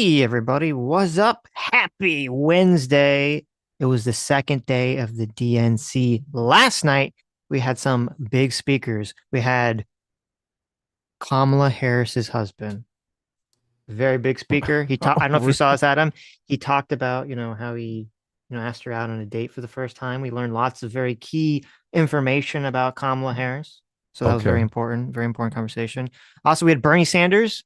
Hey, everybody, what's up? Happy Wednesday. It was the second day of the DNC. Last night, we had some big speakers. We had Kamala Harris's husband, very big speaker. He talked, I don't know if you saw this, Adam. He talked about, how he, asked her out on a date for the first time. We learned lots of very key information about Kamala Harris. So that was Okay. very important conversation. Also, we had Bernie Sanders,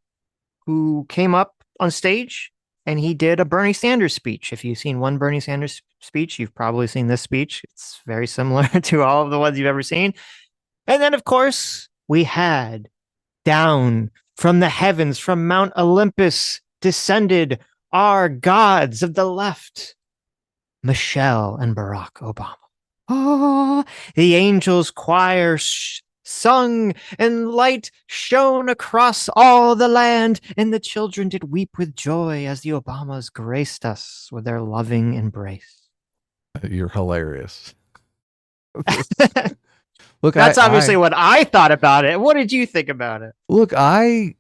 who came up on stage and he did a Bernie Sanders speech. If you've seen one Bernie Sanders speech, you've probably seen this speech. It's very similar to all of the ones you've ever seen. And then, of course, we had down from the heavens, from Mount Olympus, descended our gods of the left, Michelle and Barack Obama. Ah, the angels' choir sung, and light shone across all the land, and the children did weep with joy as the Obamas graced us with their loving embrace. You're hilarious. Look, That's obviously I what I thought about it. What did you think about it? look, I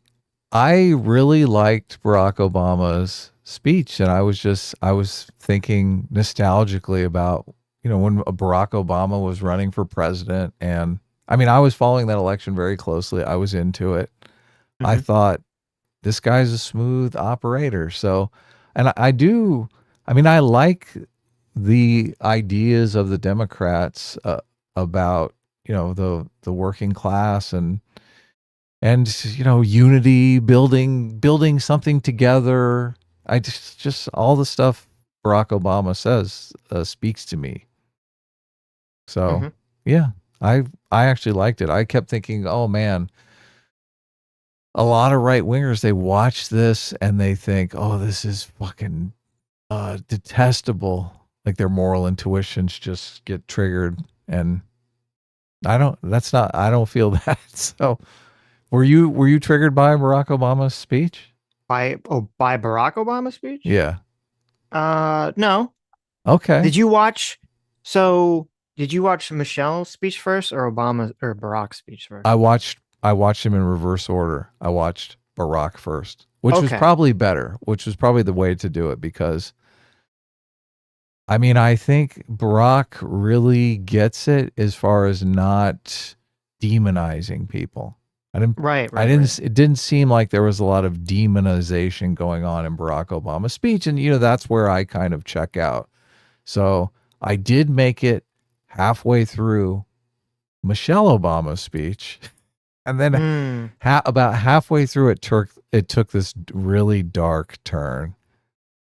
really liked Barack Obama's speech, and I was thinking nostalgically about, when Barack Obama was running for president, and I mean, I was following that election very closely. I was into it. I Mm-hmm. thought this guy's a smooth operator. So, and I do, I mean, I like the ideas of the Democrats about the working class and unity, building something together. I just all the stuff Barack Obama says speaks to me. So Mm-hmm. yeah, I actually liked it. I kept thinking, oh man, a lot of right wingers, they watch this and they think, oh, this is fucking detestable. Like their moral intuitions just get triggered, and I don't feel that. So were you triggered by Barack Obama's speech? By Barack Obama's speech? Yeah. No. Okay. Did you watch? So did you watch Michelle's speech first, or Obama or Barack's speech first? I watched him in reverse order. I watched Barack first, which was Okay. probably better, which was probably the way to do it because I mean, I think Barack really gets it as far as not demonizing people. I didn't Right, I right, didn't right. it didn't seem like there was a lot of demonization going on in Barack Obama's speech, and that's where I kind of check out. So, I did make it halfway through Michelle Obama's speech, and then Hmm. about halfway through it took this really dark turn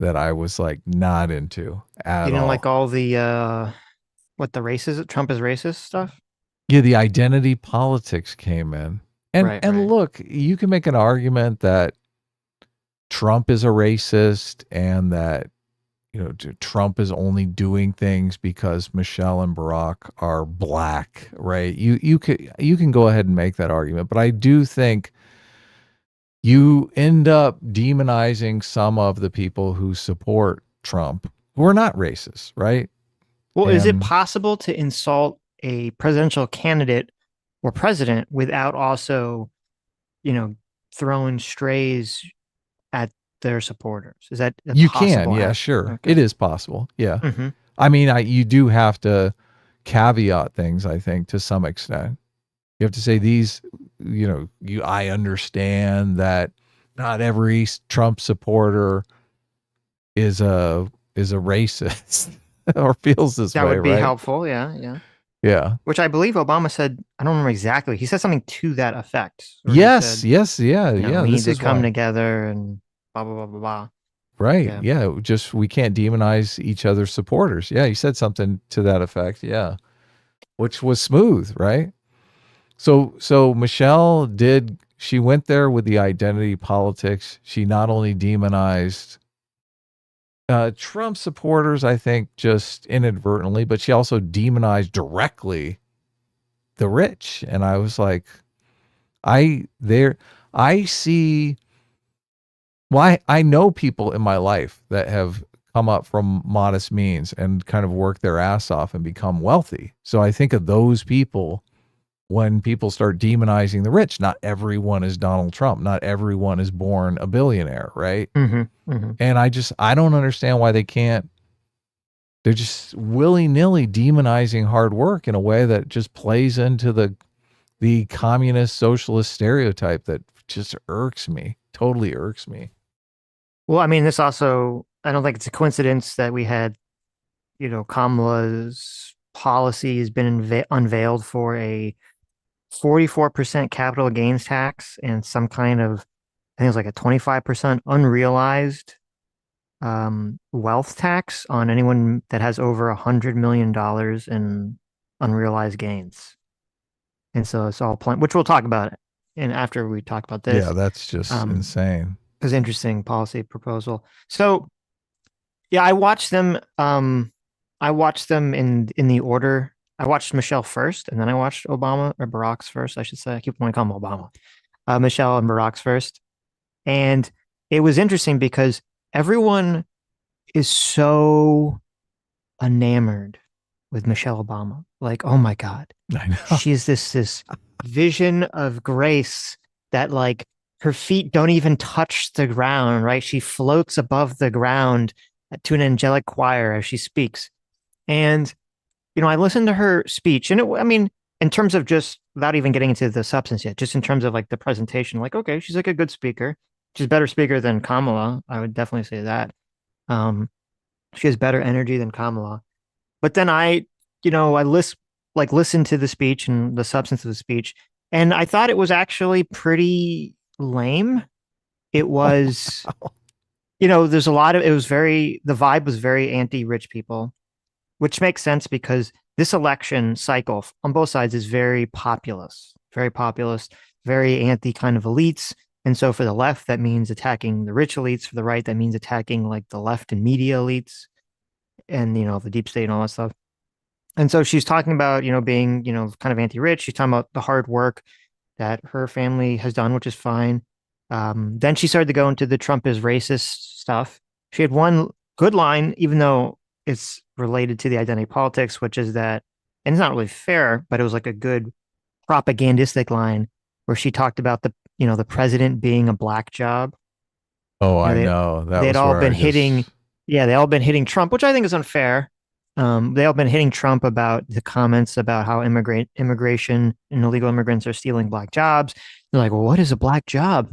that I was like not into You at didn't like all. all the what the racist Trump is racist stuff? Yeah, the identity politics came in. And Right, and right. look, you can make an argument that Trump is a racist and that Trump is only doing things because Michelle and Barack are black, right? You can go ahead and make that argument, but I do think you end up demonizing some of the people who support Trump who are not racist, right? Well, is it And possible to insult a presidential candidate or president without also, you know, throwing strays at their supporters? Is that a you can, possible yeah, act? sure. It Okay. is possible. Yeah. Mm-hmm. I mean, you do have to caveat things, I think, to some extent. You have to say these, I understand that not every Trump supporter is a racist or feels this That way, would be right? helpful. Yeah, yeah. Yeah. Which I believe Obama said, I don't remember exactly. He said something to that effect, where he Yes, said, yes, yeah, yeah. we need This to is come why. together and blah, blah, blah, blah, blah. Right. Yeah. Yeah. Just we can't demonize each other's supporters. Yeah, he said something to that effect. Yeah. Which was smooth, right? So Michelle she went there with the identity politics. She not only demonized Trump supporters, I think, just inadvertently, but she also demonized directly the rich. And I was like, I see why I know people in my life that have come up from modest means and kind of work their ass off and become wealthy. So I think of those people when people start demonizing the rich. Not everyone is Donald Trump. Not everyone is born a billionaire, right? And I don't understand why they can't. They're just willy-nilly demonizing hard work in a way that just plays into the communist socialist stereotype that just irks me. Totally irks me. Well, I mean, this also, I don't think it's a coincidence that we had, Kamala's policy has been unveiled for a 44% capital gains tax and some kind of, I think it was like a 25% unrealized wealth tax on anyone that has over $100 million in unrealized gains. And so it's all planned, which we'll talk about it. And after we talk about Yeah, this, that's just insane. It's interesting policy proposal. So yeah, I watched them in the order. I watched Michelle first, and then I watched Obama or Barack's first, I should say. I keep wanting to call him Obama. Michelle and Barack's first. And it was interesting because everyone is so enamored with Michelle Obama. Like, oh my God. I know. She's this vision of grace that like her feet don't even touch the ground, right? She floats above the ground to an angelic choir as she speaks. And, I listened to her speech and I mean, in terms of just without even getting into the substance yet, just in terms of like the presentation, like, okay, she's like a good speaker. She's a better speaker than Kamala. I would definitely say that. She has better energy than Kamala. But then I listened to the speech and the substance of the speech, and I thought it was actually pretty lame. It was, there's a lot of it was the vibe was very anti-rich people, which makes sense because this election cycle on both sides is very populist, very anti kind of elites. And so for the left, that means attacking the rich elites. For the right, that means attacking like the left and media elites and, the deep state and all that stuff. And so she's talking about, being, kind of anti-rich. She's talking about the hard work that her family has done, which is fine. Then she started to go into the Trump is racist stuff. She had one good line, even though it's related to the identity politics, which is that, and it's not really fair, but it was like a good propagandistic line where she talked about the president being a black job. Oh, I know. That They'd was all where been hitting, yeah, they all been hitting Trump, which I think is unfair. They all been hitting Trump about the comments about how immigration and illegal immigrants are stealing black jobs. They're like, well, what is a black job?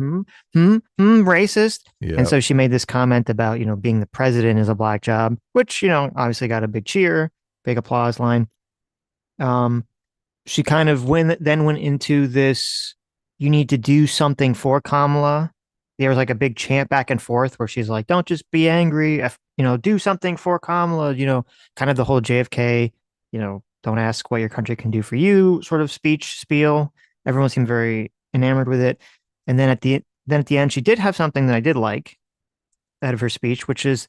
Racist. Yeah. And so she made this comment about, being the president is a black job, which, obviously got a big cheer, big applause line. She kind of then went into this, you need to do something for Kamala. There was like a big chant back and forth where she's like, don't just be angry, do something for Kamala, kind of the whole JFK, don't ask what your country can do for you sort of speech spiel. Everyone seemed very enamored with it. And then at the end, she did have something that I did like out of her speech, which is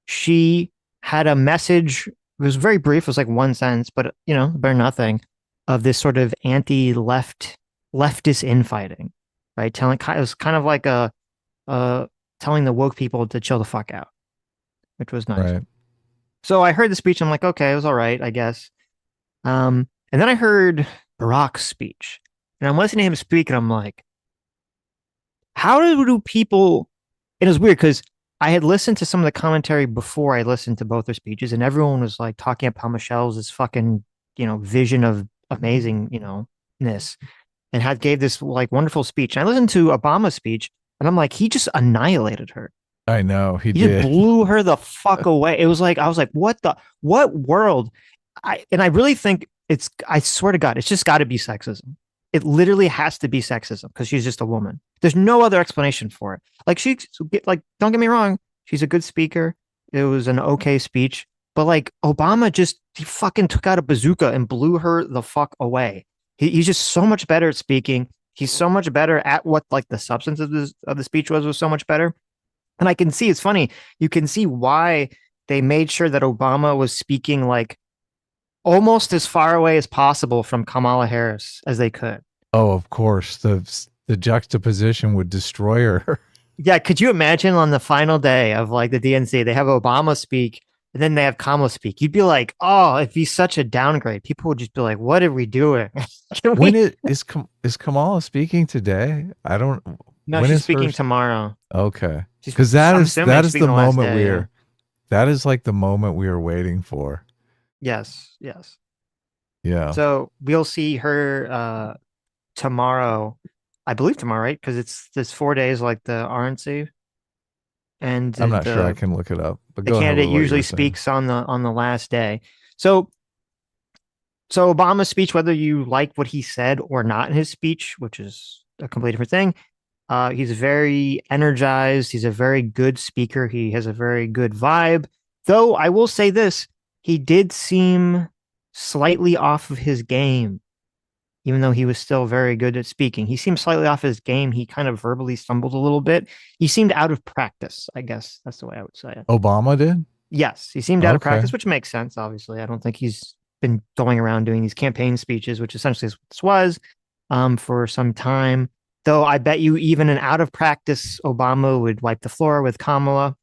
she had a message. It was very brief. It was like one sentence, but better nothing, of this sort of leftist infighting, right? It was kind of like telling the woke people to chill the fuck out, which was nice. Right. So I heard the speech. I'm like, okay, it was all right, I guess. And then I heard Barack's speech, and I'm listening to him speak, and I'm like, how do people? And it was weird because I had listened to some of the commentary before I listened to both their speeches, and everyone was like talking about how Michelle's this fucking vision of amazing ness, and gave this like wonderful speech. And I listened to Obama's speech, and I'm like, he just annihilated her. I know he just did. Blew her the fuck away. It was like, I was like, what world? I really think I swear to God, it's just got to be sexism. It literally has to be sexism because she's just a woman. There's no other explanation for it. Like don't get me wrong. She's a good speaker. It was an okay speech, but like Obama he fucking took out a bazooka and blew her the fuck away. He's just so much better at speaking. He's so much better at what like the substance of the speech was so much better. And I can see, it's funny, you can see why they made sure that Obama was speaking like almost as far away as possible from Kamala Harris as they could. Oh, of course. The juxtaposition would destroy her. Yeah, could you imagine on the final day of like the DNC, they have Obama speak and then they have Kamala speak, you'd be like, oh, it'd be such a downgrade. People would just be like, what are we doing? Can When we? is Kamala speaking today? I don't. No, When she's is her? speaking tomorrow. Okay, She's, because I'm assuming that she's is speaking the the last moment day. Yeah. that is like the moment we are waiting for. Yes. Yes. Yeah, So we'll see her tomorrow. I believe tomorrow, right? Because it's this 4 days like the RNC, and I'm not sure. I the can look it up, but the go ahead with candidate what you usually were saying. speaks on the last day. So Obama's speech, whether you like what he said or not in his speech, which is a completely different thing, he's very energized. He's a very good speaker. He has a very good vibe. Though I will say this, he did seem slightly off of his game, even though he was still very good at speaking. He seemed slightly off his game. He kind of verbally stumbled a little bit. He seemed out of practice, I guess that's the way I would say it. Obama did. Yes, he seemed out of Okay. practice, which makes sense, obviously. I don't think he's been going around doing these campaign speeches, which essentially is what this was, for some time. Though I bet you even an out of practice Obama would wipe the floor with Kamala.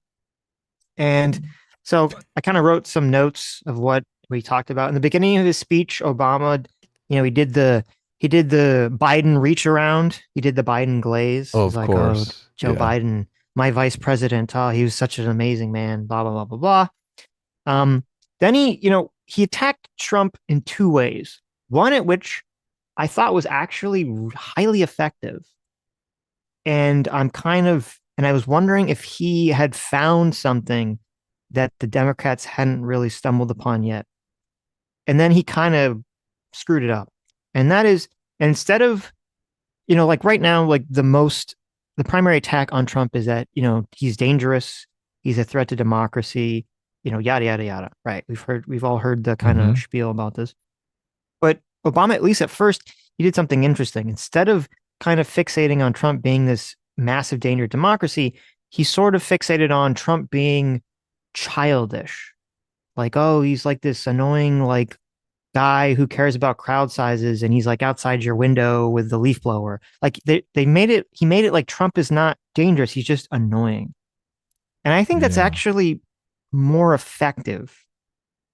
And so I kind of wrote some notes of what we talked about in the beginning of his speech. Obama, he did the Biden reach around. He did the Biden glaze. Oh, He's of like, "Oh, course. Joe Yeah. Biden, my vice president. Oh, he was such an amazing man." Blah blah blah blah blah. Um, then he attacked Trump in two ways. One at which I thought was actually highly effective, and I was wondering if he had found something that the Democrats hadn't really stumbled upon yet. And then he kind of screwed it up. And that is, instead of, like right now, like the primary attack on Trump is that, he's dangerous, he's a threat to democracy, yada, yada, yada. Right. We've all heard the kind Mm-hmm. of spiel about this. But Obama, at least at first, he did something interesting. Instead of kind of fixating on Trump being this massive danger to democracy, he sort of fixated on Trump being childish. Like, oh, he's like this annoying, like, guy who cares about crowd sizes, and he's like outside your window with the leaf blower. Like he made it like Trump is not dangerous. He's just annoying. And I think that's Yeah. actually more effective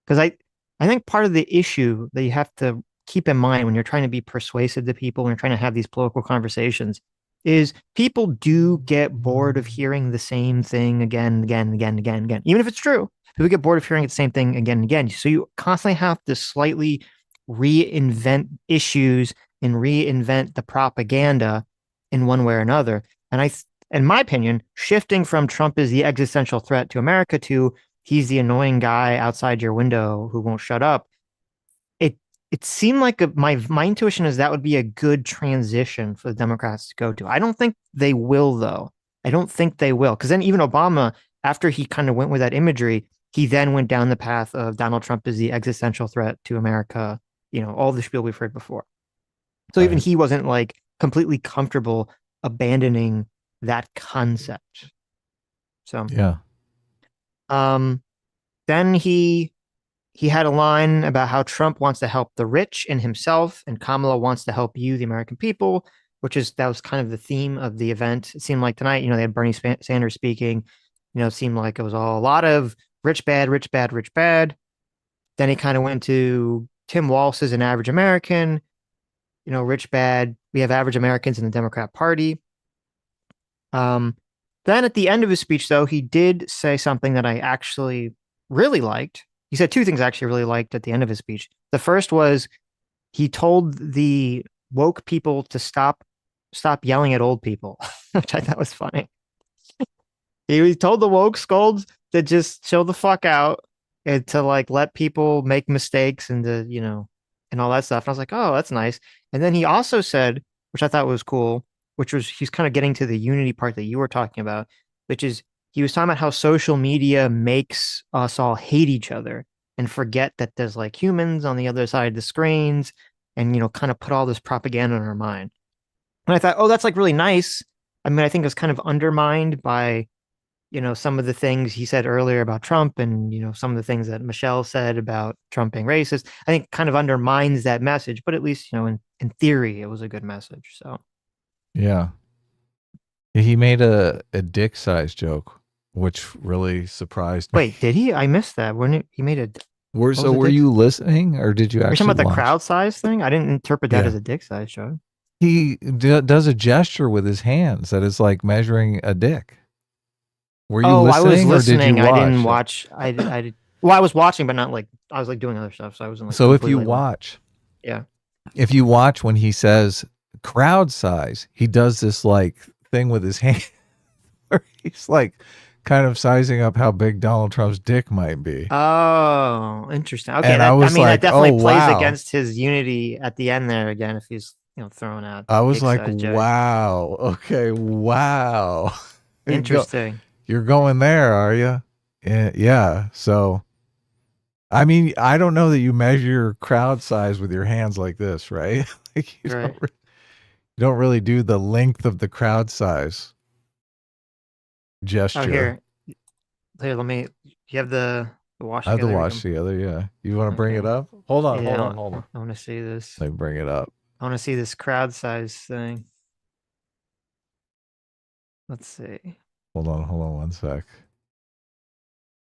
because I think part of the issue that you have to keep in mind when you're trying to be persuasive to people, when you're trying to have these political conversations, is people do get bored of hearing the same thing again, again, again, again, again. Even if it's true, people get bored of hearing the same thing again and again. So you constantly have to slightly reinvent issues and reinvent the propaganda in one way or another. And in my opinion, shifting from Trump is the existential threat to America to he's the annoying guy outside your window who won't shut up. It it seemed like my intuition is that would be a good transition for the Democrats to go to. I don't think they will though. I don't think they will because then even Obama, after he kind of went with that imagery, he then went down the path of Donald Trump is the existential threat to America. All the spiel we've heard before. So even Right. he wasn't like completely comfortable abandoning that concept. So Yeah. um then he had a line about how Trump wants to help the rich and himself, and Kamala wants to help you, the American people, that was kind of the theme of the event. It seemed like tonight, they had Bernie Sanders speaking. It seemed like it was all a lot of rich bad, rich bad, rich bad. Then he kind of went to Tim Walz is an average American. Rich bad. We have average Americans in the Democrat Party. Um, then at the end of his speech, though, he did say something that I actually really liked. He said two things I actually really liked at the end of his speech. The first was he told the woke people to stop yelling at old people, which I thought was funny. He told the woke scolds to just chill the fuck out and to like let people make mistakes and and all that stuff. And I was like, oh, that's nice. And then he also said, which I thought was cool, which was he's kind of getting to the unity part that you were talking about, which is he was talking about how social media makes us all hate each other and forget that there's like humans on the other side of the screens and kind of put all this propaganda in our mind. And I thought, oh, that's like really nice. I mean, I think it was kind of undermined by some of the things he said earlier about Trump and, some of the things that Michelle said about Trump being racist, I think kind of undermines that message. But at least, in theory, it was a good message. So, Yeah. He made a dick size joke, which really surprised me. Wait, did he? I missed that. When he made a what was So a were dick? you listening, or did you You're talking actually about the watch? crowd size thing? I didn't interpret that Yeah. as a dick size show. He does a gesture with his hands that is like measuring a dick. Were you Oh, I was listening or did you listening. I didn't watch? watch. I did. Well, I was watching, but not like I was like doing other stuff, so I wasn't like So completely like. Yeah. if you watch when he says crowd size, he does this like thing with his hand where he's like kind of sizing up how big Donald Trump's dick might be. Oh, interesting. Okay, And I that I was mean that like, oh definitely plays wow. against his unity at the end there again if he's throwing out I was dick like, size jokes. wow. Okay, wow. Interesting. You're going there, are you? Yeah. So I mean, I don't know that you measure your crowd size with your hands like this, right? Like Right. you don't really do the length of the crowd size Oh, gesture. here. Let me. You have the wash I have to together. watch together. Yeah. You want to bring it Okay. up? Hold on. Hold Yeah, on. Hold on. I want to see this. Let me bring it up. I want to see this crowd size thing. Let's see. Hold on. Hold on one sec.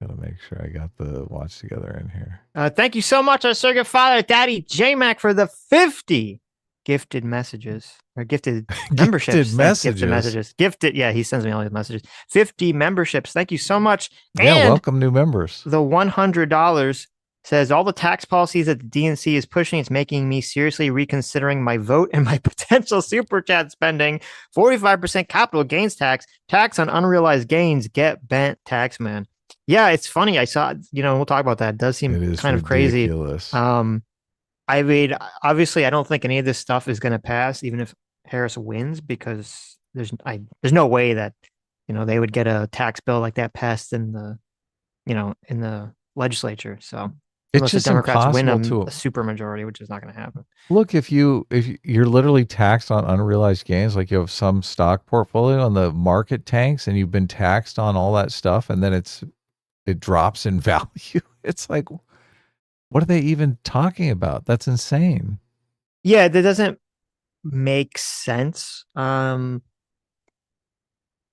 Gotta make sure I got the watch together in here. Thank you so much, our surrogate father, Daddy J Mac, for the 50 gifted messages or gifted memberships. Gifted messages. Gifted messages. Gifted. Yeah, he sends me all these messages. 50 memberships. Thank you so much. Yeah, And welcome new members. the $100 says all the tax policies that the DNC is pushing, it's making me seriously reconsidering my vote and my potential super chat spending. 45% capital gains tax on unrealized gains, get bent tax man. Yeah, it's funny. I saw, we'll talk about that. It does seem kind of crazy. I mean, obviously, I don't think any of this stuff is going to pass, even if Harris wins, because there's no way that they would get a tax bill like that passed in the legislature. So unless the Democrats win a super majority, which is not going to happen. Look, if you're literally taxed on unrealized gains, like you have some stock portfolio and the market tanks, and you've been taxed on all that stuff, and then it drops in value. It's like, what are they even talking about? That's insane. Yeah, that doesn't make sense. Yeah,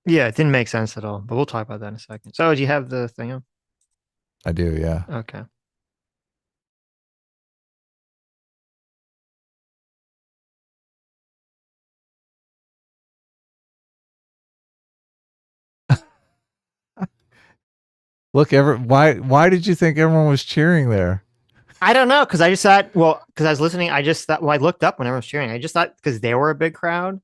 it didn't make sense at all, but we'll talk about that in a second. So do you have the thing on? I do, yeah. Okay. Look, why did you think everyone was cheering there? I don't know, because I just thought, because I was listening, I just thought, I looked up when everyone was cheering. I just thought because they were a big crowd.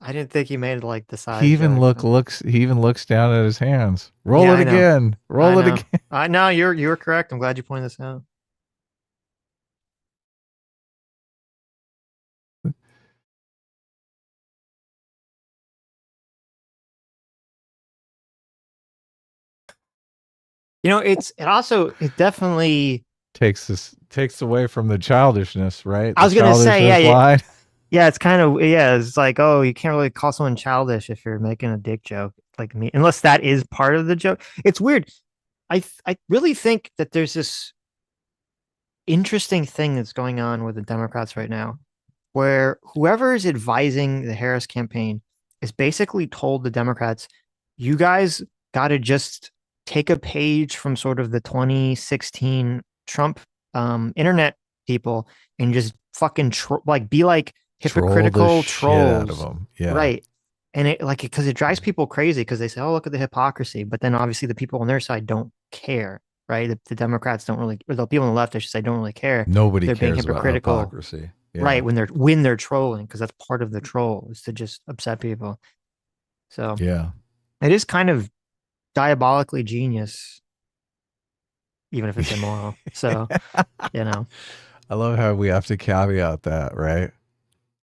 I didn't think he made like the size. He even looks down at his hands. Roll it again. Roll it again. I know you were correct. I'm glad you pointed this out. It definitely takes away from the childishness, right? I was gonna say, yeah, it's kind of, it's like, oh, you can't really call someone childish if you're making a dick joke like me, unless that is part of the joke. It's weird. I really think that there's this interesting thing that's going on with the Democrats right now, where whoever is advising the Harris campaign is basically told the Democrats, you guys got to just take a page from sort of the 2016 Trump internet people and just fucking be like hypocritical trolls out of them. Yeah. Right. And because it drives people crazy because they say, oh, look at the hypocrisy. But then obviously the people on their side don't care, right? The Democrats don't really, or the people on the left, I should say, don't really care. Nobody cares being hypocritical about hypocrisy. Yeah. Right. When they're trolling, because that's part of the troll is to just upset people. So yeah, it is kind of diabolically genius, even if it's immoral. So, I love how we have to caveat that, right?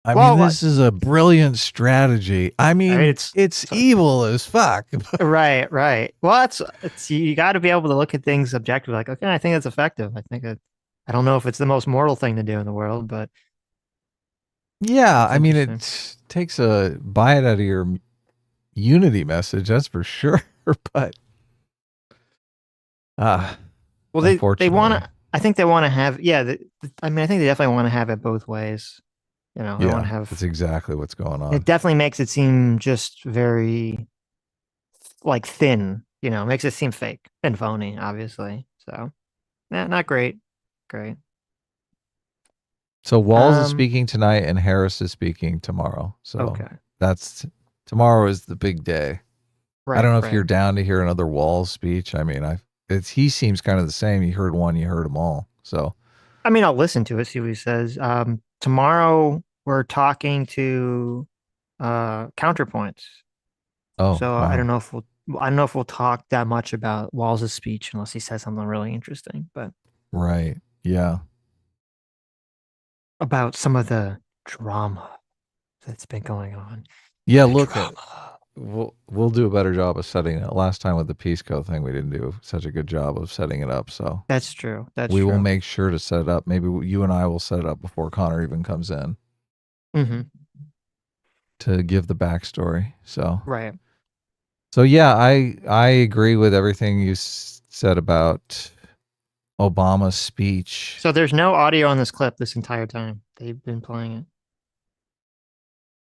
I mean, this is a brilliant strategy. I mean, it's evil as fuck. Right. Well, it's you got to be able to look at things objectively. Like, okay, I think that's effective. I don't know if it's the most moral thing to do in the world, but yeah, I mean, it takes a bite out of your unity message, that's for sure. But well, they want to. I think they want to have. Yeah, I think they definitely want to have it both ways. They want to have. That's exactly what's going on. It definitely makes it seem just very like thin, makes it seem fake and phony, obviously. So, yeah, not great. Great. So Walls is Um, speaking tonight and Harris is speaking tomorrow. So okay. that's tomorrow is the big day. I don't Right, know if right. you're down to hear another Walls speech. I mean, he seems kind of the same. You heard one, you heard them all. So I mean, I'll listen to it, see what he says. Tomorrow we're talking to counterpoints. oh So wow. I don't know if we'll talk that much about Walls' speech unless he says something really interesting, but Right. Yeah. about some of the drama that's been going on. Yeah, The look, drama. we'll do a better job of setting it. Last time with the Peace Code thing, we didn't do such a good job of setting it up. So That's true. That's we will true. make sure to set it up. Maybe you and I will set it up before Connor even comes in Hmm. to give the backstory. Right. So yeah, I agree with everything you said about Obama's speech. So there's no audio on this clip this entire time. They've been playing it.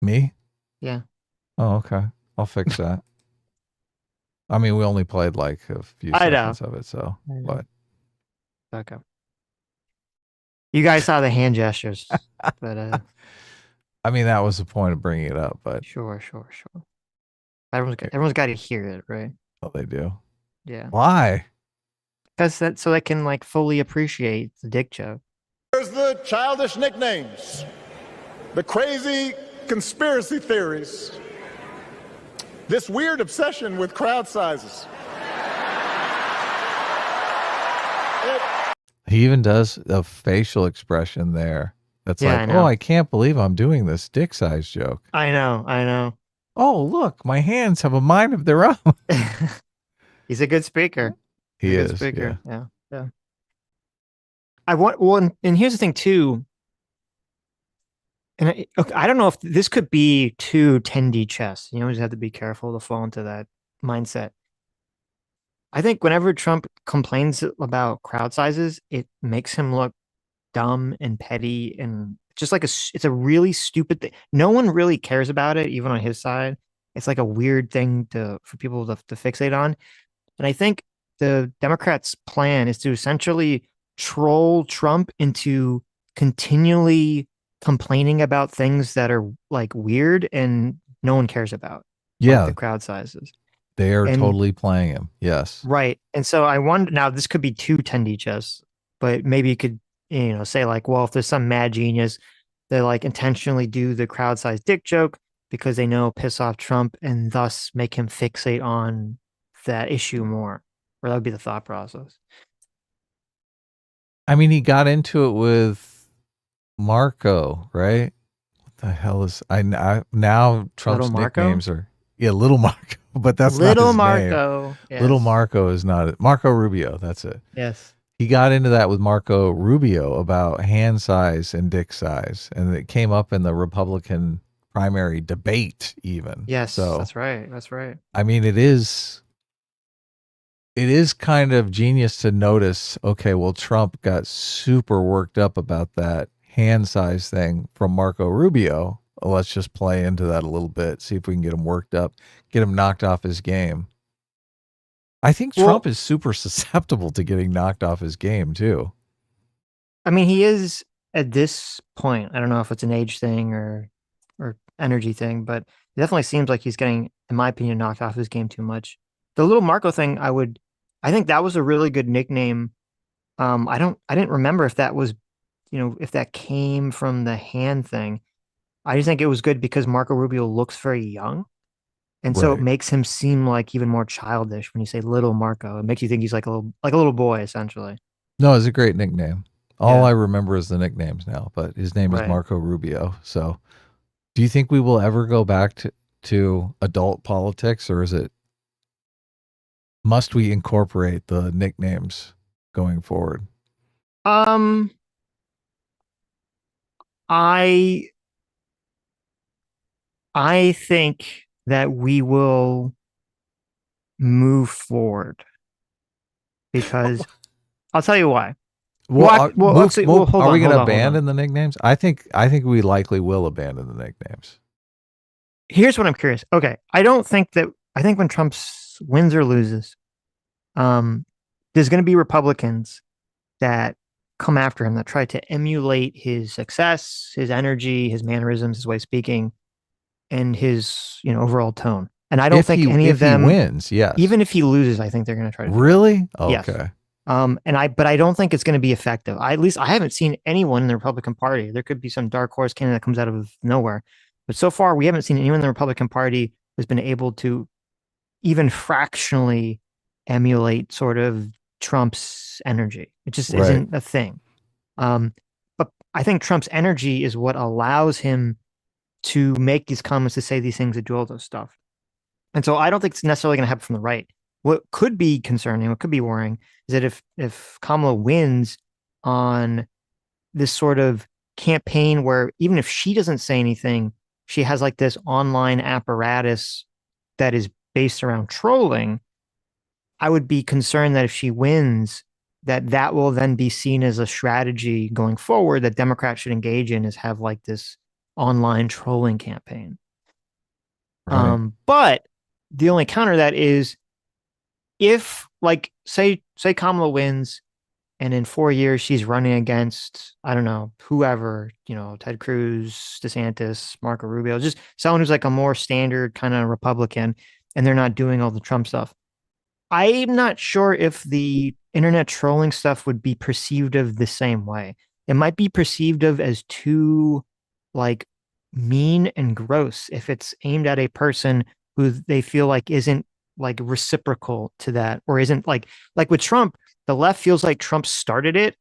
Me? Yeah. Oh, okay. I'll fix that. I mean, we only played like a few I know. seconds of it, so I know. but Okay. You guys saw the hand gestures, but I mean, that was the point of bringing it up, but sure, sure, sure. Everyone's got to hear it, right? oh, they do. Yeah. Why? Because that so they can like fully appreciate the dick joke. There's the childish nicknames, the crazy conspiracy theories, this weird obsession with crowd sizes. He even does a facial expression there. That's Yeah, like, I oh, know. I can't believe I'm doing this dick size joke. I know. I know. Oh, look, my hands have a mind of their own. He's a good speaker. He's He a good is, yeah. speaker. Yeah. Yeah. I want well, and here's the thing too. And okay, I don't know if this could be too 10D chess. You just have to be careful to fall into that mindset. I think whenever Trump complains about crowd sizes, it makes him look dumb and petty and just like it's a really stupid thing. No one really cares about it, even on his side. It's like a weird thing for people to fixate on. And I think the Democrats' plan is to essentially troll Trump into continually complaining about things that are like weird and no one cares about, like Yeah, the crowd sizes. they are And totally playing him. Yes. right. And so I wonder now this could be too 10D chess, but maybe you could, say like, well, if there's some mad genius, they like intentionally do the crowd size dick joke because they know piss off Trump and thus make him fixate on that issue more. Or that would be the thought process. I mean, he got into it with Marco, right? What the hell is now Little Trump's Marco? nicknames are Little Marco, but that's not Little his name. Marco. Little Yes. Marco is not it. Marco Rubio, that's it. Yes. He got into that with Marco Rubio about hand size and dick size, and it came up in the Republican primary debate even. Yes, So, that's right. That's right. I mean, it is kind of genius to notice, okay, well, Trump got super worked up about that hand size thing from Marco Rubio. Let's just play into that a little bit, see if we can get him worked up, get him knocked off his game. I think Trump Well, is super susceptible to getting knocked off his game, too. I mean, he is at this point. I don't know if it's an age thing or energy thing, but it definitely seems like he's getting, in my opinion, knocked off his game too much. The little Marco thing, I think that was a really good nickname. I didn't remember if that was, if that came from the hand thing. I just think it was good because Marco Rubio looks very young. And so it Right. makes him seem like even more childish when you say little Marco. It makes you think he's like a little boy, essentially. No, it's a great nickname. All I Yeah, remember is the nicknames now, but his name is right. Marco Rubio. So, do you think we will ever go back to adult politics, or must we incorporate the nicknames going forward? Um, I I think that we will move forward because I'll tell you why. Well, Well, move, actually, move. well, hold Are we on, going hold to on, hold on. abandon the nicknames? I think we likely will abandon the nicknames. Here's what I'm curious. Okay, I don't think that. I think when Trump's wins or loses, there's going to be Republicans that come after him that try to emulate his success, his energy, his mannerisms, his way of speaking, and his overall tone. And I don't think any of them wins, yes. Even if he loses, I think they're going to try to really. Yes. Okay. But I don't think it's going to be effective. At least I haven't seen anyone in the Republican Party. There could be some dark horse candidate that comes out of nowhere, but so far we haven't seen anyone in the Republican Party who's been able to even fractionally emulate sort of Trump's energy. It just Right. isn't a thing. But I think Trump's energy is what allows him to make these comments, to say these things, to do all those stuff. And so I don't think it's necessarily going to happen from the right. What could be concerning, what could be worrying, is that if Kamala wins on this sort of campaign where even if she doesn't say anything, she has like this online apparatus that is based around trolling, I would be concerned that if she wins, that will then be seen as a strategy going forward that Democrats should engage in, is have like this online trolling campaign. Right. But the only counter to that is, if like say Kamala wins and in 4 years she's running against, I don't know, whoever, Ted Cruz, DeSantis, Marco Rubio, just someone who's like a more standard kind of Republican, and they're not doing all the Trump stuff. I'm not sure if the internet trolling stuff would be perceived of the same way. It might be perceived of as too like mean and gross if it's aimed at a person who they feel like isn't like reciprocal to that, or isn't like with Trump, the left feels like Trump started it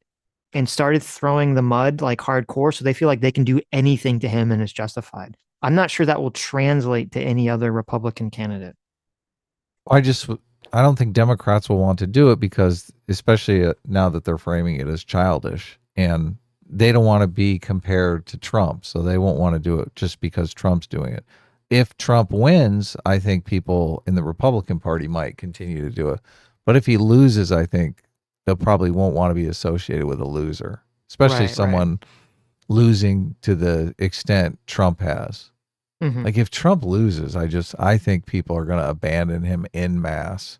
and started throwing the mud like hardcore, so they feel like they can do anything to him and it's justified. I'm not sure that will translate to any other Republican candidate. I don't think Democrats will want to do it because, especially now that they're framing it as childish, and they don't want to be compared to Trump, so they won't want to do it just because Trump's doing it. If Trump wins, I think people in the Republican Party might continue to do it. But if he loses, I think they probably won't want to be associated with a loser, especially someone losing to the extent Trump has. Mm-hmm. Like if Trump loses, I think people are going to abandon him en masse.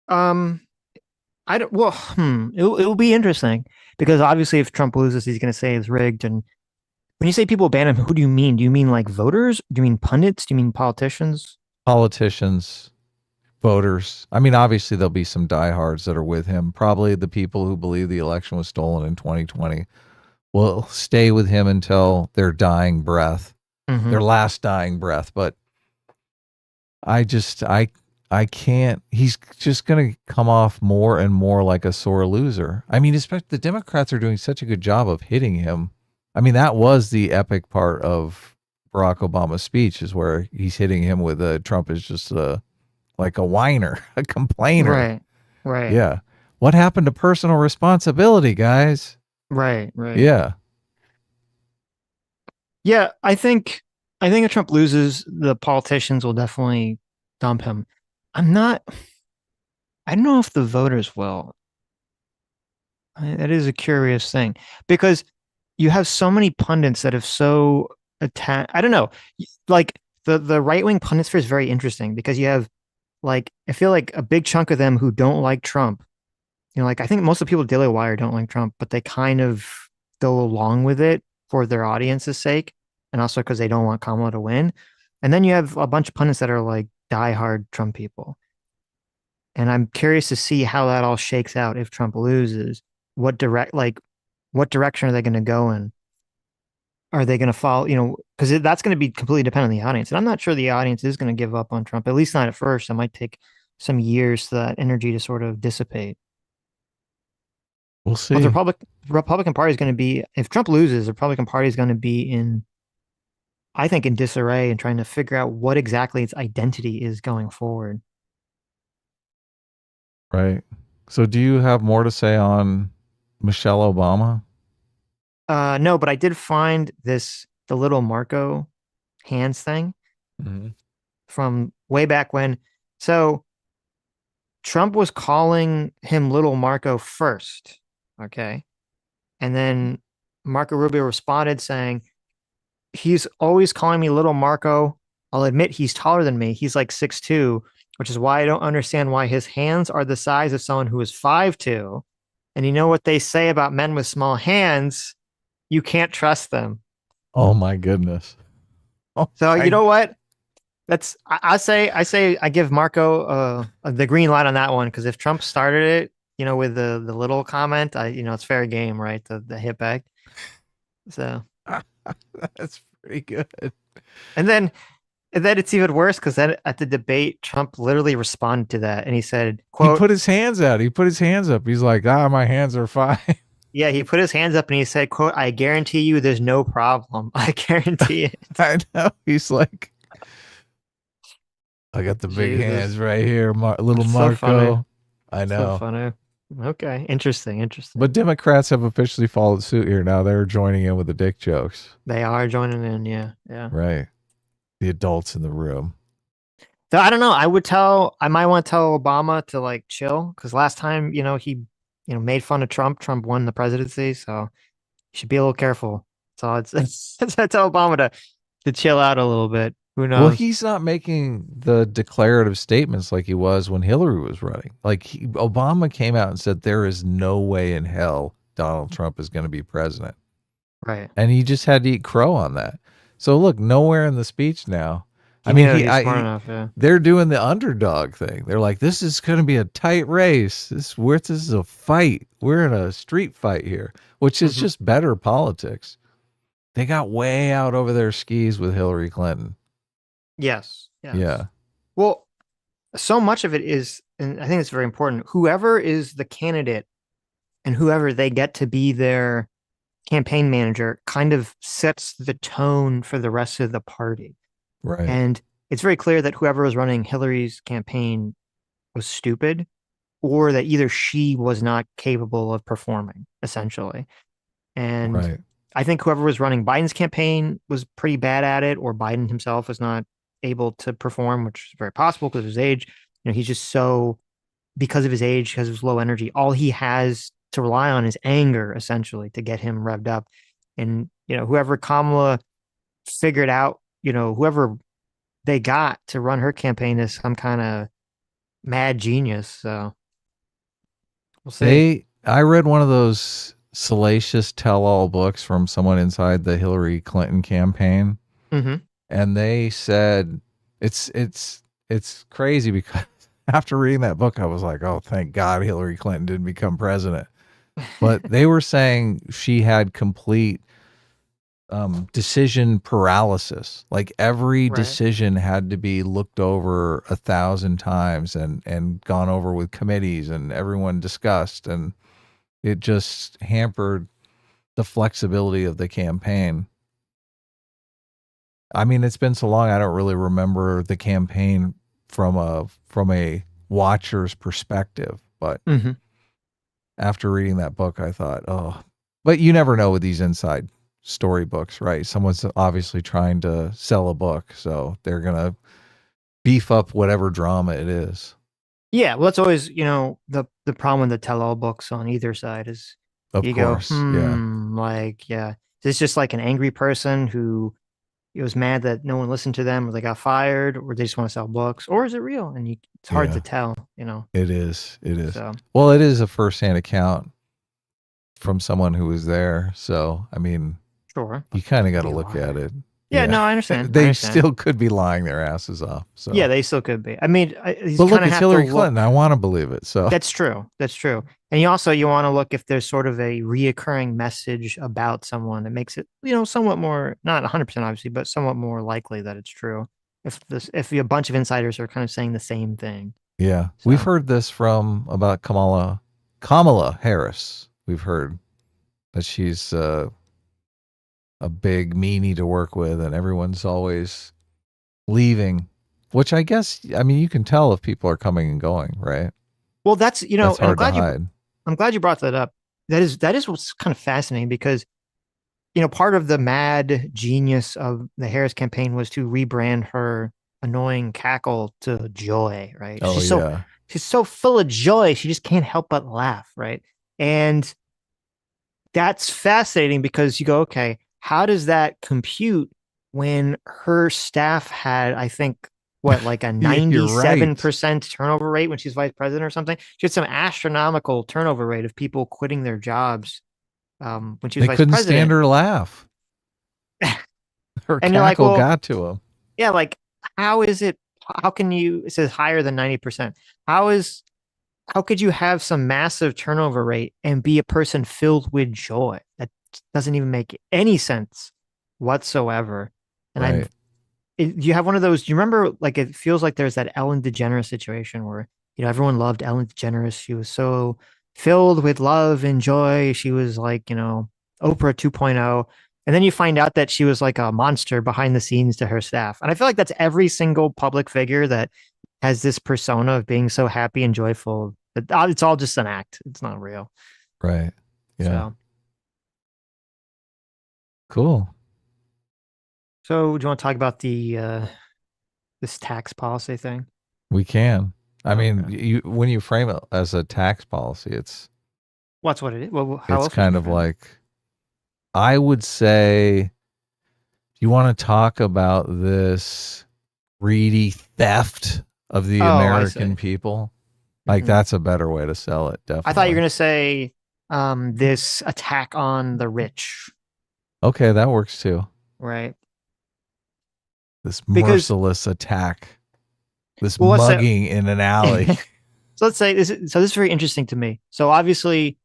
I don't. Well, it will be interesting because obviously, if Trump loses, he's going to say it's rigged. And when you say people abandon him, who do you mean? Do you mean like voters? Do you mean pundits? Do you mean politicians? Politicians, voters. I mean, obviously there'll be some diehards that are with him. Probably the people who believe the election was stolen in 2020 will stay with him until their dying breath, their last dying breath. But I can't. He's just going to come off more and more like a sore loser. I mean, especially the Democrats are doing such a good job of hitting him. I mean, that was the epic part of Barack Obama's speech, is where he's hitting him with Trump is just like a whiner, a complainer. Right. Yeah. What happened to personal responsibility, guys? Right. Yeah. Yeah, I think if Trump loses, the politicians will definitely dump him. I don't know if the voters will. That is a curious thing because you have so many pundits that have so attacked. I don't know. Like the right-wing pundit sphere is very interesting because you have like, I feel like a big chunk of them who don't like Trump. Like I think most of the people at Daily Wire don't like Trump, but they kind of go along with it for their audience's sake, and also because they don't want Kamala to win. And then you have a bunch of pundits that are like diehard Trump people. And I'm curious to see how that all shakes out if Trump loses. What direction are they going to go in? Are they going to follow, because that's going to be completely dependent on the audience. And I'm not sure the audience is going to give up on Trump, at least not at first. It might take some years for that energy to sort of dissipate. We'll see. But the Republican Party is going to be, if Trump loses, the Republican Party is going to be I think, in disarray and trying to figure out what exactly its identity is going forward. Right. So do you have more to say on Michelle Obama? No, but I did find the little Marco hands thing from way back when. So Trump was calling him little Marco first. Okay. And then Marco Rubio responded saying, he's always calling me little Marco I'll admit he's taller than me. He's like 6'2", which is why I don't understand why his hands are the size of someone who is 5'2". And you know what they say about men with small hands? You can't trust them. Oh my goodness. Oh So you my, know what? I give Marco the green light on that one, because if Trump started it, with the little comment, it's fair game, right? The hit back. So that's pretty good. and then it's even worse, because then at the debate, Trump literally responded to that, and he said, He "quote put his hands out. He put his hands up. He's like, my hands are fine. Yeah, he put his hands up and he said, quote, I guarantee you there's no problem. I guarantee it." I know. He's like, I got the big Jesus. hands right here, little It's so funny. Marco. I So know. funny. Okay. Interesting. But Democrats have officially followed suit here. Now they're joining in with the dick jokes. They are joining in. Yeah. Yeah. Right. The adults in the room. So I don't know. I might want to tell Obama to like chill, because last time, he, made fun of Trump. Trump won the presidency. So you should be a little careful. So I tell Obama to chill out a little bit. Who Well, knows? he's not making the declarative statements like he was when Hillary was running. Like Obama came out and said, there is no way in hell Donald Trump is going to be president. Right. And he just had to eat crow on that. So look, nowhere in the speech now. He knew he's smart enough. Yeah. They're doing the underdog thing. They're like, this is going to be a tight race. This is a fight. We're in a street fight here, which is just better politics. They got way out over their skis with Hillary Clinton. Yes. Yes. Yeah. Well, so much of it is, and I think it's very important, whoever is the candidate and whoever they get to be their campaign manager kind of sets the tone for the rest of the party. Right. And it's very clear that whoever was running Hillary's campaign was stupid, or that either she was not capable of performing, essentially. And Right. I think whoever was running Biden's campaign was pretty bad at it, or Biden himself was not able to perform, which is very possible because of his age. He's just because of his age, because of his low energy, all he has to rely on is anger, essentially, to get him revved up. And, whoever Kamala figured out, whoever they got to run her campaign is some kind of mad genius. So we'll see. I read one of those salacious tell-all books from someone inside the Hillary Clinton campaign. Mm-hmm. And they said it's crazy, because after reading that book, I was like, oh, thank God Hillary Clinton didn't become president. But they were saying she had complete decision paralysis. Like every decision had to be looked over 1,000 times and gone over with committees and everyone discussed. And it just hampered the flexibility of the campaign. I mean, it's been so long, I don't really remember the campaign from a watcher's perspective. But after reading that book, I thought, oh, but you never know with these inside storybooks, right? Someone's obviously trying to sell a book, so they're going to beef up whatever drama it is. Yeah, well, that's always, the problem with the tell-all books on either side is Of course, yeah. Like, yeah. Is this just like an angry person who was mad that no one listened to them, or they got fired, or they just want to sell books, or is it real? And it's hard to tell, It is. So. Well, it is a first-hand account from someone who was there. So, I mean, sure, you kind of got to look at it. Yeah, no, I understand. They still could be lying their asses off. So yeah, they still could be. I mean, but look, it's Hillary Clinton. I want to believe it. So that's true. That's true. And you want to look if there's sort of a reoccurring message about someone that makes it, somewhat more, not 100% obviously, but somewhat more likely that it's true. If a bunch of insiders are kind of saying the same thing. Yeah, so. We've heard this about Kamala Harris. We've heard that she's a big meanie to work with, and everyone's always leaving, which I guess, I mean, you can tell if people are coming and going, right? Well, that's, that's hard to hide. I'm glad you brought that up. That is what's kind of fascinating, because, part of the mad genius of the Harris campaign was to rebrand her annoying cackle to joy, right? Oh, she's so full of joy. She just can't help but laugh, right? And that's fascinating, because you go, okay, how does that compute when her staff had, I think, what, like a You're right. 97% turnover rate when she's vice president or something. She had some astronomical turnover rate of people quitting their jobs when she was They vice couldn't stand president. her laugh. Her And you're like, cackle well, got to him. yeah, like how is it? How can you? It says higher than 90%. How could you have some massive turnover rate and be a person filled with joy? That doesn't even make any sense whatsoever. And Right. you have one of those. Do you remember? Like it feels like there's that Ellen DeGeneres situation where everyone loved Ellen DeGeneres. She was so filled with love and joy. She was like Oprah 2.0. And then you find out that she was like a monster behind the scenes to her staff. And I feel like that's every single public figure that has this persona of being so happy and joyful. It's all just an act. It's not real. Right. Yeah. So, Cool. so do you want to talk about this tax policy thing? We can. I mean, Okay. you when you frame it as a tax policy, What's what it is? Well, how it's else would you kind of frame it? like, I would say, you want to talk about this greedy theft of the Oh, I American see. people. Like, Mhm. that's a better way to sell it, I thought you were definitely. going to say this attack on the rich, Okay, that works too. right? This Because, merciless attack, this well, let's say, mugging in an alley. so let's say this is very interesting to me. So obviously,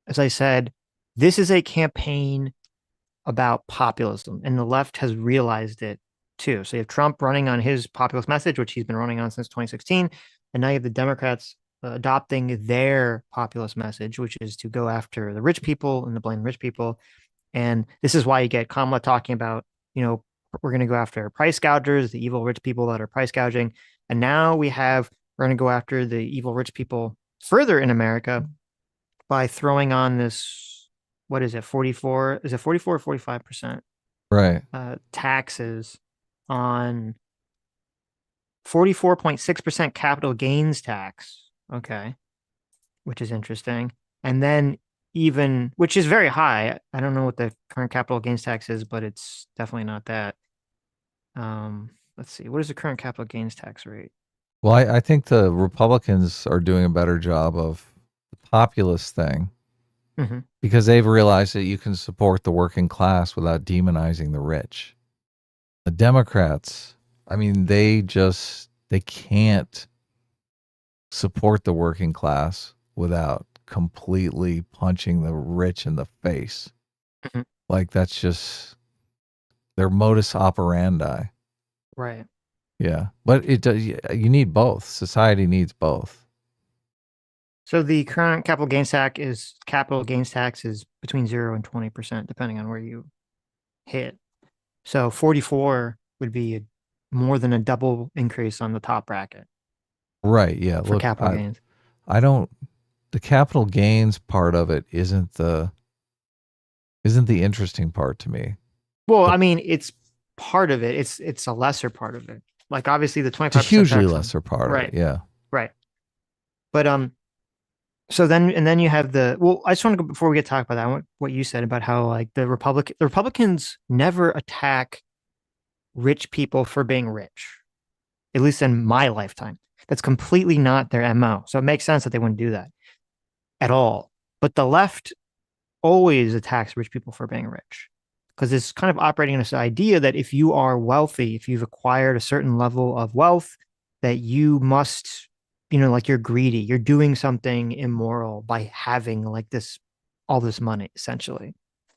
as I said, this is a campaign about populism, and the left has realized it too. So you have Trump running on his populist message, which he's been running on since 2016, and now you have the Democrats adopting their populist message, which is to go after the rich people and to blame rich people. And this is why you get Kamala talking about, we're going to go after price gougers, the evil rich people that are price gouging. And now we're going to go after the evil rich people further in America by throwing on this, what is it, 44? Is it 44 or 45% Right. taxes on 44.6% capital gains tax? Okay, which is interesting. And then which is very high. I don't know what the current capital gains tax is, but it's definitely not that. Let's see. What is the current capital gains tax rate? Well, I think the Republicans are doing a better job of the populist thing, Mm-hmm. because they've realized that you can support the working class without demonizing the rich. The Democrats, I mean, they can't support the working class without completely punching the rich in the face. Mm-hmm. Like, that's just their modus operandi. Right. Yeah. But it does, you need both. Society needs both. So the current capital gains tax is between 0 and 20%, depending on where you hit. So 44 would be more than a double increase on the top bracket Right. Yeah. for Look, capital gains. I don't, the capital gains part of it isn't the interesting part to me. Well, The, I mean, it's part of it. It's a lesser part of it. Like obviously the it's a 25% hugely tax on. lesser part of it. Right. Yeah. Right. But so then you have I just want to go before we get to talk about that, what you said about how like the Republicans never attack rich people for being rich, at least in my lifetime. That's completely not their MO. So it makes sense that they wouldn't do that at all. But the left always attacks rich people for being rich because it's kind of operating on this idea that if you are wealthy, if you've acquired a certain level of wealth, that you must, like you're greedy, you're doing something immoral by having like all this money, essentially.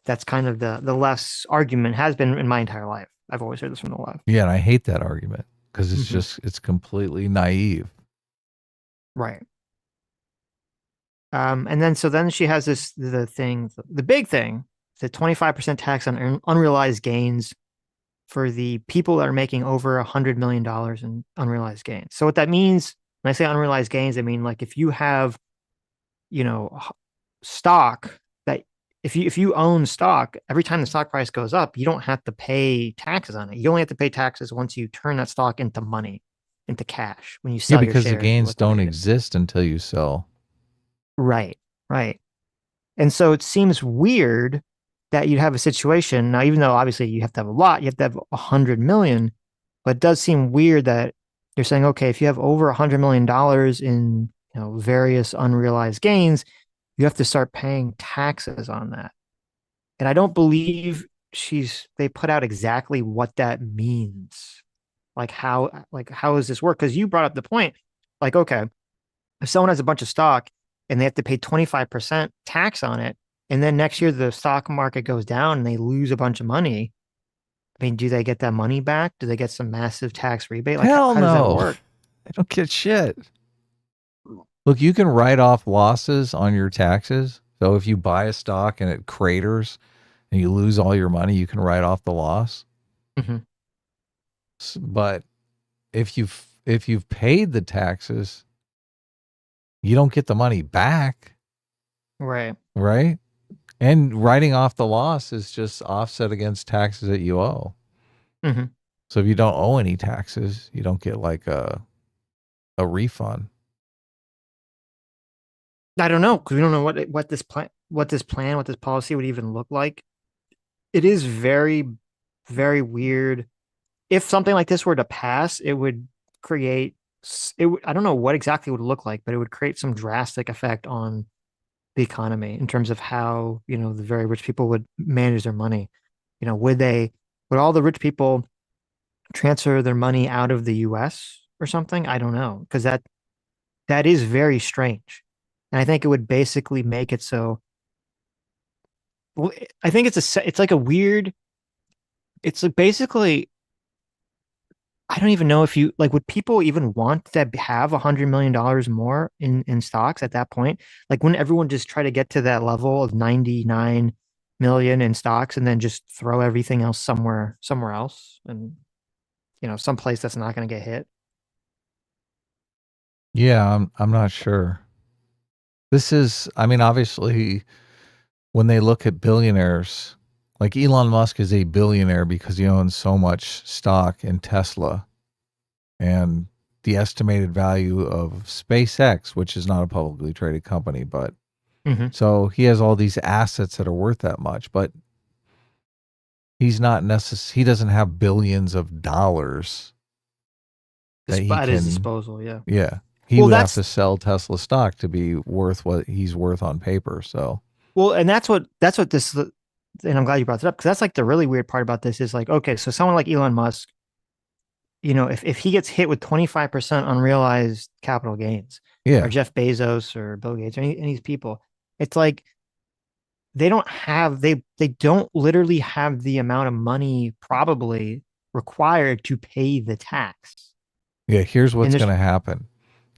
That's kind of the left's argument has been in my entire life. I've always heard this from the left. Yeah. And I hate that argument because Mm-hmm. it's completely naive. Right. And then she has the big thing, the 25% tax on unrealized gains for the people that are making over $100 million in unrealized gains. So what that means when I say unrealized gains, I mean like if you have, stock that if you own stock, every time the stock price goes up, you don't have to pay taxes on it. You only have to pay taxes once you turn that stock into money, into cash, when you Yeah. sell your Because the shares, you gains don't liquidate it. exist until you sell. Right, right. And so it seems weird that you'd have a situation now, even though obviously you have to have a lot, you have to have 100 million, but it does seem weird that you're saying, okay, if you have over $100 million in various unrealized gains, you have to start paying taxes on that. And I don't believe they put out exactly what that means. How does this work? Because you brought up the point, like, okay, if someone has a bunch of stock and they have to pay 25% tax on it, and then next year the stock market goes down and they lose a bunch of money, I mean, do they get that money back? Do they get some massive tax rebate? Like, Hell how does that no. work? I don't get shit. Look, you can write off losses on your taxes. So if you buy a stock and it craters and you lose all your money, you can write off the loss. Mm-hmm. But if you've paid the taxes, you don't get the money back. Right. Right? And writing off the loss is just offset against taxes that you owe. Mm-hmm. So if you don't owe any taxes, you don't get like a refund. I don't know, because we don't know what this policy would even look like. It is very, very weird. If something like this were to pass, it would create I don't know what exactly it would look like, but it would create some drastic effect on the economy in terms of how, the very rich people would manage their money. Would all the rich people transfer their money out of the US or something? I don't know, because that is very strange. And I think it would basically make it so, well, I think it's like a weird, it's like basically, I don't even know if would people even want to have $100 million more in stocks at that point? Like, wouldn't everyone just try to get to that level of 99 million in stocks and then just throw everything else somewhere else, and someplace that's not going to get hit? Yeah, I'm not sure. This is, I mean, obviously, when they look at billionaires, like Elon Musk is a billionaire because he owns so much stock in Tesla, and the estimated value of SpaceX, which is not a publicly traded company, but Mm-hmm. so he has all these assets that are worth that much, but he doesn't have billions of dollars that he At his can, disposal, yeah. yeah. He Well, would have that's to sell Tesla stock to be worth what he's worth on paper. So, and that's what this, and I'm glad you brought it up, because that's like the really weird part about this is like, okay, so someone like Elon Musk, if he gets hit with 25% unrealized capital gains, or yeah. Jeff Bezos or Bill Gates or any of these people, it's like they don't literally have the amount of money probably required to pay the tax. Yeah, here's And what's there's going to happen.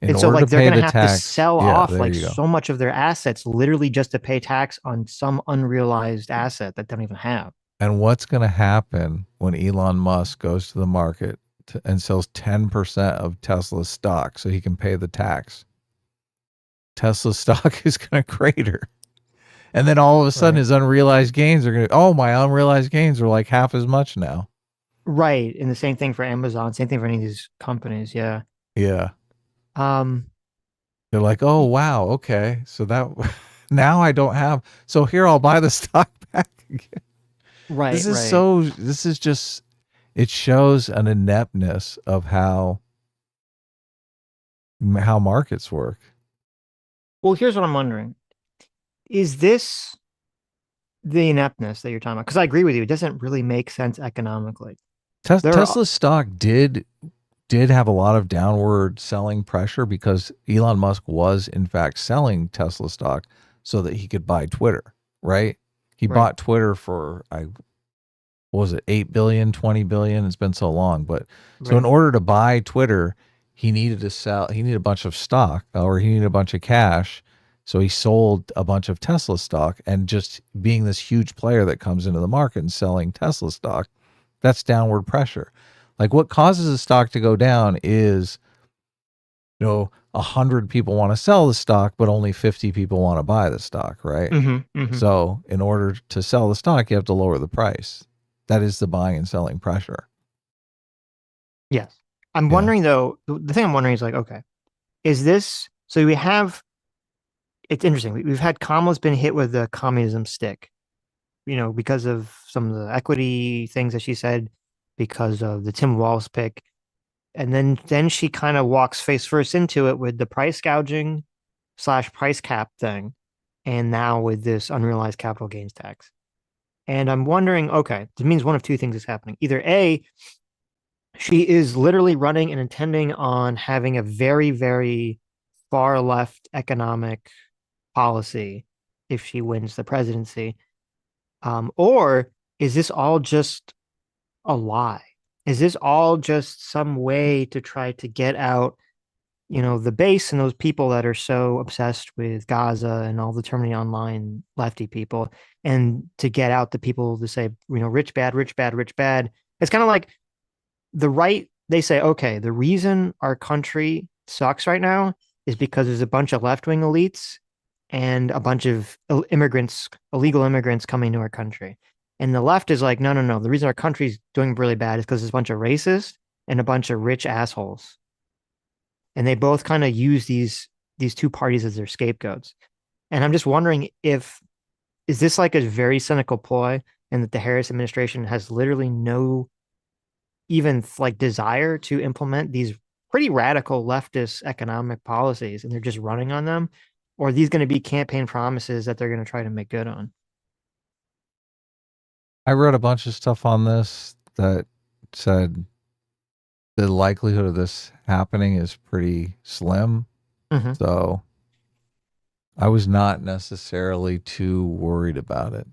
In and so order to like they're pay gonna the have to tax, sell yeah, off there like you go. so much of their assets literally just to pay tax on some unrealized asset that they don't even have. And what's going to happen when Elon Musk goes to the market and sells 10% of Tesla's stock so he can pay the tax? Tesla's stock is going to crater. And then all of a sudden Right. his unrealized gains are going to, oh, my unrealized gains are like half as much now. Right. And the same thing for Amazon, same thing for any of these companies. Yeah. Yeah. Um, They're like, oh, wow. Okay. So that now I don't have. So here I'll buy the stock back again. right, right. This is just, it shows an ineptness of how markets work. Well, here's what I'm wondering. Is this the ineptness that you're talking about? Because I agree with you. It doesn't really make sense economically. There are, Tesla's stock did have a lot of downward selling pressure because Elon Musk was in fact selling Tesla stock so that he could buy Twitter, right? He right, bought Twitter for what was it, 8 billion, 20 billion? It's been so long, but so in right. order to buy Twitter, he needed a bunch of stock, or he needed a bunch of cash. So he sold a bunch of Tesla stock, and just being this huge player that comes into the market and selling Tesla stock, that's downward pressure. Like, what causes the stock to go down is, 100 people want to sell the stock, but only 50 people want to buy the stock, right? Mm-hmm, mm-hmm. So in order to sell the stock, you have to lower the price. That is the buying and selling pressure. Yes. I'm Yeah. wondering though, the thing I'm wondering is like, okay, is this, so we have, it's interesting. We've had Kamala's been hit with the communism stick. because of some of the equity things that she said, because of the Tim Walz pick. And then she kind of walks face first into it with the price gouging / price cap thing. And now with this unrealized capital gains tax. And I'm wondering, okay, it means one of two things is happening. Either A, she is literally running and intending on having a very, very far left economic policy if she wins the presidency. Or is this all just a lie? Is this all just some way to try to get out, the base and those people that are so obsessed with Gaza and all the terminally online lefty people, and to get out the people to say, rich bad, rich bad, rich bad? It's kind of like the right, they say, okay, the reason our country sucks right now is because there's a bunch of left-wing elites and a bunch of illegal immigrants coming to our country. And the left is like, no, no, no. The reason our country's doing really bad is because there's a bunch of racists and a bunch of rich assholes. And they both kind of use these two parties as their scapegoats. And I'm just wondering, is this like a very cynical ploy, and that the Harris administration has literally no even like desire to implement these pretty radical leftist economic policies, and they're just running on them? Or are these going to be campaign promises that they're going to try to make good on? I read a bunch of stuff on this that said the likelihood of this happening is pretty slim. Mm-hmm. So I was not necessarily too worried about it.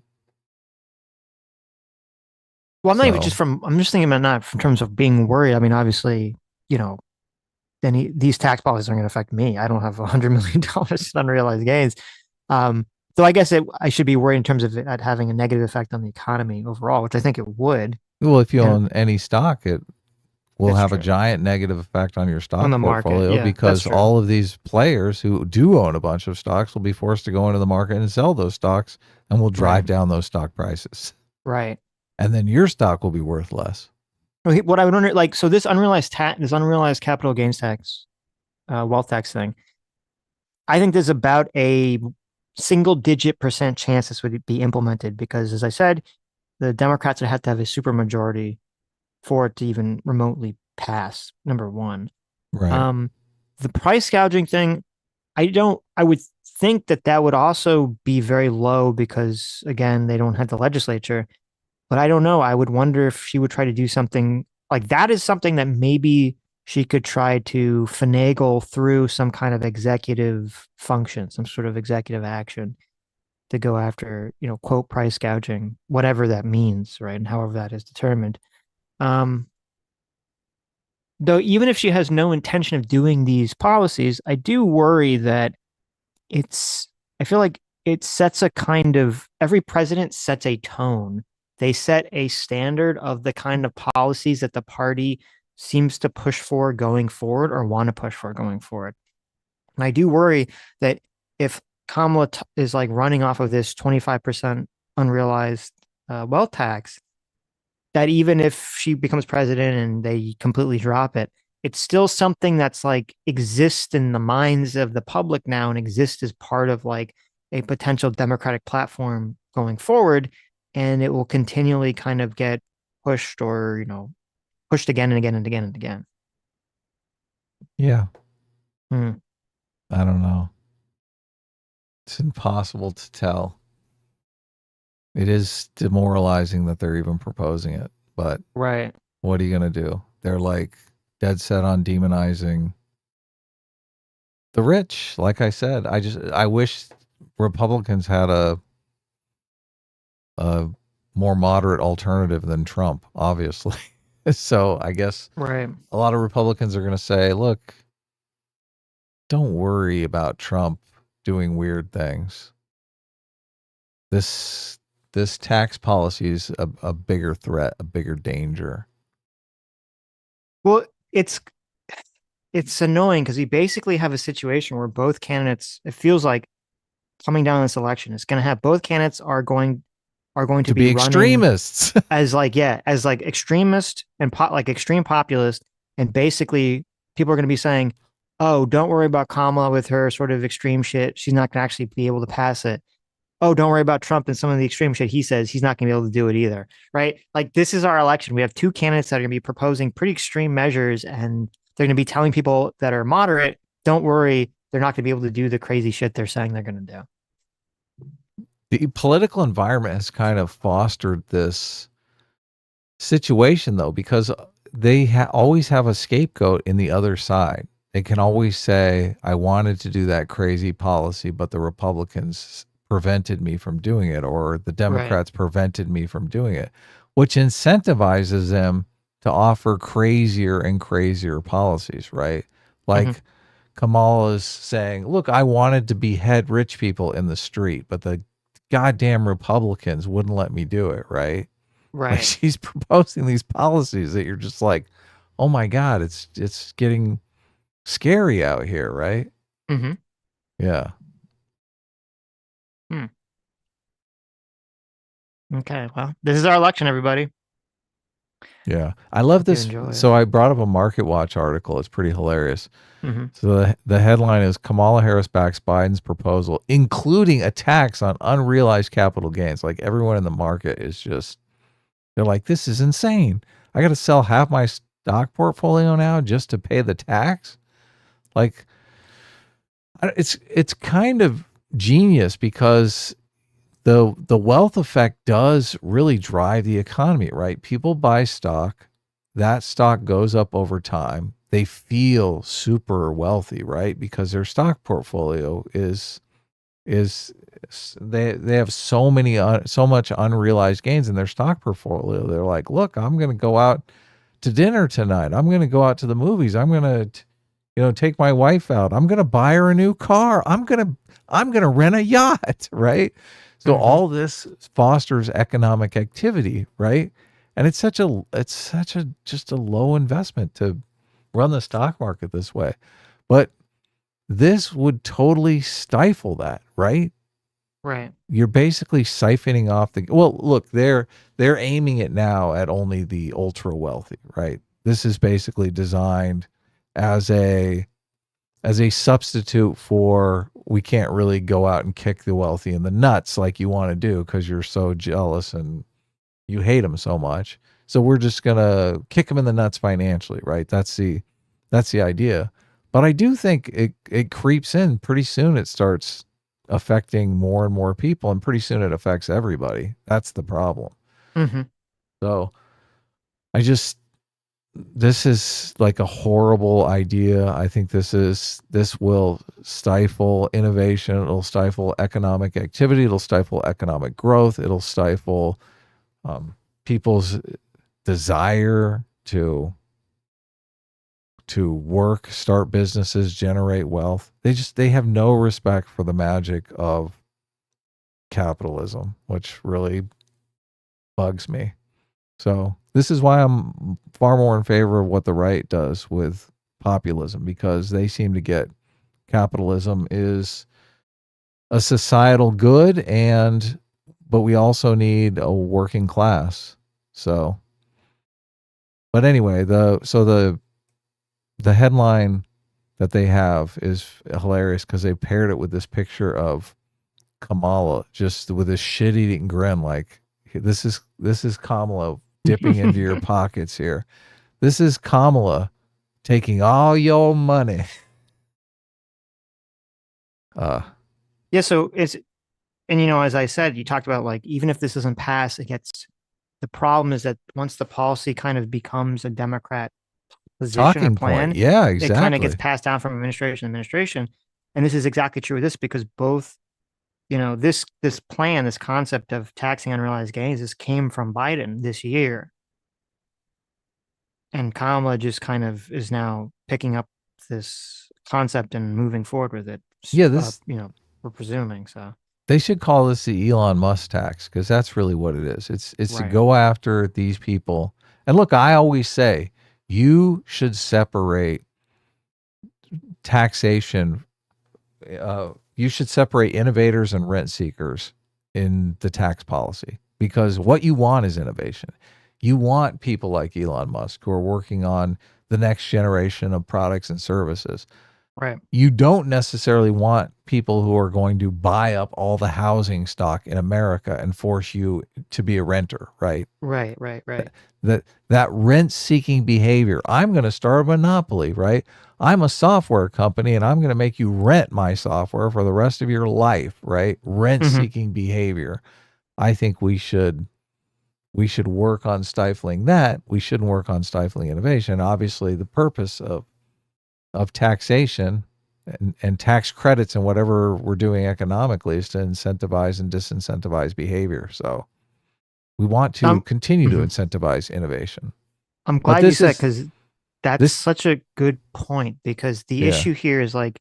Well, I'm not even I'm just thinking about not in terms of being worried. I mean, obviously, these tax policies aren't going to affect me. I don't have $100 million in unrealized gains. So I guess I should be worried in terms of it having a negative effect on the economy overall, which I think it would. Well, if you own any stock, it will have a true. giant negative effect on your stock On the portfolio market. Yeah, because that's true. all of these players who do own a bunch of stocks will be forced to go into the market and sell those stocks, and will drive down those stock prices. Right. And then your stock will be worth less. What I would wonder, like, so this unrealized capital gains tax, wealth tax thing, I think there's about a single-digit % chance this would be implemented because, as I said, the Democrats would have to have a supermajority for it to even remotely pass. Number one. Right. The price gouging thing, I would think that would also be very low because, again, they don't have the legislature. But I don't know. I would wonder if she would try to do something like that. Is something that maybe she could try to finagle through some kind of executive function, some sort of executive action to go after, quote, price gouging, whatever that means, right? And however that is determined. Though, even if she has no intention of doing these policies, I do worry that I feel like it sets a kind of, every president sets a tone. They set a standard of the kind of policies that the party seems to push for going forward or want to push for going forward. And I do worry that if Kamala is like running off of this 25% unrealized wealth tax, that even if she becomes president and they completely drop it, it's still something that's like exists in the minds of the public now and exists as part of like a potential Democratic platform going forward. And it will continually kind of get pushed or, pushed again and again and again and again. Yeah. Hmm. I don't know. It's impossible to tell. It is demoralizing that they're even proposing it, but Right. what are you going to do? They're like dead set on demonizing the rich. Like I said, I wish Republicans had a more moderate alternative than Trump, obviously. So I guess Right. a lot of Republicans are going to say, look, don't worry about Trump doing weird things. This tax policy is a bigger threat, a bigger danger. Well, it's annoying because we basically have a situation where both candidates, it feels like coming down this election, it's going to have both candidates are going to be extremists as extremist and like extreme populist. And basically people are going to be saying, oh, don't worry about Kamala with her sort of extreme shit. She's not going to actually be able to pass it. oh, don't worry about Trump and some of the extreme shit he says, he's not going to be able to do it either, right? Like, this is our election. We have two candidates that are going to be proposing pretty extreme measures, and they're going to be telling people that are moderate, don't worry, they're not going to be able to do the crazy shit they're saying they're going to do. The political environment has kind of fostered this situation, though, because they always have a scapegoat in the other side. They can always say, I wanted to do that crazy policy, but the Republicans prevented me from doing it, or the Democrats prevented me from doing it, which incentivizes them to offer crazier and crazier policies, right? Like Kamala's saying, look, I wanted to behead rich people in the street, but the goddamn Republicans wouldn't let me do it, right? Like, Right. she's proposing these policies that you're just like, oh my God, it's getting scary out here, right? Mm-hmm. Yeah. Okay. Well, this is our election, everybody. Yeah. I love Hope you this. enjoy So it. I brought up a Market Watch article. It's pretty hilarious. Mm-hmm. So the headline is Kamala Harris backs Biden's proposal, including a tax on unrealized capital gains. Like, everyone in the market is just, they're like, this is insane. I got to sell half my stock portfolio now just to pay the tax. Like, it's kind of genius, because the wealth effect does really drive the economy, right? People buy stock, that stock goes up over time. They feel super wealthy, right? Because their stock portfolio is they have so much unrealized gains in their stock portfolio. They're like, look, I'm going to go out to dinner tonight. I'm going to go out to the movies. I'm going to take my wife out. I'm going to buy her a new car. I'm going to rent a yacht, right? So all this fosters economic activity, right? And it's such a just a low investment to run the stock market this way. But this would totally stifle that, right? Right. You're basically siphoning off look, they're aiming it now at only the ultra wealthy, right? This is basically designed as a substitute for, we can't really go out and kick the wealthy in the nuts like you want to do because you're so jealous and you hate them so much. So we're just going to kick them in the nuts financially, right? That's the idea. But I do think it creeps in. Pretty soon it starts affecting more and more people, and pretty soon it affects everybody. That's the problem. Mm-hmm. So this is like a horrible idea. I think this will stifle innovation. It'll stifle economic activity. It'll stifle economic growth. It'll stifle people's desire to work, start businesses, generate wealth. They have no respect for the magic of capitalism, which really bugs me. So this is why I'm far more in favor of what the right does with populism, because they seem to get capitalism is a societal good, but we also need a working class. So, but anyway, the headline that they have is hilarious because they paired it with this picture of Kamala just with a shit-eating grin, like, this is Kamala dipping into your pockets here. This is Kamala taking all your money. Yeah. So and as I said, you talked about, like, even if this doesn't pass, the problem is that once the policy kind of becomes a Democrat position or Talking plan, point. Yeah, it kind of exactly. gets passed down from administration to administration. And this is exactly true with this, because both, this plan, this concept of taxing unrealized gains, this came from Biden this year. And Kamala just kind of is now picking up this concept and moving forward with it. Yeah, We're presuming so. They should call this the Elon Musk tax, because that's really what it is. It's to go after these people. And look, I always say you should separate taxation. You should separate innovators and rent seekers in the tax policy, because what you want is innovation. You want people like Elon Musk who are working on the next generation of products and services. Right. You don't necessarily want people who are going to buy up all the housing stock in America and force you to be a renter, right? Right. Right. Right. That rent seeking behavior. I'm going to start a monopoly, right? I'm a software company and I'm going to make you rent my software for the rest of your life, right? Rent Hmm. seeking behavior. I think we should work on stifling that. We shouldn't work on stifling innovation. Obviously, the purpose of taxation and tax credits and whatever we're doing economically is to incentivize and disincentivize behavior. So we want to continue to Mhm. incentivize innovation. I'm But glad you said, because that's this such a good point, because the yeah. issue here is like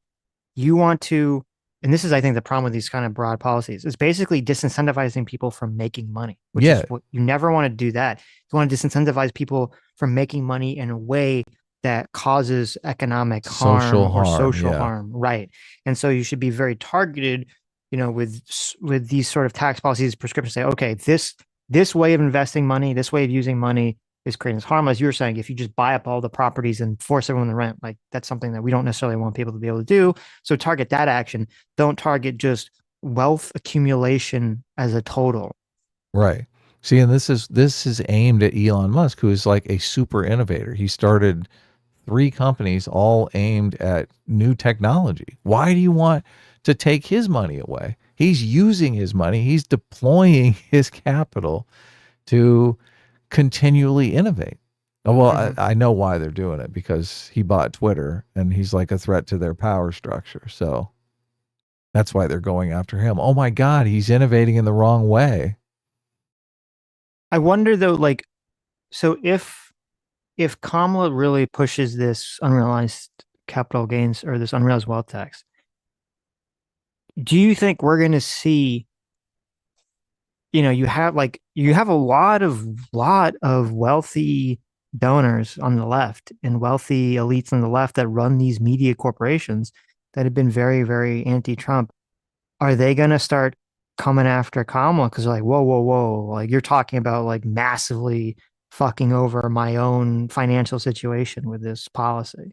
you want to, and this is, I think, the problem with these kind of broad policies is basically disincentivizing people from making money, which is Yeah, what you never want to do that. You want to disincentivize people from making money in a way that causes economic harm social or harm, social yeah. harm, right? And so you should be very targeted, with these sort of tax policies, prescriptions. Say, okay, this way of investing money, this way of using money is creating this harm. As you were saying, if you just buy up all the properties and force everyone to rent, like that's something that we don't necessarily want people to be able to do. So target that action. Don't target just wealth accumulation as a total. Right. See, and this is aimed at Elon Musk, who is like a super innovator. He started 3 companies all aimed at new technology. Why do you want to take his money away? He's using his money, he's deploying his capital to continually innovate. Oh, well, Mhm. I know why they're doing it, because he bought Twitter and he's like a threat to their power structure. So that's why they're going after him. Oh my God, he's innovating in the wrong way. I wonder though, like, so if Kamala really pushes this unrealized capital gains or this unrealized wealth tax, do you think we're going to see, you have a lot of wealthy donors on the left and wealthy elites on the left that run these media corporations that have been very, very anti-Trump. Are they going to start coming after Kamala because they're like, whoa, whoa, whoa, like you're talking about like massively fucking over my own financial situation with this policy?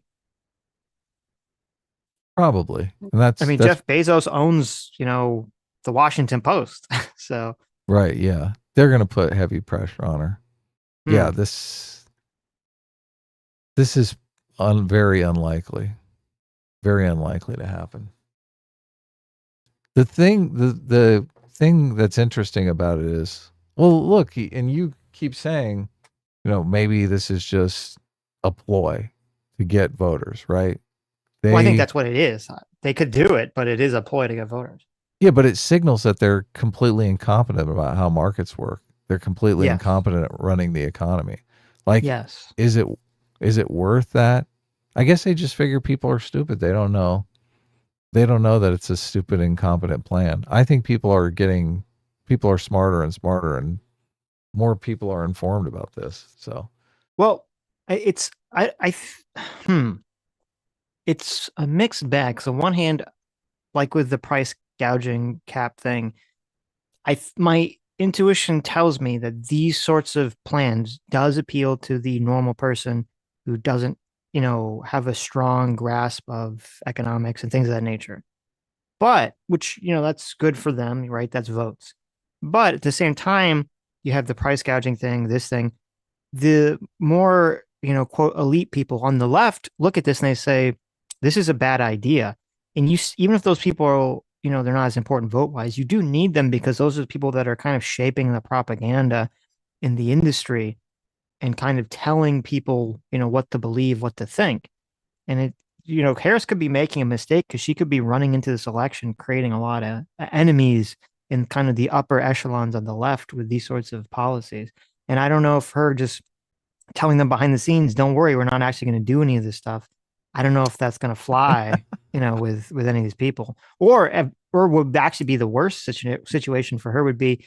Probably. And I mean, that's Jeff Bezos owns, the Washington Post. So, right, yeah. They're going to put heavy pressure on her. Yeah, hmm. this is very unlikely. Very unlikely to happen. The thing that's interesting about it is, well, look, and you keep saying, maybe this is just a ploy to get voters, right? Well, I think They that's what it is. They could do it, but it is a ploy to get voters. Yeah, but it signals that they're completely incompetent about how markets work. They're completely Yes. incompetent at running the economy. Like, Yes. is it worth that? I guess they just figure people are stupid. They don't know. They don't know that it's a stupid, incompetent plan. I think people are smarter and smarter, and more people are informed about this. So Well, it's hmm, it's a mixed bag. So on one hand, like with the price gouging cap thing, my intuition tells me that these sorts of plans does appeal to the normal person who doesn't, have a strong grasp of economics and things of that nature. But which, that's good for them, right? That's votes. But at the same time, you have the price gouging thing, this thing. The more, quote, elite people on the left look at this and they say, this is a bad idea. And even if those people are, they're not as important vote wise, you do need them because those are the people that are kind of shaping the propaganda in the industry and kind of telling people, what to believe, what to think. And Harris could be making a mistake because she could be running into this election, creating a lot of enemies in kind of the upper echelons on the left with these sorts of policies. And I don't know if her just telling them behind the scenes, don't worry, we're not actually going to do any of this stuff. I don't know if that's going to fly, with any of these people, or would actually be the worst situation for her would be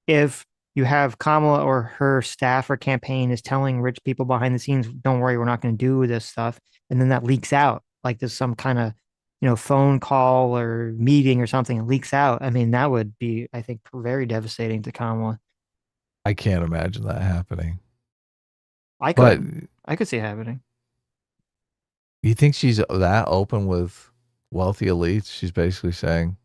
if you have Kamala or her staff or campaign is telling rich people behind the scenes, don't worry, we're not going to do this stuff, and then that leaks out, like there's some kind of phone call or meeting or something, and leaks out. I mean, that would be, I think, very devastating to Kamala. I can't imagine that happening. I But could, I could see it happening. You think she's that open with wealthy elites? She's basically saying,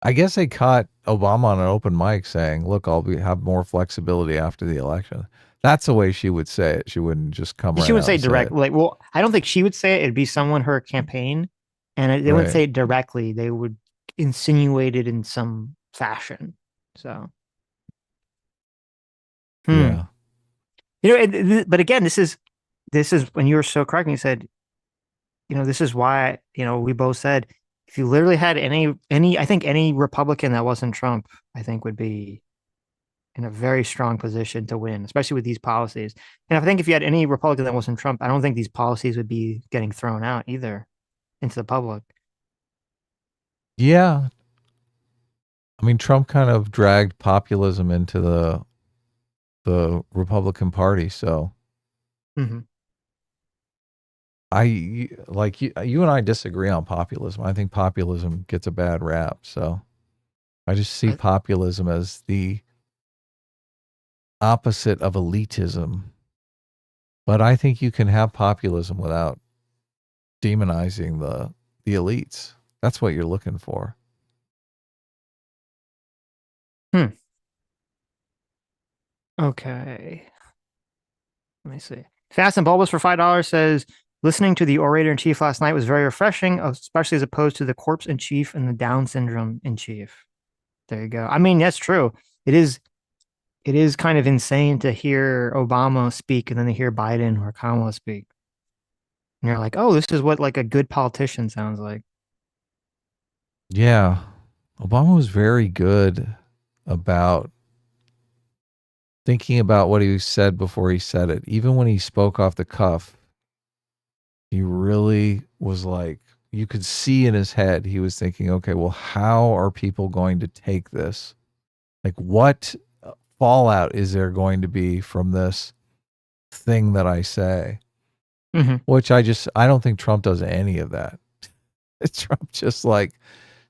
I guess they caught Obama on an open mic saying, look, have more flexibility after the election. That's the way she would say it. She wouldn't just come She right wouldn't out say and say direct, it. like, well, I don't think she would say it. It'd be someone her campaign, and they wouldn't Right. say it directly. They would insinuate it in some fashion. So, Yeah. but again, this is when you were so correct. And you said, this is why, we both said if you literally had I think any Republican that wasn't Trump, I think would be in a very strong position to win, especially with these policies. And I think if you had any Republican that wasn't Trump, I don't think these policies would be getting thrown out either into the public. Yeah. I mean, Trump kind of dragged populism into the Republican Party. So Mm-hmm. you and I disagree on populism. I think populism gets a bad rap. So I just see populism as the opposite of elitism. But I think you can have populism without demonizing the elites. That's what you're looking for. Okay. Let me see. Fast and Bulbous for $5 says listening to the orator in chief last night was very refreshing, especially as opposed to the corpse in chief and the Down syndrome in chief. There you go. I mean, that's true. It is kind of insane to hear Obama speak and then to hear Biden or Kamala speak. And you're like, oh, this is what like a good politician sounds like. Yeah. Obama was very good about thinking about what he said before he said it. Even when he spoke off the cuff, he really was like, you could see in his head, he was thinking, okay, well, how are people going to take this? Like, what fallout is there going to be from this thing that I say? Mm-hmm. Which I don't think Trump does any of that. Trump just like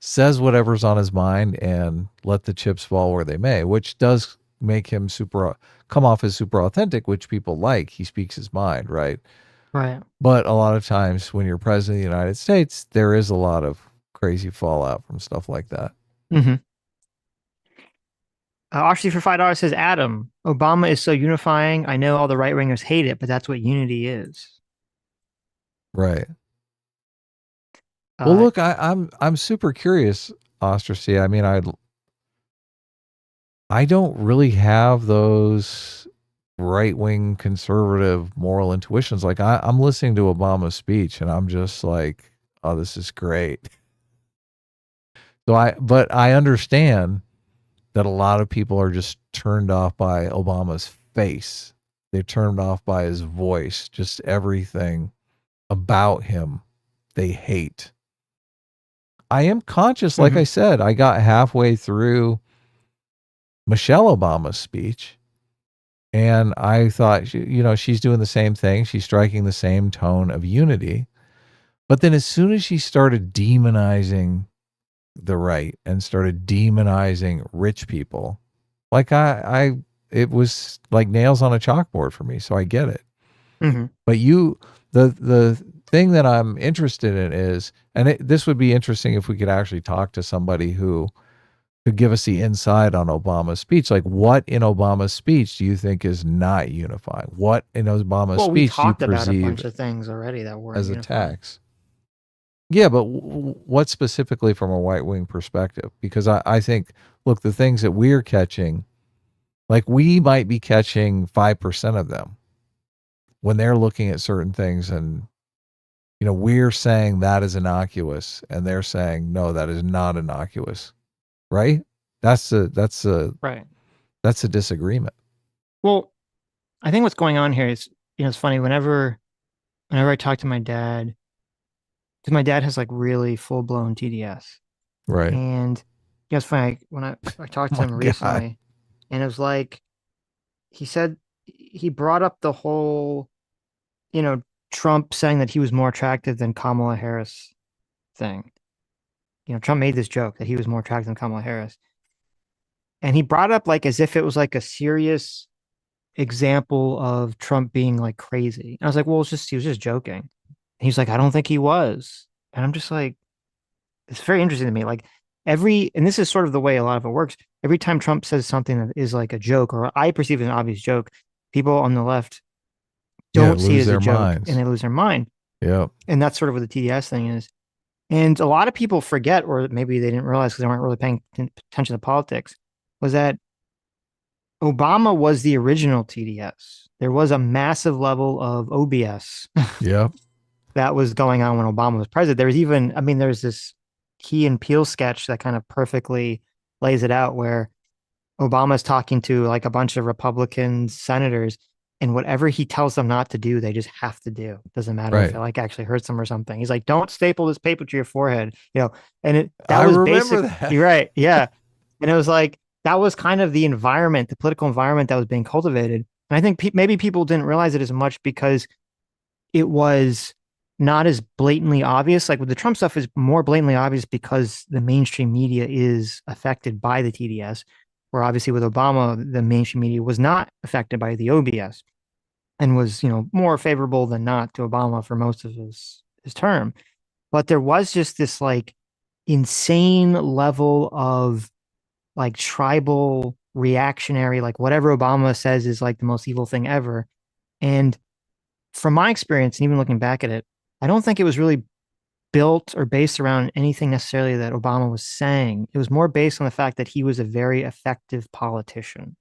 says whatever's on his mind and let the chips fall where they may, which does make him come off as super authentic, which people like. He speaks his mind, right? Right. But a lot of times when you're president of the United States, there is a lot of crazy fallout from stuff like that. Mm-hmm. Archie for $5 says, Adam, Obama is so unifying. I know all the right wingers hate it, but that's what unity is. Right. Well, look, I'm super curious, Ostracy. I mean, I don't really have those right wing conservative moral intuitions. Like I'm listening to Obama's speech and I'm just like, oh, this is great. But I understand that a lot of people are just turned off by Obama's face. They're turned off by his voice, just everything about him they hate. I am conscious, like I said, I got halfway through Michelle Obama's speech and I thought, she's doing the same thing. She's striking the same tone of unity. But then as soon as she started demonizing the right and started demonizing rich people, like it was like nails on a chalkboard for me. So I get it. Mm-hmm. But the thing that I'm interested in is, and this would be interesting if we could actually talk to somebody who could give us the insight on Obama's speech. Like, what in Obama's speech do you think is not unifying? What in Obama's well, we speech do you talked about a perceive bunch of things already that were as unifying. attacks? Yeah, but what specifically from a right wing perspective? Because I think, look, the things that we're catching, like we might be catching 5% of them when they're looking at certain things, and we're saying that is innocuous, and they're saying no, that is not innocuous, right? That's a Right. That's a disagreement. Well, I think what's going on here is, it's funny whenever I talk to my dad, because my dad has like really full blown TDS, Right. and it's funny when I talked Oh to my him God. recently, and it was like he said he brought up the whole, Trump saying that he was more attractive than Kamala Harris thing. Trump made this joke that he was more attractive than Kamala Harris, and he brought up like as if it was like a serious example of Trump being like crazy. And I was like, well, he was just joking. And he's like, I don't think he was. And I'm just like, it's very interesting to me. Like and this is sort of the way a lot of it works. Every time Trump says something that is like a joke, or I perceive as an obvious joke, people on the left Yeah, don't see it lose as a their joke and minds. they lose their mind. Yep. And that's sort of what the TDS thing is. And a lot of people forget, or maybe they didn't realize because they weren't really paying attention to politics, was that Obama was the original TDS. There was a massive level of OBS Yep. that was going on when Obama was president. There was even, I mean, there's this Key and Peele sketch that kind of perfectly lays it out where Obama's talking to like a bunch of Republican senators, and whatever he tells them not to do, they just have to do. It doesn't matter if Right. it like actually hurts them or something. He's like, don't staple this paper to your forehead, and that I was remember basic. that. You're right. Yeah. And it was like, that was kind of the environment, the political environment that was being cultivated. And I think maybe people didn't realize it as much because it was not as blatantly obvious. Like with the Trump stuff is more blatantly obvious because the mainstream media is affected by the TDS, where obviously with Obama, the mainstream media was not affected by the OBS and was, more favorable than not to Obama for most of his term. But there was just this like insane level of like tribal reactionary, like whatever Obama says is like the most evil thing ever. And from my experience, and even looking back at it, I don't think it was really built or based around anything necessarily that Obama was saying. It was more based on the fact that he was a very effective politician.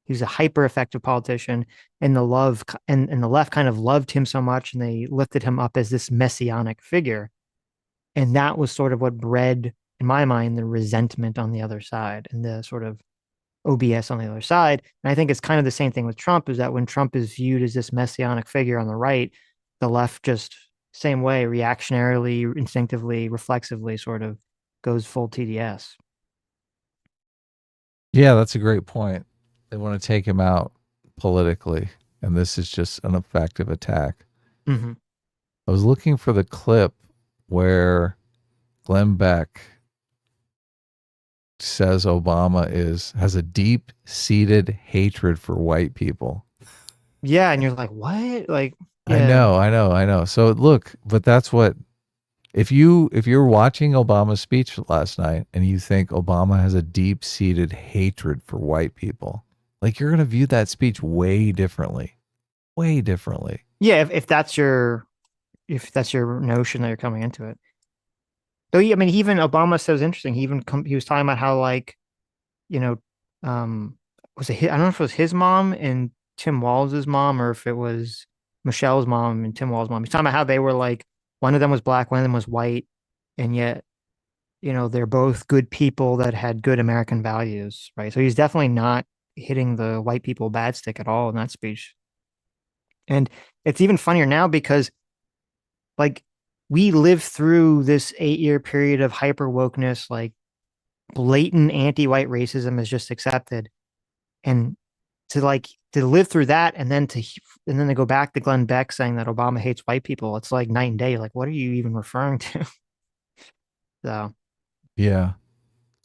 He was a hyper effective politician, and and the left kind of loved him so much, and they lifted him up as this messianic figure. And that was sort of what bred, in my mind, the resentment on the other side and the sort of OBS on the other side. And I think it's kind of the same thing with Trump, is that when Trump is viewed as this messianic figure on the right, the left just same way, reactionarily, instinctively, reflexively sort of goes full TDS. Yeah, that's a great point. They want to take him out politically, and this is just an effective attack. Mm-hmm. I was looking for the clip where Glenn Beck says Obama has a deep-seated hatred for white people. Yeah, and you're like, what? Like, I yeah. know, I know, I know. So look, but that's what if you're watching Obama's speech last night and you think Obama has a deep-seated hatred for white people, like you're going to view that speech way differently. Way differently. Yeah, if that's your notion that you're coming into it. Though, I mean, even Obama says interesting. He was talking about how like, you know, um, I don't know if it was his mom and Tim Walz's mom, or if it was Michelle's mom and Tim Walz's mom. He's talking about how they were like, one of them was black, one of them was white, and yet, they're both good people that had good American values, right? So he's definitely not hitting the white people bad stick at all in that speech. And it's even funnier now because like we lived through this 8-year period of hyper wokeness, like blatant anti-white racism is just accepted. And to live through that and then to go back to Glenn Beck saying that Obama hates white people, it's like night and day. Like, what are you even referring to? So Yeah.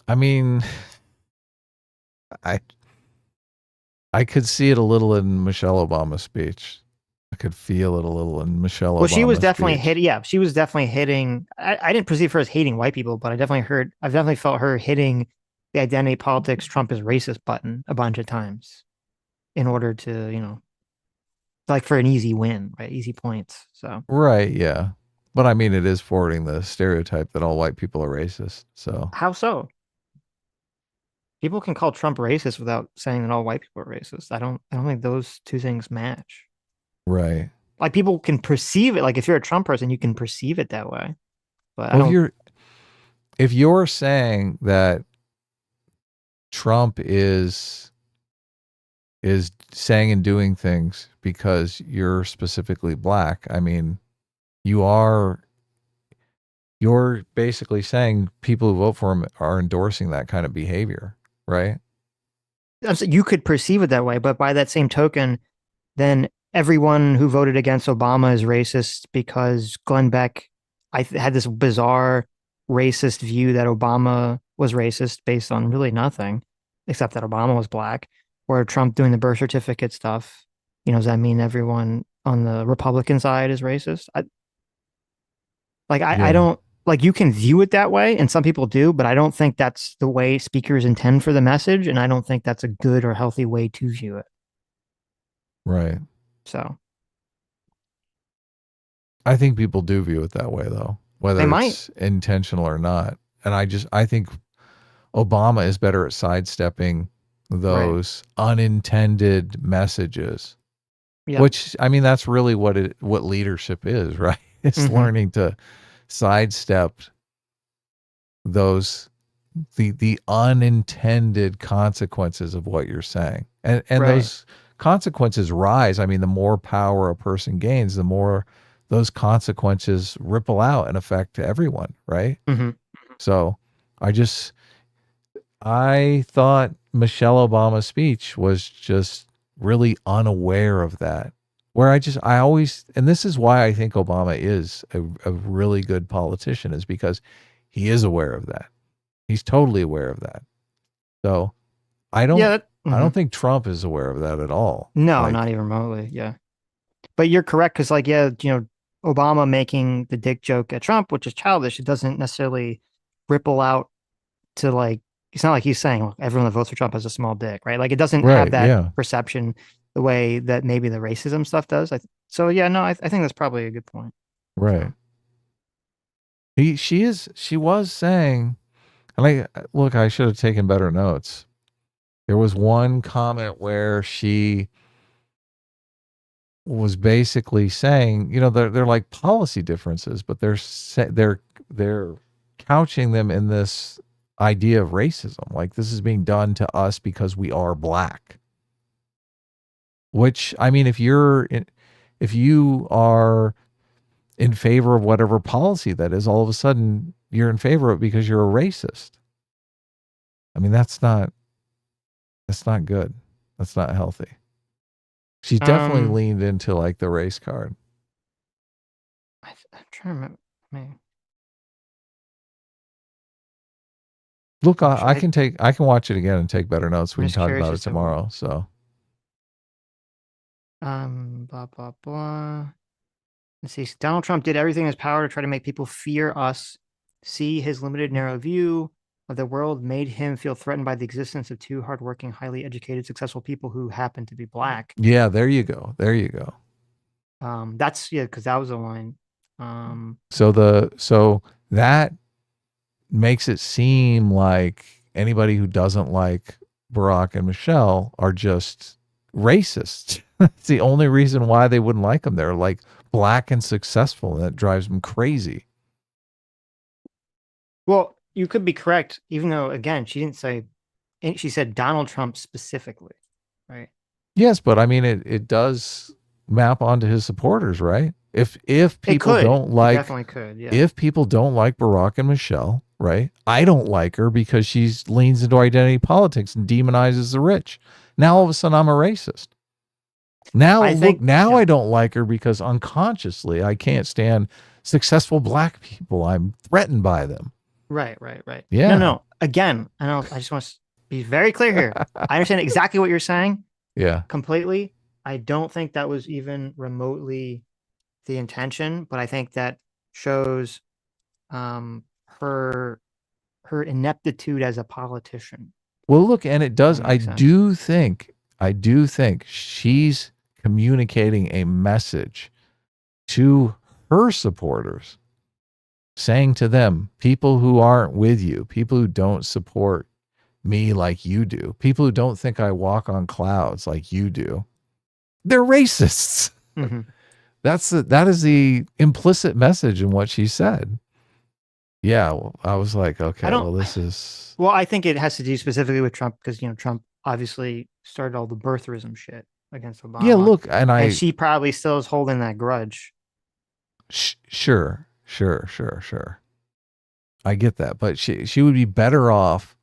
I mean, I I could see it a little in Michelle Obama's speech. I could feel it a little in Michelle well, she was Obama's definitely speech. hitting, yeah, she was definitely hitting. I didn't perceive her as hating white people, but I've definitely felt her hitting the identity politics Trump is racist button a bunch of times in order to, like for an easy win, right? Easy points. So Right, yeah. But I mean, it is forwarding the stereotype that all white people are racist. So, how so? People can call Trump racist without saying that all white people are racist. I don't think those two things match. right. Like people can perceive it. Like if you're a Trump person, you can perceive it that way. But I Well, if don't. you're saying that Trump is saying and doing things because you're specifically black, I mean, you are you're basically saying people who vote for him are endorsing that kind of behavior, right? You could perceive it that way, but by that same token, then everyone who voted against Obama is racist because Glenn Beck, had this bizarre racist view that Obama was racist based on really nothing, except that Obama was black, or Trump doing the birth certificate stuff. Does that mean everyone on the Republican side is racist? Like I Yeah. don't like you can view it that way, and some people do, but I don't think that's the way speakers intend for the message, and I don't think that's a good or healthy way to view it. Right. So I think people do view it that way though, they whether might. it's intentional or not. And I think Obama is better at sidestepping Right. those unintended messages, Yep. which I mean that's really what leadership is, right? It's Hmm. learning to sidestep those the unintended consequences of what you're saying. And Right. those consequences rise. I mean, the more power a person gains, the more those consequences ripple out and affect everyone, right? Hmm. So I just I thought Michelle Obama's speech was just really unaware of that. Where I always, and this is why I think Obama is a really good politician, is because he is aware of that. He's totally aware of that. So I Yeah. don't, I Mhm. don't think Trump is aware of that at all. No, not Like, even remotely. Yeah. But you're correct because, like, yeah, Obama making the dick joke at Trump, which is childish, it doesn't necessarily ripple out to like. It's not like he's saying "Look, everyone that votes for Trump has a small dick, right? Like, it doesn't have right, that yeah, perception the way that maybe the racism stuff does. So yeah, no, I think that's probably a good point. right. So She was saying, and look, I should have taken better notes. There was one comment where she was basically saying, they're like policy differences, but they're couching them in this idea of racism. Like this is being done to us because we are black. Which I mean, if you are in favor of whatever policy that is, all of a sudden you're in favor of it because you're a racist. I mean, that's not good. That's not healthy. She definitely um, leaned into like the race card. I'm trying to remember. Man, Look, gosh, I can watch it again and take better notes. I'm We can just talk curious about it as to what tomorrow. So blah blah blah. Let's see. Donald Trump did everything in his power to try to make people fear us. See, his limited, narrow view of the world made him feel threatened by the existence of two hardworking, highly educated, successful people who happen to be black. yeah, there you go. There you go. That's yeah, because that was a line. Um, So that makes it seem like anybody who doesn't like Barack and Michelle are just racist. It's the only reason why they wouldn't like them. They're like black and successful, and that drives them crazy. well, you could be correct, even though again, she didn't say. She said Donald Trump specifically, right? Yes, but I mean it does map onto his supporters, right? If It people could. don't It like definitely could. Yeah. if people don't like Barack and Michelle, right? I don't like her because she leans into identity politics and demonizes the rich. Now all of a sudden I'm a racist. Now I look, think. now Yeah. I don't like her because unconsciously I can't stand successful black people. I'm threatened by them. Right. Right. Right. No. Yeah. No. Again, I just want to be very clear here. I understand exactly what you're saying Yeah. completely. I don't think that was even remotely the intention, but I think that shows um her her ineptitude as a politician. Well, look, and it If does. that makes sense. I do think she's communicating a message to her supporters, saying to them, people who aren't with you, people who don't support me like you do, people who don't think I walk on clouds like you do, they're racists. Hmm. That is the implicit message in what she said. Yeah, well, I was like, I okay, don't. well, this is Well, I think it has to do specifically with Trump because Trump obviously started all the birtherism shit against yeah. Obama, Look, and and she probably still is holding that grudge. sure, sure. I get that, but she would be better off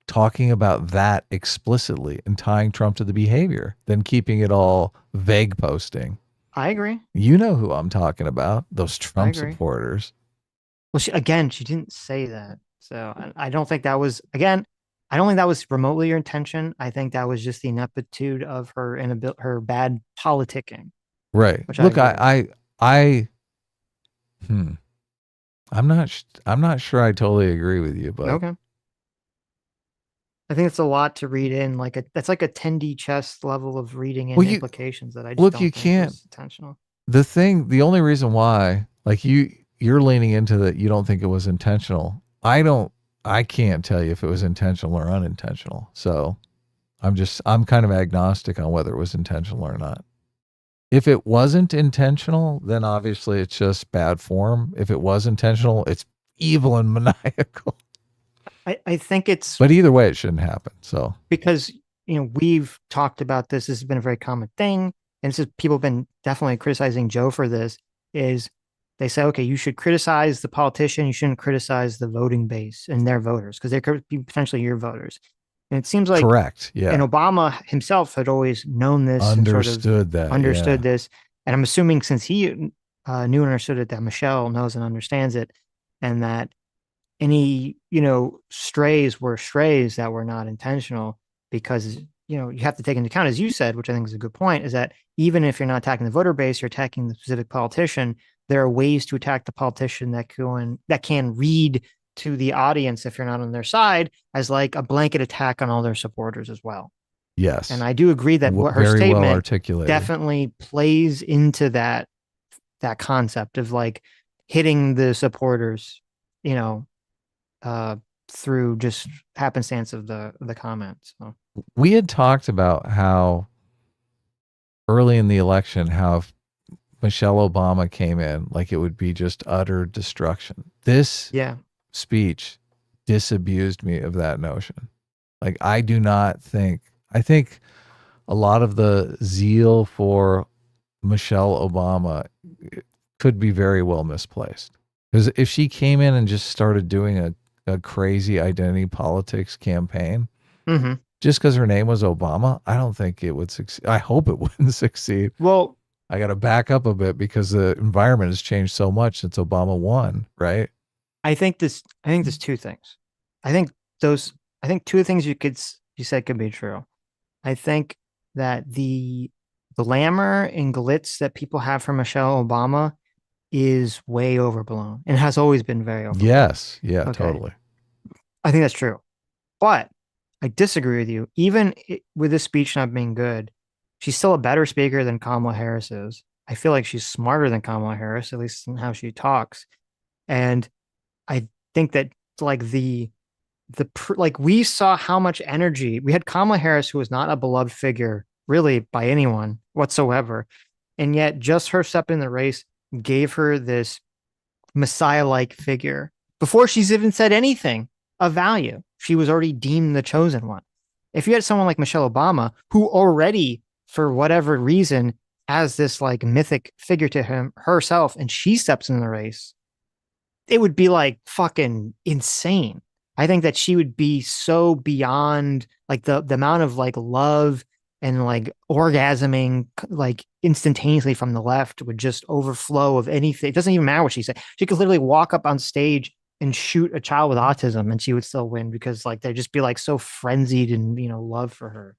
talking about that explicitly and tying Trump to the behavior than keeping it all vague posting. I agree. You know who I'm talking about, those I Trump agree. supporters. Well, she didn't say that, so I don't think that was again. I don't think that was remotely her intention. I think that was just the ineptitude of her inability, her bad politicking, Right. which I Look, agree with. I hmm. I'm not sure I totally agree with you, but Okay. I think it's a lot to read in. That's like a 10D chess level of reading in well, you implications that I just look, you don't think can't. was intentional. The only reason why, like you're leaning into that, you don't think it was intentional. I can't tell you if it was intentional or unintentional. So I'm kind of agnostic on whether it was intentional or not. If it wasn't intentional, then obviously it's just bad form. If it was intentional, it's evil and maniacal. I think it's But either way, it shouldn't happen. So because, we've talked about this. This has been a very common thing. And this is people have been definitely criticizing Joe for this is they say, okay, you should criticize the politician. You shouldn't criticize the voting base and their voters because they could be potentially your voters. And it seems like, correct. and Yeah. Obama himself had always known this and sort of Understood that. understood Yeah. this. And I'm assuming since he knew and understood it, that Michelle knows and understands it, and that any, strays were strays that were not intentional because, you have to take into account, as you said, which I think is a good point, is that even if you're not attacking the voter base, you're attacking the specific politician. There are ways to attack the politician that can read to the audience, if you're not on their side, as like a blanket attack on all their supporters as well. Yes. And I do agree that what her Very well statement articulated. definitely plays into that concept of like hitting the supporters, you know, through just happenstance of the comments. So. We had talked about how early in the election, how if Michelle Obama came in, like it would be just utter destruction. This speech disabused me of that notion. Like I think a lot of the zeal for Michelle Obama could be very well misplaced. Because if she came in and just started doing a crazy identity politics campaign, just because her name was Obama, I don't think it would succeed. I hope it wouldn't succeed. Well, I got to back up a bit because the environment has changed so much since Obama won, right? I think there's two things. I think two things you said could be true. I think that the glamour and glitz that people have for Michelle Obama is way overblown and has always been very overblown. Yes. Yeah, Okay. totally. I think that's true. But I disagree with you. Even with this speech not being good, she's still a better speaker than Kamala Harris is. I feel like she's smarter than Kamala Harris, at least in how she talks. And I think that like like we saw how much energy we had. Kamala Harris, who was not a beloved figure really by anyone whatsoever. And yet just her step in the race gave her this Messiah-like figure before she's even said anything of value. She was already deemed the chosen one. If you had someone like Michelle Obama, who already, for whatever reason, has this like mythic figure to herself, and she steps in the race, it would be like fucking insane. I think that she would be so beyond like the amount of like love and like orgasming like instantaneously from the left would just overflow of anything. It doesn't even matter what she said. She could literally walk up on stage and shoot a child with autism and she would still win because like they'd just be like so frenzied and love for her.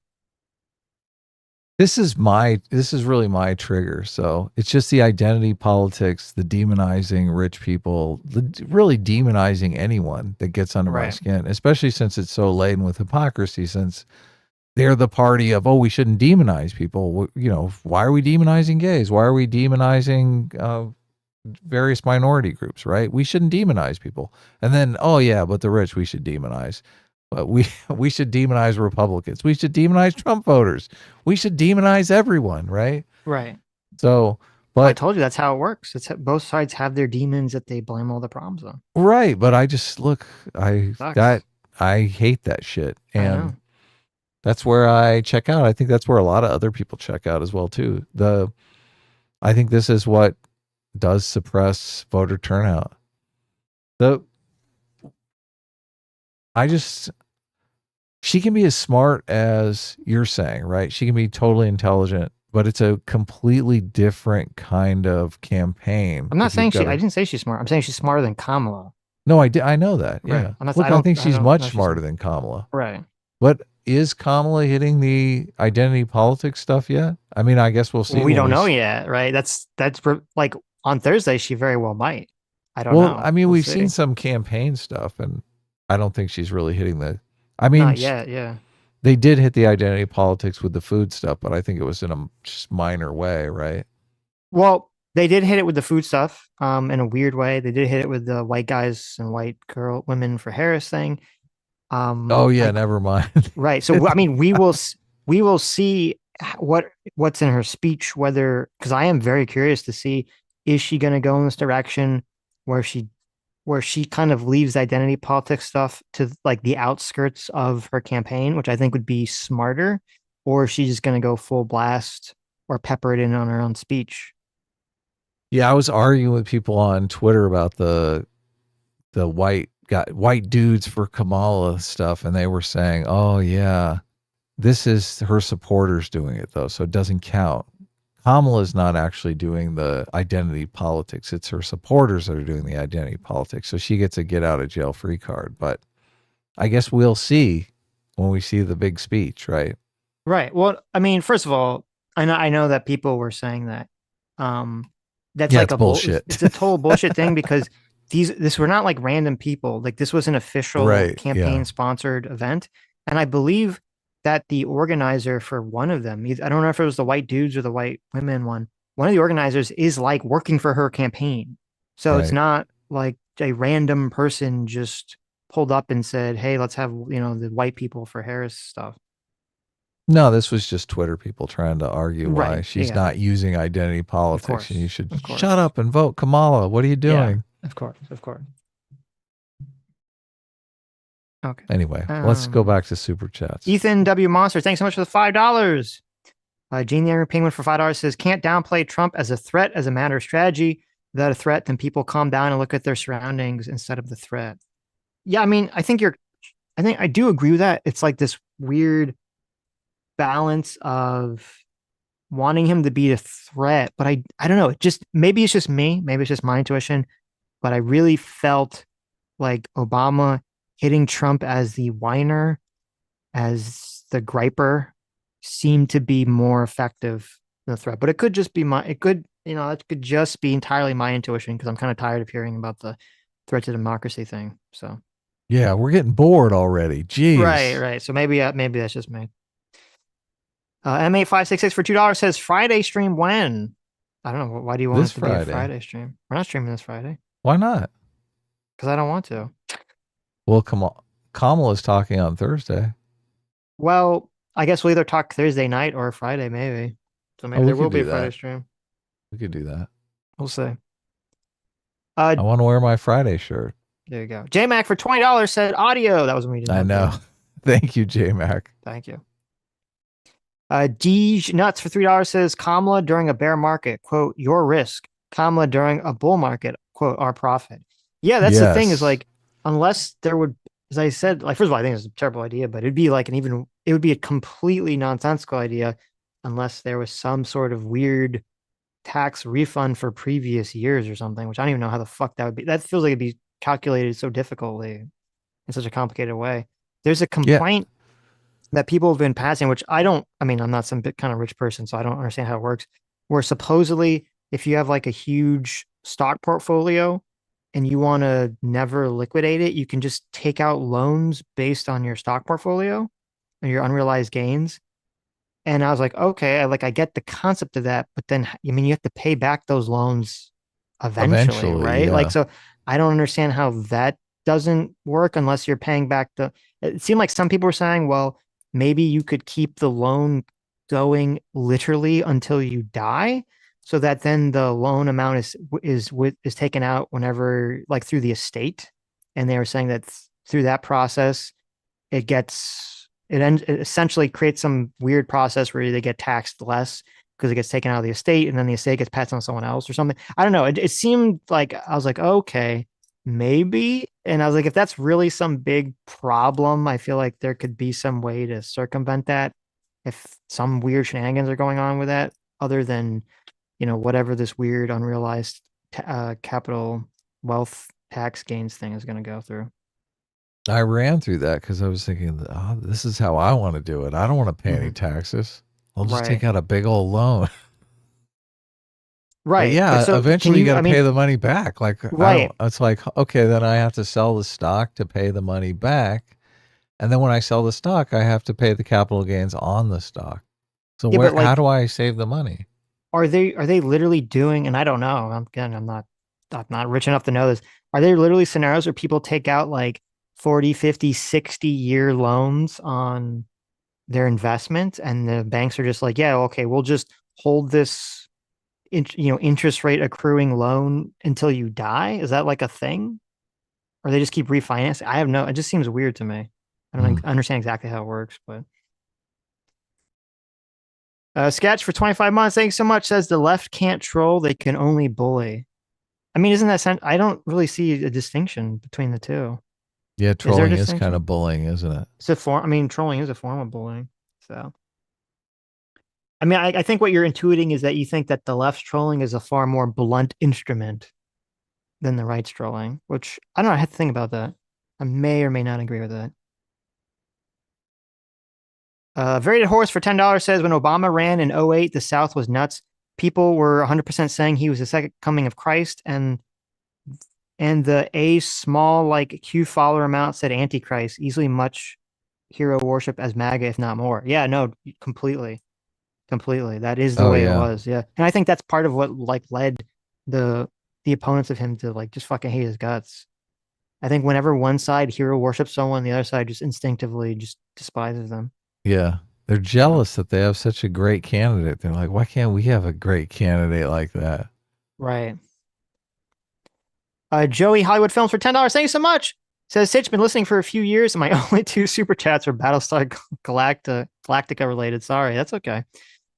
This is really my trigger. So it's just the identity politics, the demonizing rich people, really demonizing anyone that gets under my skin, especially since it's so laden with hypocrisy, since they're the party of, oh, we shouldn't demonize people. Why are we demonizing gays? Why are we demonizing various minority groups, right? We shouldn't demonize people. And then, oh yeah, but the rich we should demonize. But we should demonize Republicans. We should demonize Trump voters. We should demonize everyone, right? Right. So, but I told you that's how it works. Both sides have their demons that they blame all the problems on. Right, but I just I hate that shit, and that's where I check out. I think that's where a lot of other people check out as well too. I think this is what does suppress voter turnout. She can be as smart as you're saying, right? She can be totally intelligent, but it's a completely different kind of campaign. I'm not saying I didn't say she's smart. I'm saying she's smarter than Kamala. No, I know that. Yeah. Right. I think she's much smarter than Kamala. Right. But is Kamala hitting the identity politics stuff yet? I mean, I guess we'll see. We don't know yet, right? That's like on Thursday, she very well might. I don't Well, know. I mean, We'll we've see. seen some campaign stuff, and I don't think she's really hitting the. I mean, Not yet. Yeah. they did hit the identity politics with the food stuff, but I think it was in a just minor way, right? Well, they did hit it with the food stuff, in a weird way. They did hit it with the white guys and white women for Harris thing. Oh yeah, I never mind. Right. So I mean, we will see what's in her speech. Whether because I am very curious to see is she going to go in this direction where she kind of leaves identity politics stuff to like the outskirts of her campaign, which I think would be smarter, or is she just going to go full blast or pepper it in on her own speech? Yeah, I was arguing with people on Twitter about the white dudes for Kamala stuff, and they were saying, "Oh yeah, this is her supporters doing it though, so it doesn't count." Kamala's not actually doing the identity politics; it's her supporters that are doing the identity politics. So she gets a get out of jail free card. But I guess we'll see when we see the big speech, right? Right. Well, I mean, first of all, I know that people were saying that. Um, that's Yeah, like it's bullshit. it's a total bullshit thing because this were not like random people. Like this was an official Right? Yeah. campaign sponsored event, and I believe that the organizer for one of them, I don't know if it was the white dudes or the white women one. One of the organizers is like working for her campaign, so it's Right. not like a random person just pulled up and said, "Hey, let's have the white people for Harris stuff." No, this was just Twitter people trying to argue why Right. she's Yeah. not using identity Of politics, and you course. should Of shut course. up and vote Kamala. What are you Yeah. doing? Of course. Of course. Okay. Anyway, let's go back to super chats. Ethan W. Monster, thanks so much for the $5. Gene the Angry Penguin for $5 says, can't downplay Trump as a threat as a matter of strategy. Without a threat, then people calm down and look at their surroundings instead of the threat. Yeah, I mean, I think I do agree with that. It's like this weird balance of wanting him to be a threat, but I don't know. Maybe it's just me, maybe it's just my intuition, but I really felt like Obama hitting Trump as the whiner, as the griper, seemed to be more effective than the threat. But it could just be that could just be entirely my intuition because I'm kind of tired of hearing about the threat to democracy thing. So Yeah, we're getting bored already. right, Jeez. right. So maybe that's just me. M8566 for $2 says Friday stream when? I don't know. Why do you want This it to be a Friday. Friday stream? We're not streaming this Friday Why not? because I don't want to. Well, come on. Kamala's talking on Thursday. Well, I guess we'll either talk Thursday night or Friday, maybe. So maybe we there could will be do a Friday that. stream. We could do that. We'll see. I want to wear my Friday shirt. There you go. JMac for $20 said audio. That was when we didn't I have know. the- Thank you, J-Mac. Thank you. Deej Nuts for $3 says Kamala during a bear market, quote, your risk. Kamala during a bull market, quote, our profit. Yeah, that's the thing is like, unless there would, as I said, like, first of all, I think it's a terrible idea, but it'd be like it would be a completely nonsensical idea unless there was some sort of weird tax refund for previous years or something, which I don't even know how the fuck that would be. That feels like it'd be calculated so difficultly in such a complicated way. There's a complaint that people have been passing, which I'm not some kind of rich person, so I don't understand how it works, where supposedly if you have like a huge stock portfolio and you want to never liquidate it, you can just take out loans based on your stock portfolio and your unrealized gains. And I was like, okay, I get the concept of that, but then you have to pay back those loans eventually, right? Yeah. Like, so I don't understand how that doesn't work unless you're paying back it seemed like some people were saying, well, maybe you could keep the loan going literally until you die so that then the loan amount is taken out whenever like through the estate. And they were saying that through that process, it essentially creates some weird process where they get taxed less because it gets taken out of the estate and then the estate gets passed on to someone else or something. I don't know. It seemed like I was like, okay, maybe. And I was like, if that's really some big problem, I feel like there could be some way to circumvent that if some weird shenanigans are going on with that, other than, whatever this weird unrealized capital wealth tax gains thing is going to go through. I ran through that because I was thinking, this is how I want to do it. I don't want to pay any taxes. I'll just take out a big old loan. But Right. But yeah, so can eventually you you, got I to pay mean, the money back. Like I don't. right. It's like okay, then I have to sell the stock to pay the money back, and then when I sell the stock, I have to pay the capital gains on the stock. So Yeah, where? but How like, do I save the money? are they literally doing, and I don't know, I'm not rich enough to know this. Are there literally scenarios where people take out like 40, 50, 60-year loans on their investment and the banks are just like, yeah, okay, we'll just hold this interest rate accruing loan until you die? Is that like a thing? Or they just keep refinancing? I have no, it just seems weird to me. I Hmm. don't understand exactly how it works, but Sketch for 25 months. Thanks so much. Says the left can't troll, they can only bully. I mean, isn't that sense? I don't really see a distinction between the two. Yeah, Is there a trolling is kind distinction? of bullying, isn't it? It's a form. I mean, trolling is a form of bullying. So, I mean, I think what you're intuiting is that you think that the left's trolling is a far more blunt instrument than the right's trolling, which I don't know. I have to think about that. I may or may not agree with that. Varied Horse for $10 says when Obama ran in '08, the South was nuts. People were 100% saying he was the second coming of Christ, and the A small like Q follower amount said Antichrist, easily much hero worship as MAGA, if not more. Yeah, no, completely, completely. That is the Oh way it yeah, was. Yeah, and I think that's part of what like led the the opponents of him to like just fucking hate his guts. I think whenever one side hero worships someone, the other side just instinctively just despises them. yeah. They're So, jealous that they have such a great candidate. They're like, why can't we have a great candidate like that? right. Joey Hollywood Films for $10. Thank you so much. Says Sitch, been listening for a few years, and my only two super chats are Battlestar Galactica related. Sorry, that's okay.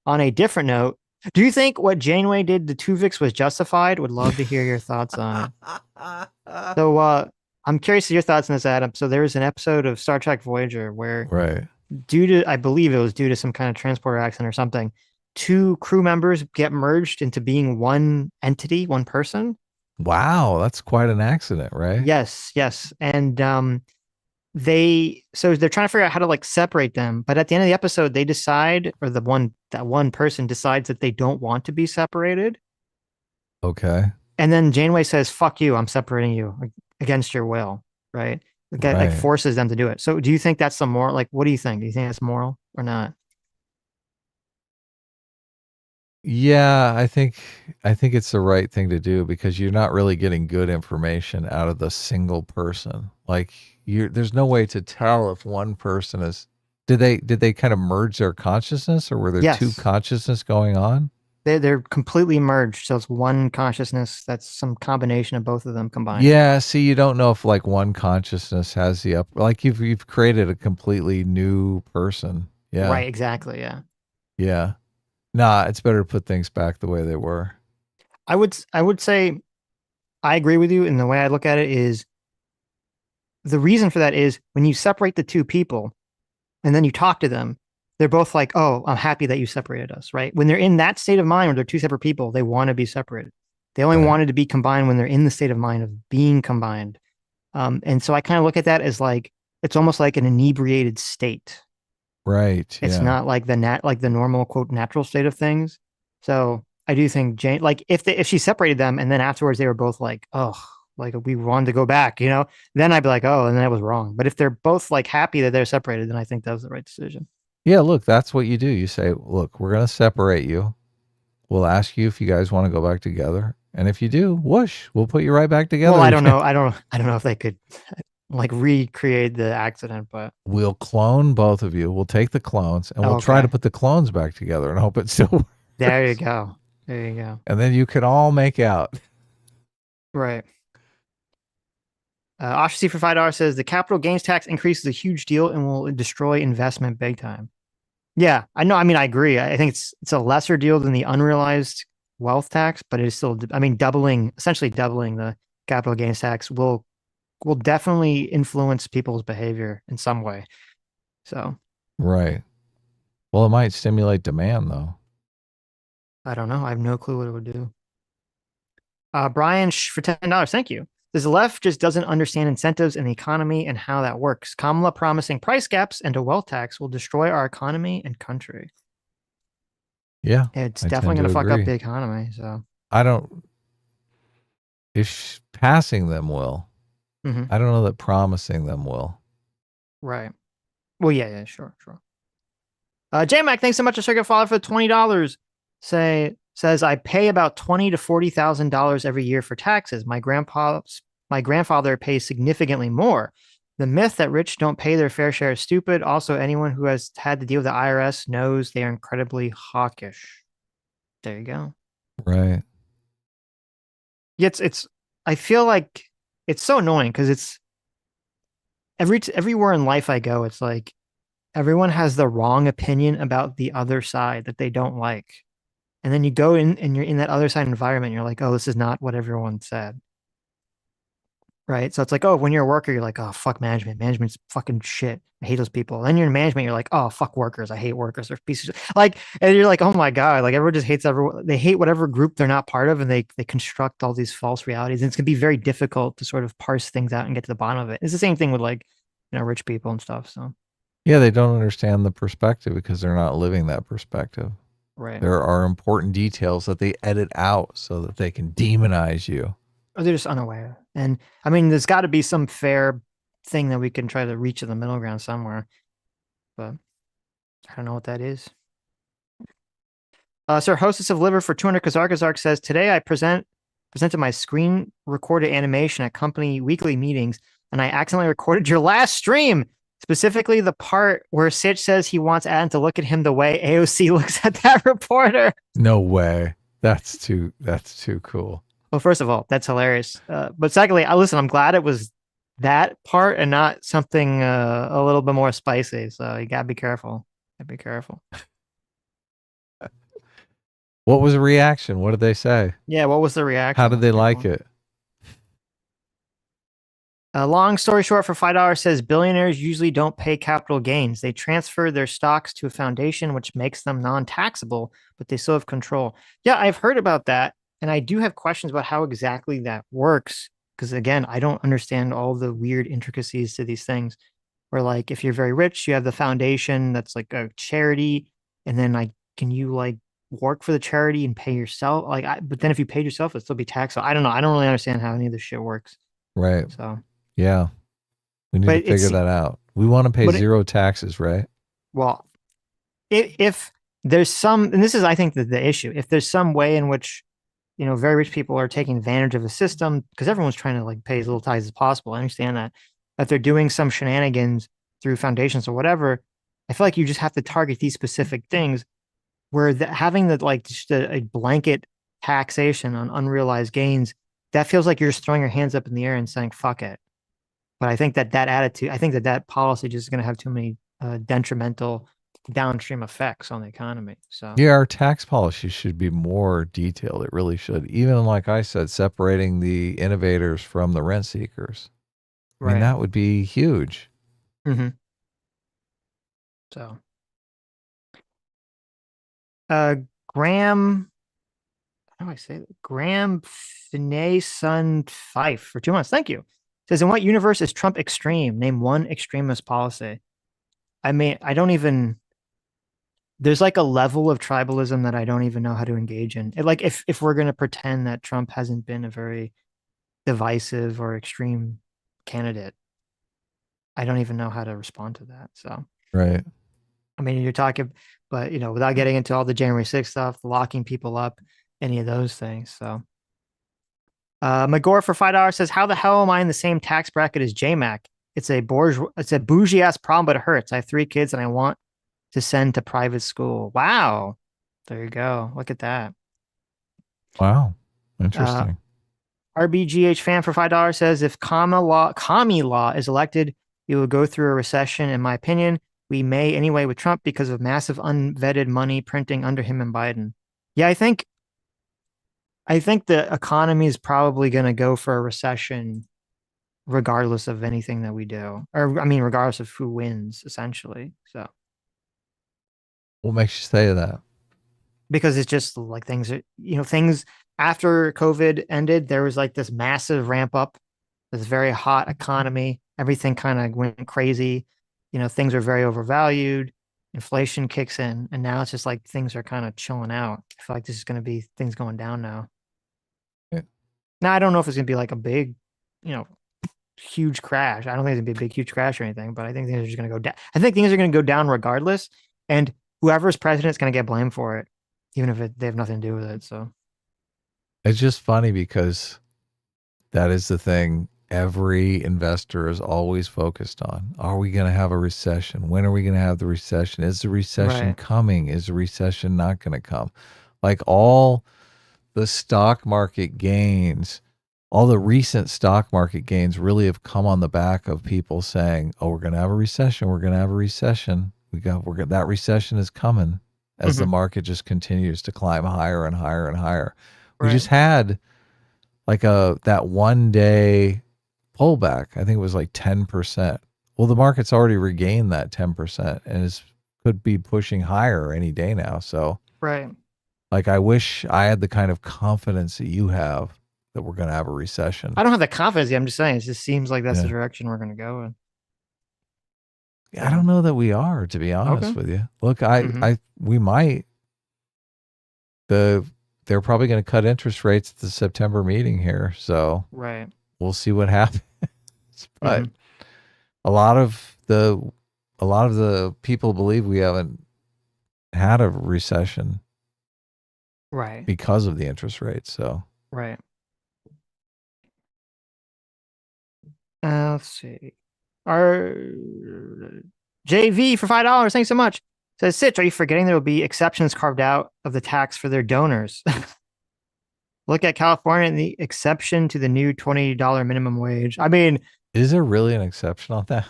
On a different note, do you think what Janeway did to Tuvix was justified? Would love to hear your thoughts on it. So, I'm curious to your thoughts on this, Adam. So, there was an episode of Star Trek Voyager where, Right. due to, I believe it was due to some kind of transporter accident or something, two crew members get merged into being one entity, one person. Wow, that's quite an accident, right? Yes, yes. And they're trying to figure out how to like separate them, but at the end of the episode they decide, or that one person decides that they don't want to be separated, Okay. and then Janeway says fuck you, I'm separating you against your will, right? Like Right. forces them to do it. So do you think that's the moral, like what do you think? Do you think that's moral or not? Yeah, I think it's the right thing to do because you're not really getting good information out of the single person. Like there's no way to tell if one person is did they kind of merge their consciousness or were there two Yes, consciousness going on? they're completely merged, so it's one consciousness that's some combination of both of them combined. Yeah, see, you don't know if like one consciousness has the up like you've created a completely new person. Yeah. Right, exactly, yeah. Yeah. Nah, it's better to put things back the way they were. I would say I agree with you, and the way I look at it is the reason for that is when you separate the two people and then you talk to them, they're both like, "Oh, I'm happy that you separated us." Right? When they're in that state of mind where they're two separate people, they want to be separated. They only Right. wanted to be combined when they're in the state of mind of being combined. And so I kind of look at that as like it's almost like an inebriated state. Right. It's Yeah. not like the normal quote natural state of things. So I do think Jane, like if she separated them and then afterwards they were both like, oh, like we wanted to go back, then I'd be like, oh, and then I was wrong. But if they're both like happy that they're separated, then I think that was the right decision. Yeah, look, that's what you do. You say, look, we're going to separate you. We'll ask you if you guys want to go back together. And if you do, whoosh, we'll put you right back Well, together I don't again. know. I don't know if they could like recreate the accident, but We'll clone both of you. We'll take the clones and we'll try to okay. put the clones back together and hope it still There you works. go. There you go. And then you can all make out. Right. Oshacy for $5 says the capital gains tax increase is a huge deal and will destroy investment big time. Yeah, I know. I mean, I agree. I think it's a lesser deal than the unrealized wealth tax, but it is still, I mean, essentially doubling the capital gains tax will definitely influence people's behavior in some way. So Right. Well, it might stimulate demand, though. I don't know. I have no clue what it would do. Brian for $10, thank you. Says the left just doesn't understand incentives in the economy and how that works. Kamala promising price caps and a wealth tax will destroy our economy and country. Yeah, It's I definitely tend going to to fuck up agree. the economy. So I don't. If passing them will, Mm-hmm. I don't know that promising them will. Right. Well, yeah, sure. J-Mac, thanks so much to Circuit Follow for $20. Says I pay about $20,000 to $40,000 every year for taxes. My grandfather pays significantly more. The myth that rich don't pay their fair share is stupid. Also, anyone who has had to deal with the IRS knows they are incredibly hawkish. There you go. Right. Yeah, it's. I feel like it's so annoying because it's everywhere in life I go, it's like everyone has the wrong opinion about the other side that they don't like. And then you go in and you're in that other side environment, you're like, oh, this is not what everyone said. Right. So it's like, oh, when you're a worker, you're like, oh, fuck management. Management's fucking shit. I hate those people. Then you're in management, you're like, oh, fuck workers. I hate workers. They're pieces of shit. Like, and you're like, oh my God. Like everyone just hates everyone. They hate whatever group they're not part of, and they construct all these false realities. And it's gonna be very difficult to sort of parse things out and get to the bottom of it. It's the same thing with like, rich people and stuff. So Yeah, they don't understand the perspective because they're not living that perspective. right. There are important details that they edit out so that they can demonize you. Or they're just unaware. And I mean, there's got to be some fair thing that we can try to reach in the middle ground somewhere, but I don't know what that is. Sir, hostess of Liver for 200 Kazark says, today I presented my screen recorded animation at company weekly meetings, and I accidentally recorded your last stream, specifically the part where Sitch says he wants Adam to look at him the way AOC looks at that reporter. No way. That's too cool. Well, first of all, that's hilarious. But secondly, I'm glad it was that part and not something a little bit more spicy. So you gotta be careful. Be careful. What was the reaction? What did they say? Yeah, what was the reaction? How did they like it? Long story short, for $5 says billionaires usually don't pay capital gains. They transfer their stocks to a foundation, which makes them non-taxable, but they still have control. Yeah, I've heard about that. And I do have questions about how exactly that works. Because again, I don't understand all the weird intricacies to these things. Where like if you're very rich, you have the foundation that's like a charity, and then can you like work for the charity and pay yourself? But then if you paid yourself, it'd still be taxed. So I don't know. I don't really understand how any of this shit works. Right. So yeah, we need to figure that out. We want to pay zero taxes, right? Well, if there's some, and this is I think the issue, if there's some way in which very rich people are taking advantage of the system because everyone's trying to like pay as little taxes as possible. I understand that they're doing some shenanigans through foundations or whatever. I feel like you just have to target these specific things where having just a blanket taxation on unrealized gains, that feels like you're just throwing your hands up in the air and saying, fuck it. But I think that attitude, I think that policy just is going to have too many detrimental downstream effects on the economy. So yeah, our tax policy should be more detailed. It really should. Even like I said, separating the innovators from the rent seekers. I mean, that would be huge. Mm-hmm. So, Graham, how do I say that? Graham Finney Son Fife for 2 months. Thank you. Says, in what universe is Trump extreme? Name one extremist policy. I mean, there's like a level of tribalism that I don't even know how to engage in. Like if we're going to pretend that Trump hasn't been a very divisive or extreme candidate, I don't even know how to respond to that. So, right. I mean, you're talking, but without getting into all the January 6th stuff, locking people up, any of those things. So, Magor for $5 says, how the hell am I in the same tax bracket as JMac? It's a bougie ass problem, but it hurts. I have 3 kids and I want to send to private school. Wow. There you go. Look at that. Wow. Interesting. RBGH fan for $5 says, if commie law is elected, we will go through a recession. In my opinion, we may anyway with Trump because of massive unvetted money printing under him and Biden. Yeah, I think the economy is probably going to go for a recession regardless of anything that we do. Or, I mean, regardless of who wins, essentially. So, what makes you say that? Because it's just like things after COVID ended, there was like this massive ramp up, this very hot economy. Everything kind of went crazy. Things are very overvalued. Inflation kicks in, and now it's just like things are kind of chilling out. I feel like this is going to be things going down now. Now, I don't know if it's going to be like a big, you know, huge crash. I don't think it's going to be a big, huge crash or anything, but I think things are just going to go down. I think things are going to go down regardless. And whoever's president is going to get blamed for it, even if they have nothing to do with it. So, It's just funny because that is the thing every investor is always focused on. Are we going to have a recession? When are we going to have the recession? Is the recession right. coming? Is the recession not going to come? Like all the stock market gains, all the recent stock market gains really have come on the back of people saying, "Oh, we're going to have a recession. We're going to have a recession. That recession is coming," as the Hmm. market just continues to climb higher and higher and higher. We Right. just had like that 1 day pullback. I think it was like 10%. Well, the market's already regained that 10% and could be pushing higher any day now. So Right. like I wish I had the kind of confidence that you have that we're going to have a recession. I don't have the confidence yet. I'm just saying, it just seems like that's the Yeah. direction we're going to go in. I don't So, know that we are, to be honest okay. with you. Look, Hmm. we might, they're probably going to cut interest rates at the September meeting here. So Right. we'll see what happens. But Hmm. a lot of the, a lot of the people believe we haven't had a recession Right. because of the interest rates. So Right. Let's see. Our JV for $5. Thanks so much. Says Sitch, are you forgetting there will be exceptions carved out of the tax for their donors? Look at California and the exception to the new $20 minimum wage. I mean, is there really an exception on that?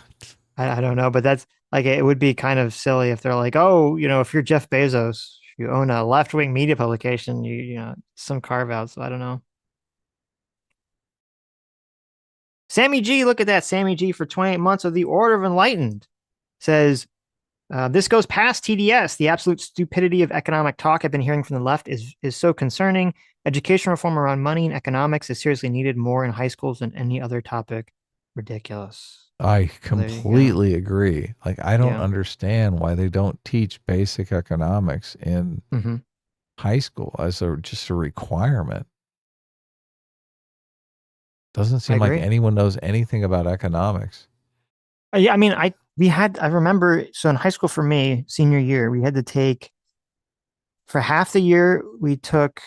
I don't know, but that's like it would be kind of silly if they're like, oh, if you're Jeff Bezos, you own a left wing media publication, some carve outs. I don't know. Sammy G, look at that. Sammy G for 28 months of the Order of Enlightened says, this goes past TDS. The absolute stupidity of economic talk I've been hearing from the left is so concerning. Education reform around money and economics is seriously needed more in high schools than any other topic. Ridiculous. I So there you go. completely agree. Like, I don't Yeah. understand why they don't teach basic economics in Hmm. high school as just a requirement. Doesn't I seem like agree. anyone knows anything about economics. Yeah, I mean, I remember, so in high school for me, senior year, we had to take, for half the year, we took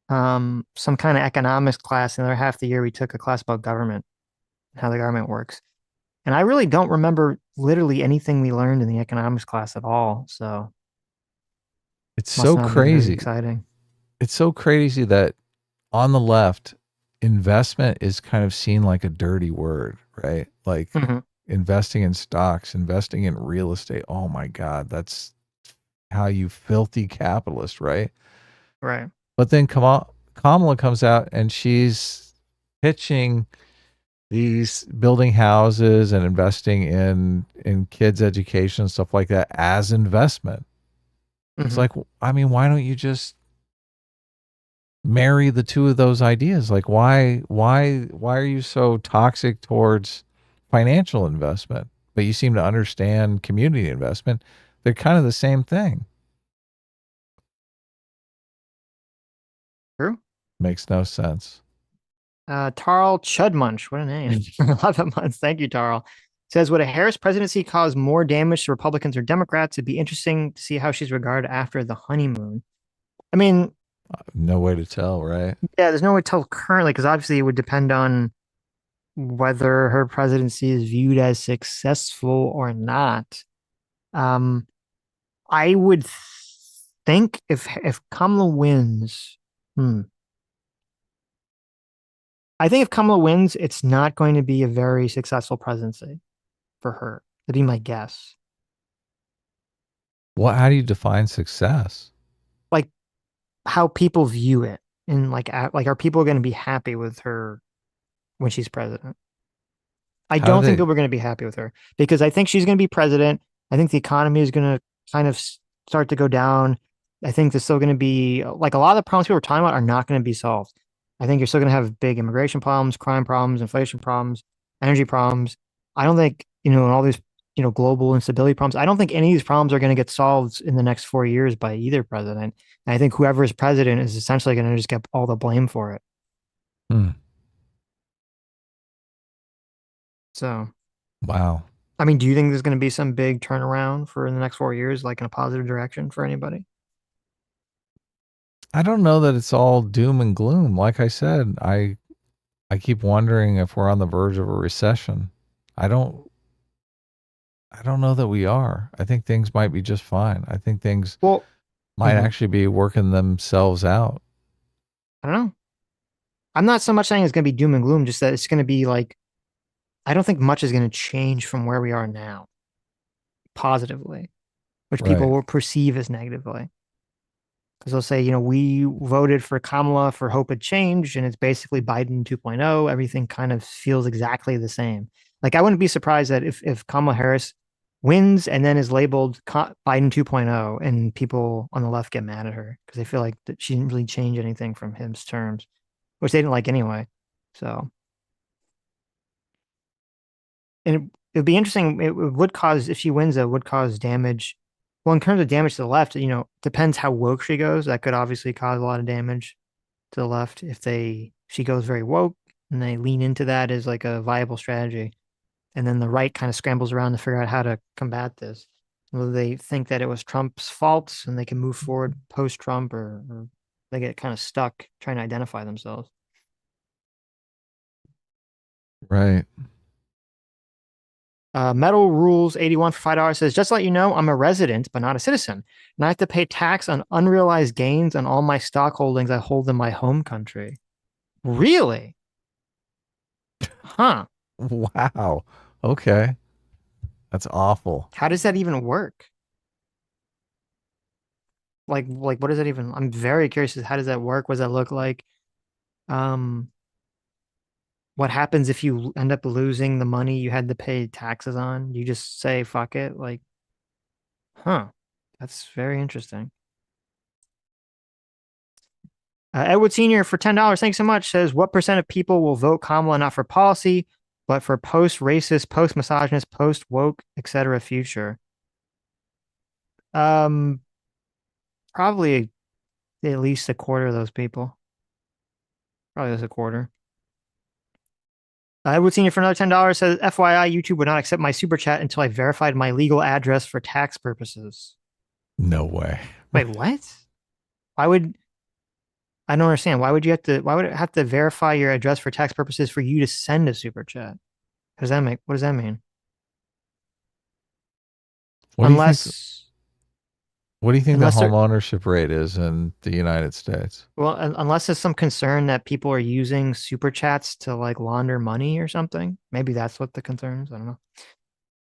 some kind of economics class, and the other half the year, we took a class about government, how the government works. And I really don't remember literally anything we learned in the economics class at all. So It's must so not have been very crazy. exciting. It's so crazy that on the left, investment is kind of seen like a dirty word, right? Like Hmm. investing in stocks, investing in real estate. Oh my God, that's how you filthy capitalist, right? Right. But then Kamala comes out and she's pitching these building houses and investing in kids' education and stuff like that as investment. It's Hmm. like, I mean, why don't you just marry the two of those ideas? Like, why are you so toxic towards financial investment, but you seem to understand community investment? They're kind of the same thing. True. Makes no sense. Tarl Chudmunch, what a name. 11 months. Thank you, Tarl. Says, would a Harris presidency cause more damage to Republicans or Democrats? It'd be interesting to see how she's regarded after the honeymoon. I mean, No way to tell, right? yeah, there's no way to tell currently because obviously it would depend on whether her presidency is viewed as successful or not. Um, I would think if Kamala wins, hmm, I think if Kamala wins, it's not going to be a very successful presidency for her. That'd be my guess. Well, how do you define success? Like how people view it, and like are people going to be happy with her when she's president? I How do don't think they? people are going to be happy with her because I think she's going to be president. I think the economy is going to kind of start to go down. I think there's still going to be like a lot of the problems people are talking about are not going to be solved. I think you're still going to have big immigration problems, crime problems, inflation problems, energy problems. I don't think, and all these, global instability problems. I don't think any of these problems are going to get solved in the next 4 years by either president. And I think whoever is president is essentially going to just get all the blame for it. Hmm. So, Wow. I mean, do you think there's going to be some big turnaround for the next 4 years, like in a positive direction for anybody? I don't know that it's all doom and gloom. Like I said, I keep wondering if we're on the verge of a recession. I don't I don't know that we are. I think things might be just fine. I think things Well, might mhm, actually be working themselves out. I don't know. I'm not so much saying it's going to be doom and gloom, just that it's going to be like, I don't think much is going to change from where we are now positively, which people Right. will perceive as negatively. Because they'll say, we voted for Kamala for hope of change, and it's basically Biden 2.0. Everything kind of feels exactly the same. Like, I wouldn't be surprised that if Kamala Harris wins and then is labeled Biden 2.0, and people on the left get mad at her because they feel like that she didn't really change anything from his terms, which they didn't like anyway. So, and it'd be interesting. It would cause, if she wins, it would cause damage. Well, in terms of damage to the left, depends how woke she goes. That could obviously cause a lot of damage to the left she goes very woke and they lean into that as like a viable strategy. And then the right kind of scrambles around to figure out how to combat this. Whether they think that it was Trump's fault and they can move forward post Trump, or they get kind of stuck trying to identify themselves. Right. Metal Rules 81 for $5 says, just to let you know, I'm a resident, but not a citizen. And I have to pay tax on unrealized gains on all my stock holdings I hold in my home country. Really? Huh. Wow. Okay. That's awful. How does that even work? Like what does that even, I'm very curious as how does that work? What does that look like? Um, what happens if you end up losing the money you had to pay taxes on? You just say fuck it? Like, huh. That's very interesting. Edward Sr. for $10, thanks so much, says, what percent of people will vote Kamala not for policy, but for post-racist, post-misogynist, post-woke, etc. future? Um, Probably at least a quarter of those people. Probably just a quarter. Edward Sr. for another $10 says, FYI, YouTube would not accept my super chat until I verified my legal address for tax purposes. No way. Wait, what? Why would I don't understand. Why would it have to verify your address for tax purposes for you to send a super chat? What does that mean? What do you think Unless, what do you think the unless home there, ownership rate is in the United States? well, unless there's some concern that people are using super chats to like launder money or something. Maybe that's what the concern is. I don't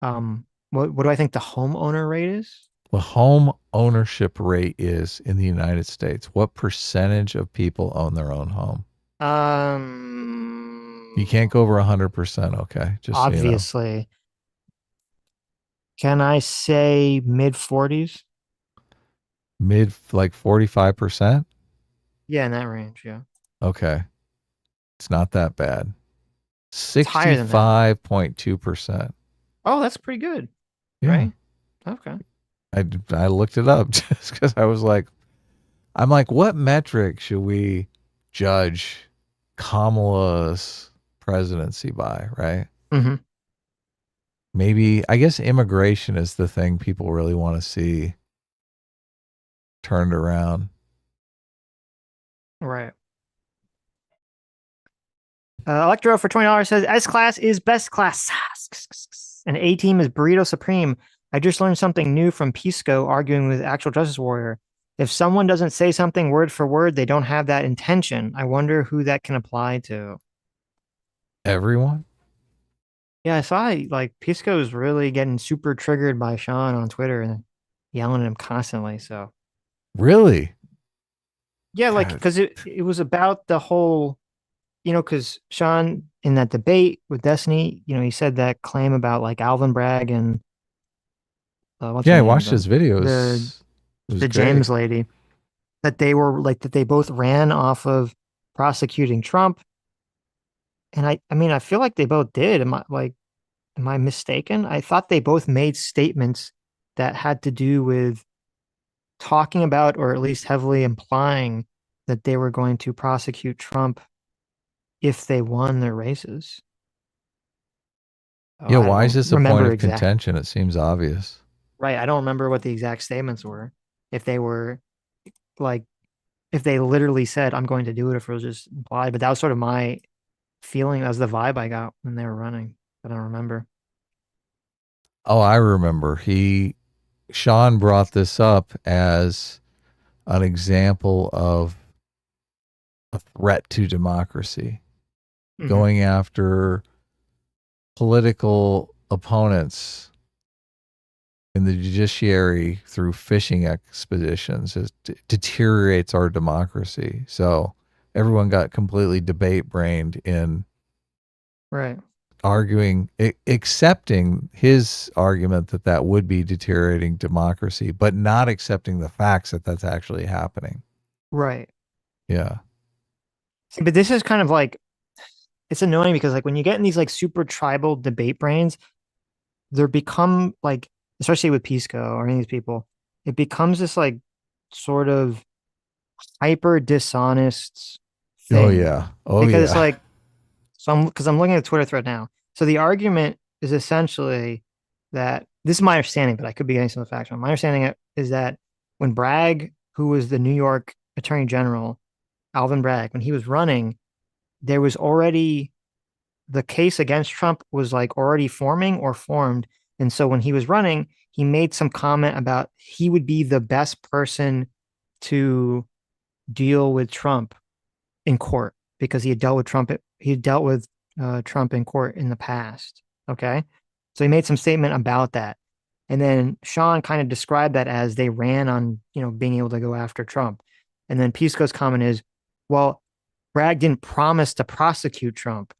know. What do I think the homeowner rate is? The home ownership rate is in the United States. What percentage of people own their own home? You Um, can't go over 100%, okay? Just so you know. Obviously. Can I say mid 40s? Mid like 45%? Yeah, in that range. Yeah. Okay. It's not that bad. It's higher than that. 65.2%. Oh, that's pretty good, Yeah. right? Okay. I looked it up just because I'm like, what metric should we judge Kamala's presidency by, right? Mm-hmm. Maybe, I guess immigration is the thing people really want to see turned around. Right. Electro for $20 says S class is best class, and A team is burrito supreme. I just learned something new from Pisco arguing with actual Justice Warrior. If someone doesn't say something word for word, they don't have that intention. I wonder who that can apply to. Everyone? Yeah, I saw like Pisco's really getting super triggered by Sean on Twitter and yelling at him constantly. So Really? yeah, like God, because it was about the whole, because Sean in that debate with Destiny, he said that claim about like Alvin Bragg and what's yeah, her I name, watched the his the videos. It was the great. James lady, that they were like that they both ran off of prosecuting Trump, and I mean I feel like they both did. Am I mistaken? I thought they both made statements that had to do with talking about, or at least heavily implying, that they were going to prosecute Trump if they won their races. Yeah, I why is don't this a point remember of exact. contention? It seems obvious. Right. I don't remember what the exact statements were. If they were like, if they literally said, I'm going to do it, if it was just implied. But that was sort of my feeling. That was the vibe I got when they were running. I don't remember. Oh, I remember. Sean brought this up as an example of a threat to democracy, Mhm. going after political opponents in the judiciary through fishing expeditions. It deteriorates our democracy. So everyone got completely debate brained in Right. arguing, accepting his argument that that would be deteriorating democracy, but not accepting the facts that that's actually happening. Right. Yeah. See, but this is kind of like, it's annoying because like when you get in these like super tribal debate brains, they're become like, especially with Pisco or any of these people, it becomes this like sort of hyper dishonest Oh thing yeah. Oh because it's yeah. like, because I'm looking at the Twitter thread now. So the argument is essentially that this is my understanding, but I could be getting some of the facts wrong. My understanding is that when Bragg, who was the New York Attorney General, Alvin Bragg, when he was running, there was already the case against Trump was like already forming or formed. And so when he was running, he made some comment about he would be the best person to deal with Trump in court because he had dealt with Trump. He had dealt with Trump in court in the past. Okay. So he made some statement about that. And then Sean kind of described that as they ran on, being able to go after Trump. And then Pisco's comment is, well, Bragg didn't promise to prosecute Trump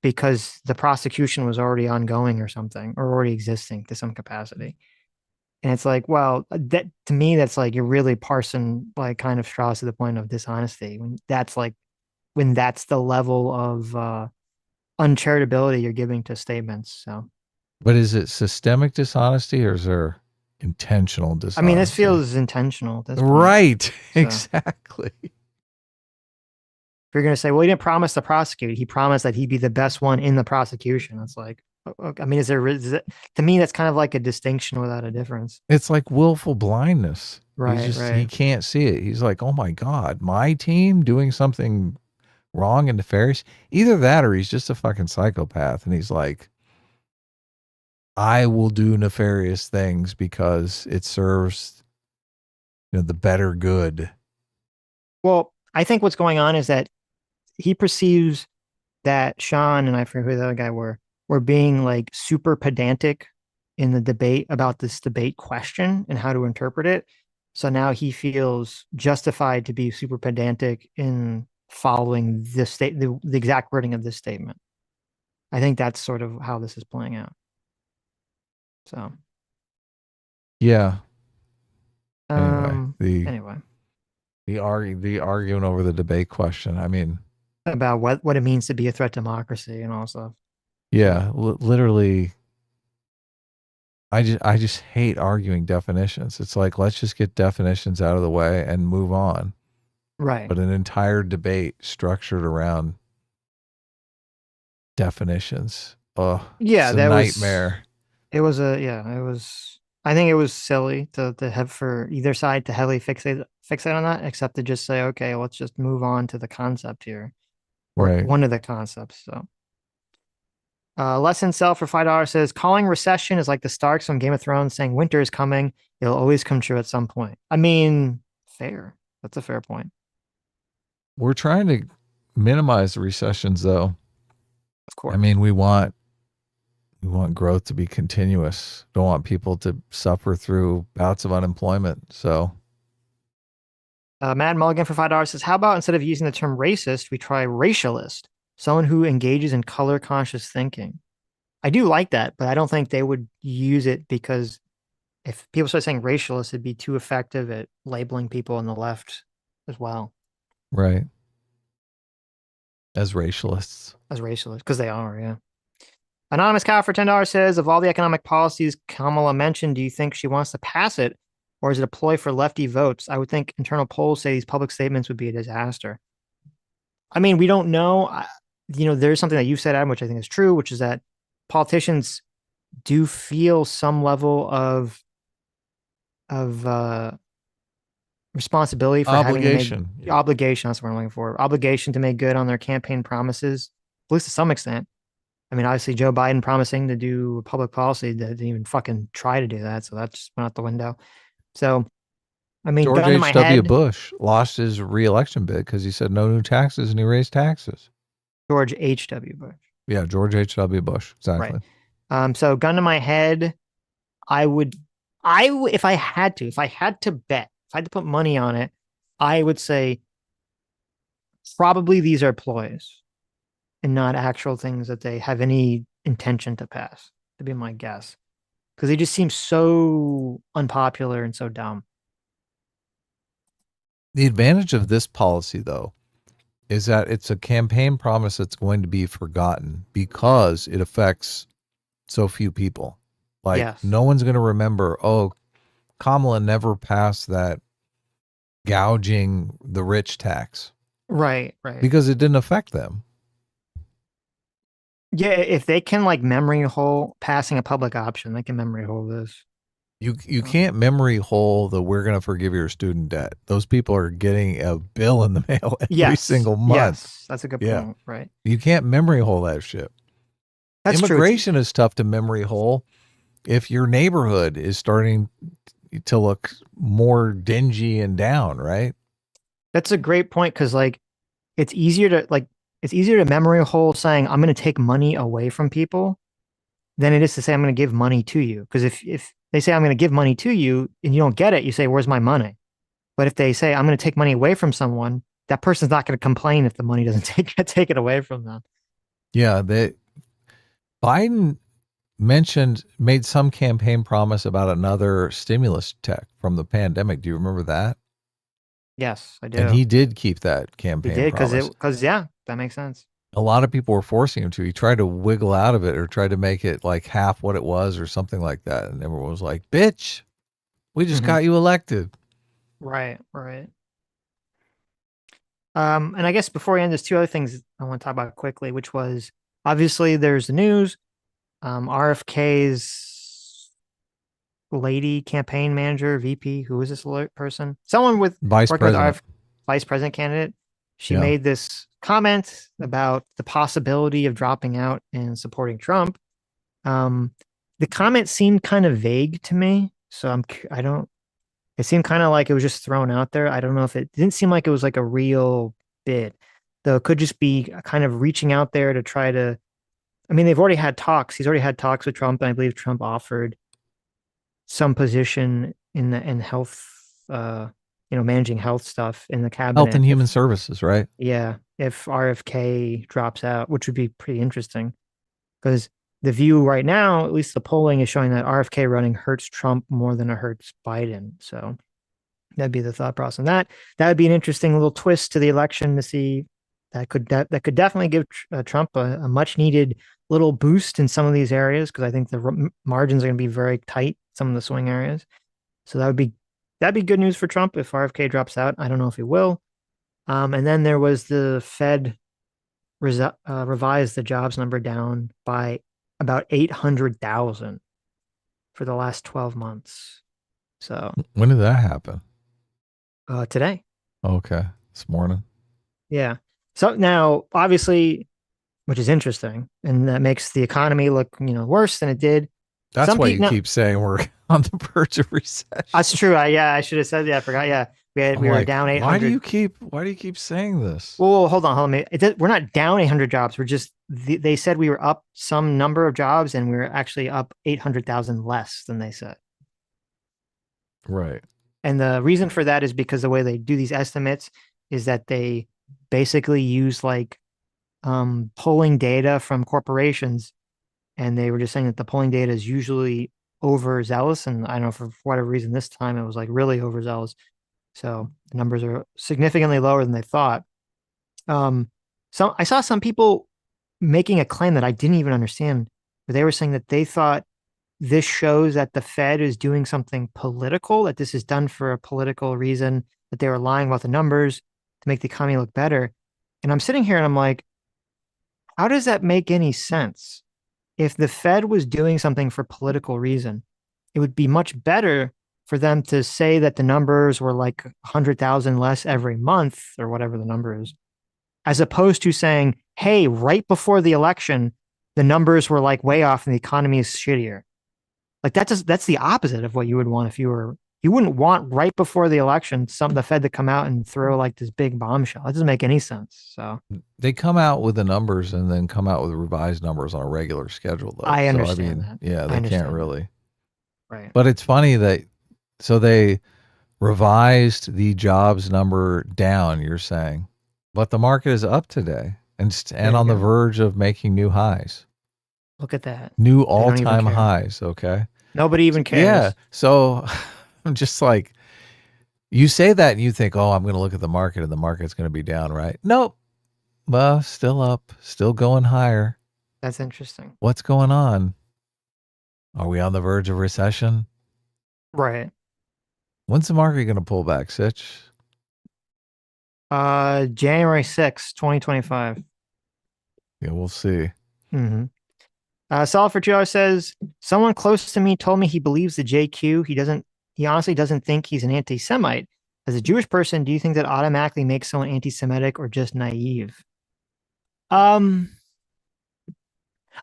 because the prosecution was already ongoing or something, or already existing to some capacity. And it's like, well, that to me, that's like you're really parsing like kind of straws to the point of dishonesty when that's the level of uncharitability you're giving to statements. So, But is it systemic dishonesty or is there intentional I mean, this dishonesty? feels intentional at this point. Right. So, Exactly. if you're going to say, well, he didn't promise to prosecute, he promised that he'd be the best one in the prosecution. It's like, I mean, to me, that's kind of like a distinction without a difference. It's like willful blindness. Right, He right. can't see it. He's like, oh my God, my team doing something wrong and nefarious. Either that or he's just a fucking psychopath. And he's like, I will do nefarious things because it serves, the better good. Well, I think what's going on is that he perceives that Sean and I forget who the other guy were being like super pedantic in the debate about this debate question and how to interpret it. So now he feels justified to be super pedantic in following the exact wording of this statement. I think that's sort of how this is playing out. So, Yeah. Anyway, um, anyway, the arguing over the debate question. I mean, about what it means to be a threat to democracy and all stuff. yeah, literally. I just hate arguing definitions. It's like, let's just get definitions out of the way and move on. Right. But an entire debate structured around definitions. Oh, Yeah, it's a that was nightmare. it was a yeah, it was I think it was silly to have for either side to heavily fixate on that, except to just say, okay, let's just move on to the concept here. Or Right. one of the concepts. So lesson sell for $5 says calling recession is like the Starks on Game of Thrones saying winter is coming. It'll always come true at some point. I mean, fair. That's a fair point. We're trying to minimize the recessions though. Of course. I mean, we want growth to be continuous. Don't want people to suffer through bouts of unemployment. So Matt Mulligan for $5 says, how about instead of using the term racist, we try racialist, someone who engages in color conscious thinking. I do like that, but I don't think they would use it because if people start saying racialist, it'd be too effective at labeling people on the left as well right. As racialists. as racialist, because they are, yeah. Anonymous Cow for $10 says, of all the economic policies Kamala mentioned, do you think she wants to pass it or is it a ploy for lefty votes? I would think internal polls say these public statements would be a disaster. I mean, we don't know. There's something that you said, Adam, which I think is true, which is that politicians do feel some level of responsibility for having to make Obligation. Yeah. obligation. That's what I'm looking for. Obligation to make good on their campaign promises, at least to some extent. I mean, obviously, Joe Biden promising to do public policy that didn't even fucking try to do that. So that just went out the window. So, I mean, George gun to my H.W. head, Bush lost his reelection bid because he said no new taxes and he raised taxes. George H.W. Bush. Yeah, George H.W. Bush. Right. Exactly. So gun to my head, I would, if I had to, bet, if I had to put money on it, I would say probably these are ploys and not actual things that they have any intention to pass, to be my guess. Because they just seem so unpopular and so dumb. The advantage of this policy, though, is that it's a campaign promise that's going to be forgotten because it affects so few people. Like, Yes. no one's going to remember, oh, Kamala never passed that gouging the rich tax. Right. Because it didn't affect them. Yeah, if they can like memory hole passing a public option, they can memory hole this. You can't memory hole the we're going to forgive your student debt. Those people are getting a bill in the mail every single month. Yes, that's a good point. Right. You can't memory hole that shit. That's Immigration is tough to memory hole if your neighborhood is starting to look more dingy and down, right? That's a great point because it's easier to memory hole saying I'm going to take money away from people than it is to say I'm going to give money to you. Because if they say I'm going to give money to you and you don't get it, you say, where's my money? But if they say I'm going to take money away from someone, that person's not going to complain if the money doesn't take it away from them. Yeah, Biden made some campaign promise about another stimulus check from the pandemic. Do you remember that? Yes, I do. And he did keep that campaign promise. Because that makes sense. A lot of people were forcing him to. He tried to wiggle out of it or tried to make it like half what it was or something like that. And everyone was like, bitch, we just got you elected. Right. And I guess before we end, there's two other things I want to talk about quickly, which was obviously there's the news. RFK's lady campaign manager, VP, who is this person? Someone with vice president candidate. She made this comment about the possibility of dropping out and supporting Trump. The comment seemed kind of vague to me, so it seemed kind of like it was just thrown out there. I don't know if it didn't seem like it was like a real bid, though. It could just be kind of reaching out there to try to. I mean, they've already had talks. He's already had talks with Trump, and I believe Trump offered some position in health, managing health stuff in the cabinet. Health and Human Services, right? Yeah, if RFK drops out, which would be pretty interesting, because the view right now, at least the polling, is showing that RFK running hurts Trump more than it hurts Biden. So that'd be the thought process on that. That would be an interesting little twist to the election to see. That could definitely give Trump a much needed little boost in some of these areas, because I think the margins are going to be very tight, some of the swing areas. So that'd be good news for Trump if RFK drops out. I don't know if he will. And then there was the Fed revised the jobs number down by about 800,000 for the last 12 months. So when did that happen? Today. Okay, this morning. Yeah. So now, obviously, which is interesting, and that makes the economy look, worse than it did. That's why you keep saying we're on the verge of recession. That's true. I should have said that. I forgot. Yeah, we were down 800. Why do you keep saying this? Well, hold on. We're not down 800 jobs. We're just they said we were up some number of jobs, and we were actually up 800,000 less than they said. Right. And the reason for that is because the way they do these estimates is that they basically use polling data from corporations, and they were just saying that the polling data is usually overzealous, and I don't know, for whatever reason this time it was really overzealous, so the numbers are significantly lower than they thought. So I saw some people making a claim that I didn't even understand, where they were saying that they thought this shows that the Fed is doing something political, that this is done for a political reason, that they were lying about the numbers to make the economy look better. And I'm sitting here and I'm like, how does that make any sense? If the Fed was doing something for political reason, it would be much better for them to say that the numbers were like 100,000 less every month or whatever the number is, as opposed to saying, hey, right before the election, the numbers were like way off and the economy is shittier. Like that's the opposite of what you would want if you wouldn't want right before the election the Fed to come out and throw like this big bombshell. That doesn't make any sense. So They come out with the numbers and then come out with revised numbers on a regular schedule, though. I So I understand mean, that. yeah, I they can't understand really. that. Right. But it's funny that so they revised the jobs number down. You're saying, but the market is up today and There you on the go. verge of making new highs, Look at that. new They don't even all-time care. highs. Okay. Nobody even Yeah. cares. So I'm just like, you say that and you think, oh, I'm going to look at the market and the market's going to be down, right? Nope. Well, still up, still going higher. That's interesting. What's going on? Are we on the verge of recession? Right. When's the market going to pull back, Sitch? January 6th, 2025. Yeah, we'll see. Mm-hmm. Solid for $2 says, someone close to me told me he believes the JQ. He honestly doesn't think he's an anti-Semite. As a Jewish person, do you think that automatically makes someone anti-Semitic or just naive? I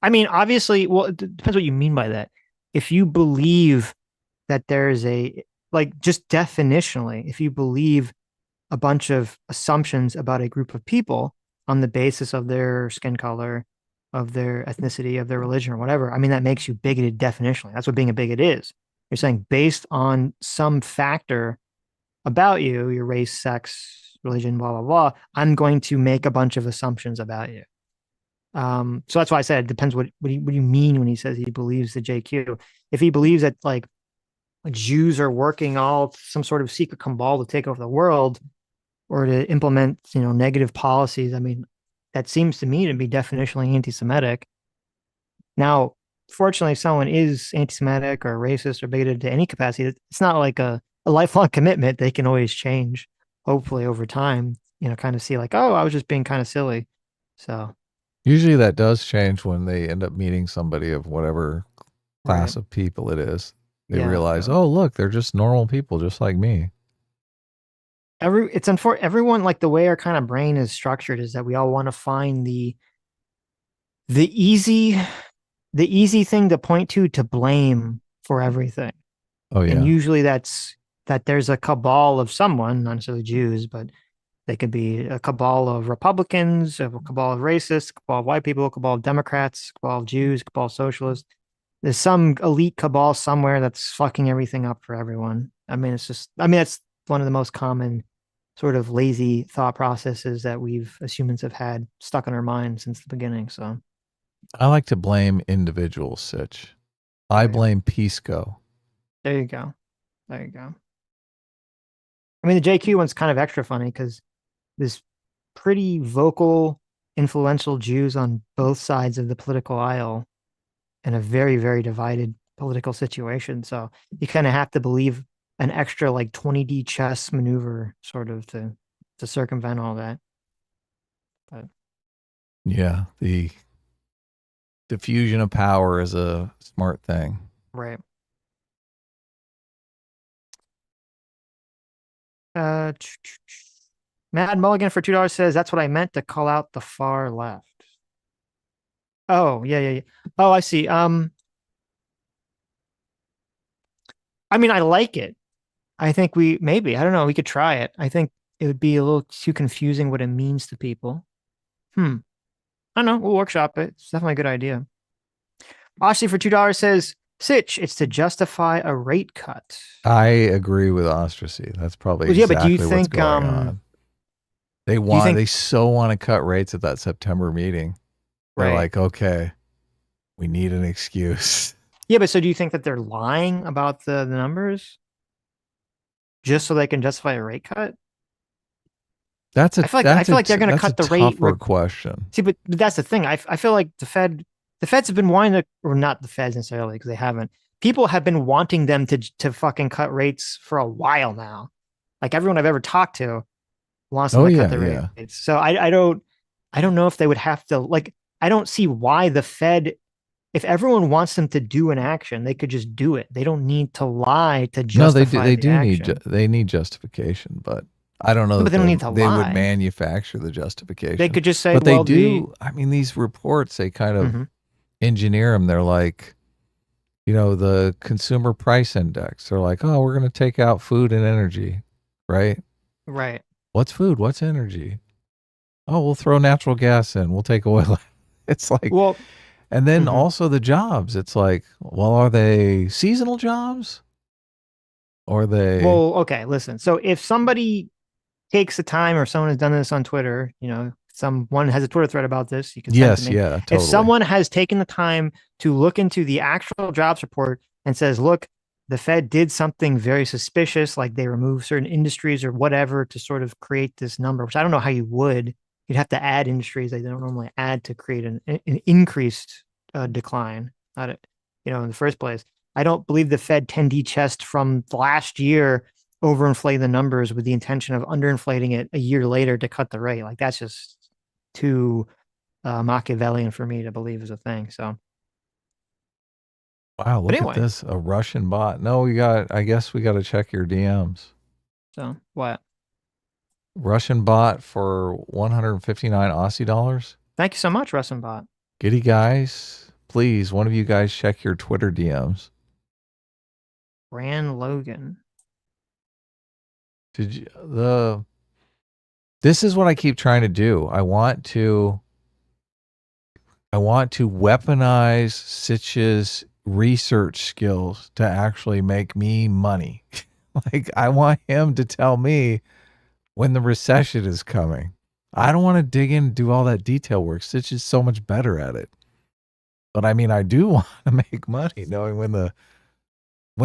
mean, obviously, well, it depends what you mean by that. If you believe that there's just definitionally, if you believe a bunch of assumptions about a group of people on the basis of their skin color, of their ethnicity, of their religion, or whatever, I mean, that makes you bigoted definitionally. That's what being a bigot is. You're saying based on some factor about you, your race, sex, religion, blah, blah, blah, I'm going to make a bunch of assumptions about you. So that's why I said it depends what do you mean when he says he believes the JQ. If he believes that like Jews are working all some sort of secret cabal to take over the world or to implement, negative policies, I mean, that seems to me to be definitionally anti-Semitic. Now, fortunately, if someone is anti-Semitic or racist or bigoted to any capacity, it's not like a lifelong commitment. They can always change, hopefully over time, kind of see like, oh, I was just being kind of silly. So Usually that does change when they end up meeting somebody of whatever class right. of people it is. They Yeah. realize, oh, look, they're just normal people just like me. It's unfortunate. Everyone, like the way our kind of brain is structured is that we all want to find the easy thing to point to blame for everything. Oh, And yeah. usually that's that there's a cabal of someone, not necessarily Jews, but they could be a cabal of Republicans, a cabal of racists, a cabal of white people, a cabal of Democrats, a cabal of Jews, a cabal of socialists. There's some elite cabal somewhere that's fucking everything up for everyone. I mean, that's one of the most common sort of lazy thought processes that we've as humans have had stuck in our minds since the beginning. So I like to blame individuals, Sitch. I right. blame Pisco. There you go. There you go. I mean, the JQ one's kind of extra funny because this pretty vocal, influential Jews on both sides of the political aisle in a very, very divided political situation. So you kind of have to believe an extra like 20D chess maneuver sort of to circumvent all that. But Yeah, the diffusion of power is a smart thing. right. Mad Mulligan for $2 says that's what I meant to call out the far left. Oh, yeah. Oh, I see. I mean, I like it. I think I don't know, we could try it. I think it would be a little too confusing what it means to people. I don't know. We'll workshop it. It's definitely a good idea. Ashley for $2 says, Sitch, it's to justify a rate cut. I agree with Ostracy. That's probably Well, yeah, but do you exactly what's think going on. They so want to cut rates at that September meeting. They're right? like, okay, we need an excuse. Yeah, but so do you think that they're lying about the numbers just so they can justify a rate cut? I feel like they're going to cut the rate. Tougher question. See, but that's the thing. I feel like the Feds have been wanting to, or not the Feds necessarily, because they haven't. People have been wanting them to fucking cut rates for a while now. Like everyone I've ever talked to wants them to cut the rates. So I don't. I don't know if they would have to, like, I don't see why the Fed, if everyone wants them to do an action, they could just do it. They don't need to lie to No, they do. justify They the do need. action. They need justification, but I don't know No, but that they don't need to they would lie. manufacture the They justification. could just say, But they well, the do. I mean, these reports, they kind of Mhm. engineer them. They're like, the consumer price index. They're like, oh, we're going to take out food and energy, right? Right. What's food? What's energy? Oh, we'll throw natural gas in. We'll take oil. It's like, Well, and then mhm. also the jobs. It's like, well, are they seasonal jobs? Or they, Well, okay, listen. So if somebody takes the time, or someone has done this on Twitter, someone has a Twitter thread about this, you can send it to yes, me. yeah, If totally. someone has taken the time to look into the actual jobs report and says, look, the Fed did something very suspicious, like they removed certain industries or whatever to sort of create this number, which I don't know how you would. You'd have to add industries they don't normally add to create an increased decline, not it, in the first place. I don't believe the Fed 10D chest from last year overinflate the numbers with the intention of underinflating it a year later to cut the rate. Like that's just too Machiavellian for me to believe is a thing. So, Wow, but look at anyway, this. A Russian bot. No, I guess we got to check your DMs. so what? Russian bot for 159 Aussie dollars. Thank you so much, Bot. Giddy guys, please, one of you guys check your Twitter DMs. Ran Logan. Did you, this is what I keep trying to do. I want to weaponize Sitch's research skills to actually make me money. Like I want him to tell me when the recession is coming. I don't want to dig in and do all that detail work. Sitch is so much better at it. But I mean, I do want to make money knowing when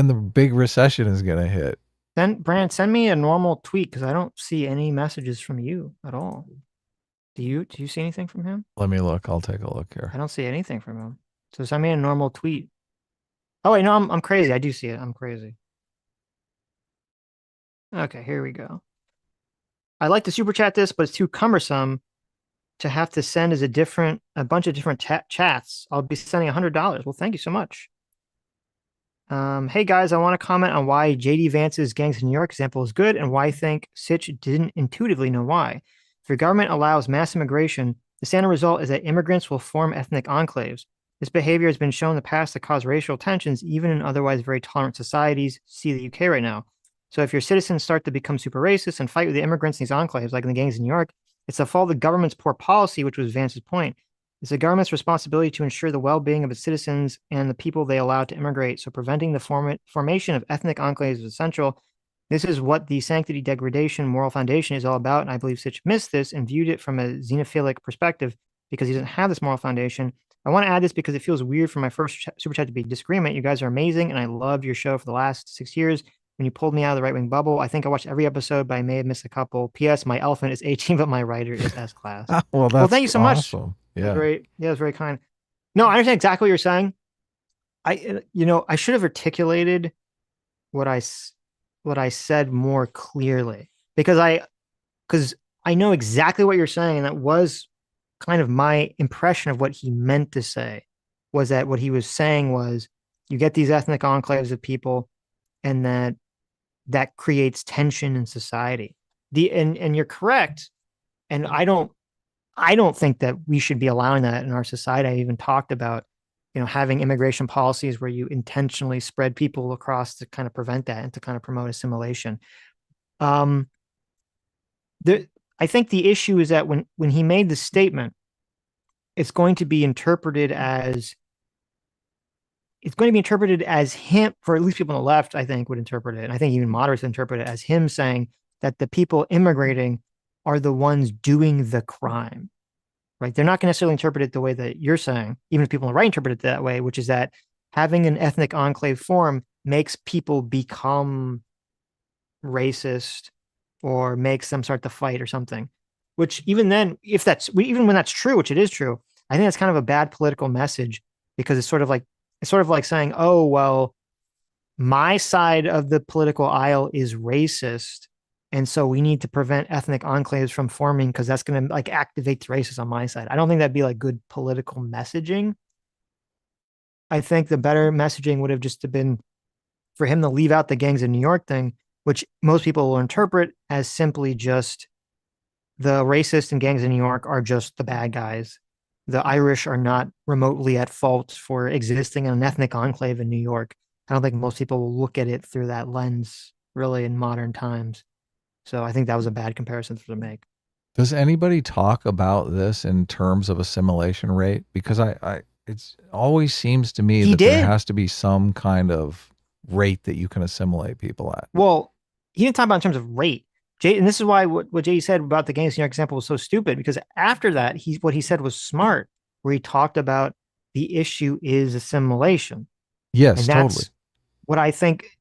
the big recession is going to hit. Then Brand, send me a normal tweet because I don't see any messages from you at all. Do you see anything from him? Let me look. I'll take a look here. I don't see anything from him. So send me a normal tweet. Oh wait, no, I'm crazy. I do see it. I'm crazy. Okay, here we go. I'd like to super chat this, but it's too cumbersome to have to send as a bunch of different chats. I'll be sending $100. Well, thank you so much. Hey guys, I want to comment on why JD Vance's Gangs of New York example is good and why I think Sitch didn't intuitively know why. If your government allows mass immigration, the standard result is that immigrants will form ethnic enclaves. This behavior has been shown in the past to cause racial tensions, even in otherwise very tolerant societies. See the UK right now. So if your citizens start to become super racist and fight with the immigrants in these enclaves, like in the gangs in New York, it's the fault of the government's poor policy, which was Vance's point. It's the government's responsibility to ensure the well-being of its citizens and the people they allow to immigrate. So preventing the formation of ethnic enclaves is essential. This is what the sanctity, degradation, moral foundation is all about. And I believe Sitch missed this and viewed it from a xenophilic perspective because he doesn't have this moral foundation. I want to add this because it feels weird for my first super chat to be disagreement. You guys are amazing, and I loved your show for the last 6 years. When you pulled me out of the right-wing bubble, I think I watched every episode, but I may have missed a couple. P.S. My elephant is 18, but my writer is S-class. Well, Well, that's thank you so much. awesome. That's Yeah. that's very kind. No, I understand exactly what you're saying. I should have articulated what I said more clearly because I know exactly what you're saying, and that was kind of my impression of what he meant to say. Was that what he was saying was you get these ethnic enclaves of people, and that creates tension in society. And you're correct, and I don't think that we should be allowing that in our society. I even talked about, having immigration policies where you intentionally spread people across to kind of prevent that and to kind of promote assimilation. Um, the I think the issue is that when he made the statement, it's going to be interpreted as him, for at least people on the left, I think would interpret it. And I think even moderates interpret it as him saying that the people immigrating are the ones doing the crime. Right? They're not going to necessarily interpret it the way that you're saying, even if people on the right interpret it that way, which is that having an ethnic enclave form makes people become racist or makes them start to fight or something. Which even then, even when that's true, which it is true, I think that's kind of a bad political message because it's sort of like saying, oh well, my side of the political aisle is racist And so we need to prevent ethnic enclaves from forming because that's going to like activate the racists on my side. I don't think that'd be like good political messaging. I think the better messaging would have just been for him to leave out the gangs in New York thing, which most people will interpret as simply just the racists and gangs in New York are just the bad guys. The Irish are not remotely at fault for existing in an ethnic enclave in New York. I don't think most people will look at it through that lens really in modern times. So I think that was a bad comparison to make. Does anybody talk about this in terms of assimilation rate? Because it always seems to me He that there did. has to be some kind of rate that you can assimilate people at. Well, he didn't talk about in terms of rate. Jay, and this is why what Jay said about the gangs in New York example was so stupid, because after that, what he said was smart, where he talked about the issue is assimilation. Yes, And that's totally. what I think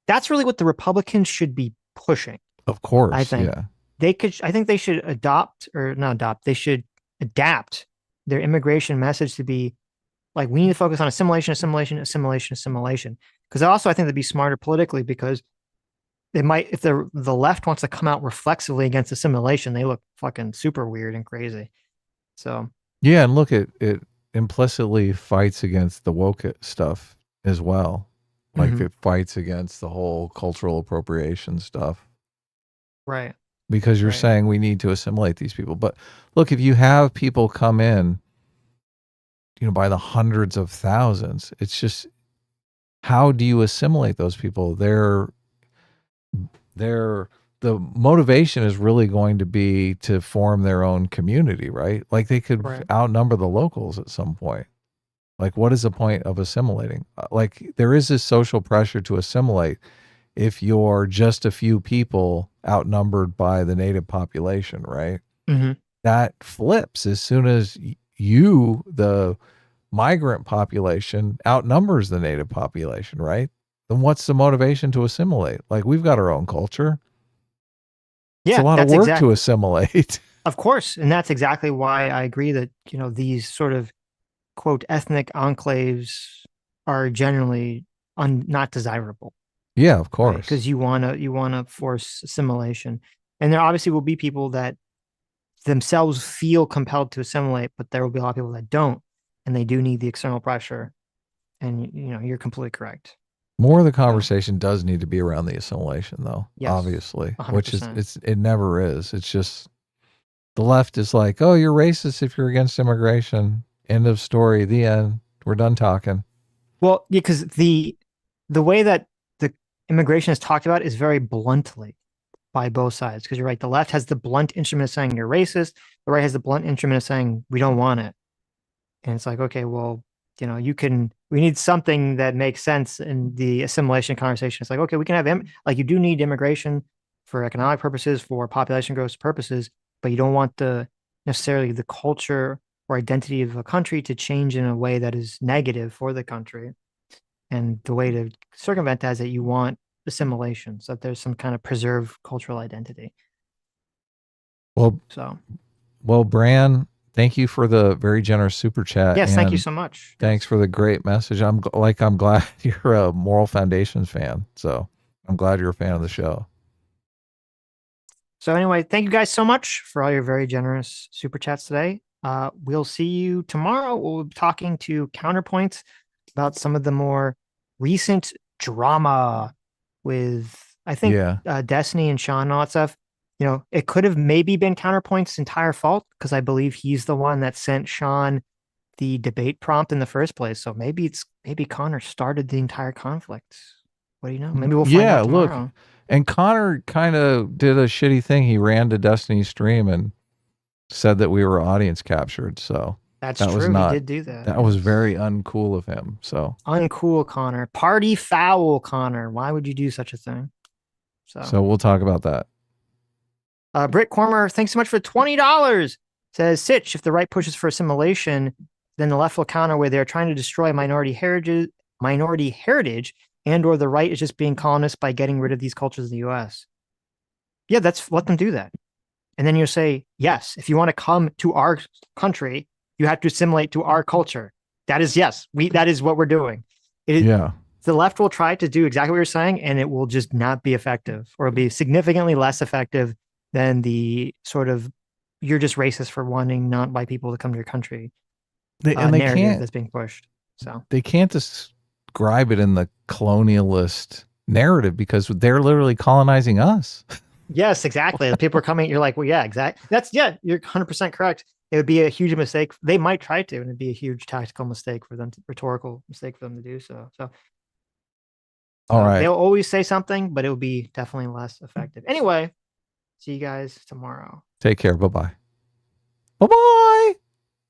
that's really what the Republicans should be pushing. Of course. I think Yeah. I think they should they should adapt their immigration message to be like, we need to focus on assimilation, assimilation, assimilation, assimilation. Because also I think they'd be smarter politically because they might, if the left wants to come out reflexively against assimilation, they look fucking super weird and crazy. So Yeah. And look, it implicitly fights against the woke stuff as well. Like Mhm. it fights against the whole cultural appropriation stuff. Right. Because you're Right. saying we need to assimilate these people. But look, if you have people come in, by the hundreds of thousands, it's just, how do you assimilate those people? The motivation is really going to be to form their own community, right? Like they could Right. outnumber the locals at some point. Like, what is the point of assimilating? Like, there is this social pressure to assimilate if you're just a few people outnumbered by the native population, right? Mhm. That flips as soon as you, the migrant population, outnumbers the native population, right? Then what's the motivation to assimilate? Like, we've got our own culture. It's a Yeah, lot of that's work to assimilate. of course. And that's exactly why I agree that, these sort of quote ethnic enclaves are generally not desirable, Yeah, of right? course. Because you wanna force assimilation. And there obviously will be people that themselves feel compelled to assimilate, but there will be a lot of people that don't, and they do need the external pressure. And you're completely correct. More of the So conversation does need to be around the assimilation, though, yes, obviously, which is 100%. it never is. It's just the left is like, oh, you're racist if you're against immigration. End of story. The end. We're done talking. Well, yeah, because the way that the immigration is talked about is very bluntly by both sides. Because you're right, the left has the blunt instrument of saying you're racist. The right has the blunt instrument of saying we don't want it. And it's like, okay, well, we need something that makes sense in the assimilation conversation. It's like, okay, we can have, like, you do need immigration for economic purposes, for population growth purposes, but you don't want necessarily the culture or identity of a country to change in a way that is negative for the country. And the way to circumvent that is that you want assimilation, so that there's some kind of preserved cultural identity. Well, So, Bran, thank you for the very generous super chat. yes, thank you And so much. thanks Yes. for the great message. I'm glad you're a Moral Foundations fan. So I'm glad you're a fan of the show. So anyway, thank you guys so much for all your very generous super chats today. We'll see you tomorrow. We'll be talking to Counterpoints about some of the more recent drama with, I think, Yeah. Destiny and Sean and all that stuff. It could have maybe been Counterpoint's entire fault because I believe he's the one that sent Sean the debate prompt in the first place. So maybe Connor started the entire conflict. What do you know? Maybe we'll find Yeah, out look. tomorrow. And Connor kind of did a shitty thing. He ran to Destiny's stream and said that we were audience captured. So That's that was true. He not, did do that. that was Yes. very uncool of him. So, Uncool, Connor. Party foul, Connor. Why would you do such a thing? So, we'll talk about that. Britt Cormer, thanks so much for $20. Says Sitch, if the right pushes for assimilation, then the left will counter where they're trying to destroy minority heritage, and or the right is just being colonist by getting rid of these cultures in the U.S. Yeah, let them do that. And then you say, yes, if you want to come to our country, you have to assimilate to our culture. That is, yes, that is what we're doing. Yeah. The left will try to do exactly what you're saying, and it will just not be effective, or it'll be significantly less effective than the sort of you're just racist for wanting non-white people to come to your country They narrative can't that's being pushed. So they can't describe it in the colonialist narrative because they're literally colonizing us. yes, exactly. The people are coming. You're like, well, yeah, exactly. You're 100% correct. It would be a huge mistake. They might try to, and it'd be a huge tactical mistake for them, rhetorical mistake for them to do so. All right. They'll always say something, but it will be definitely less effective. Anyway, see you guys tomorrow. Take care. Bye-bye. Bye-bye.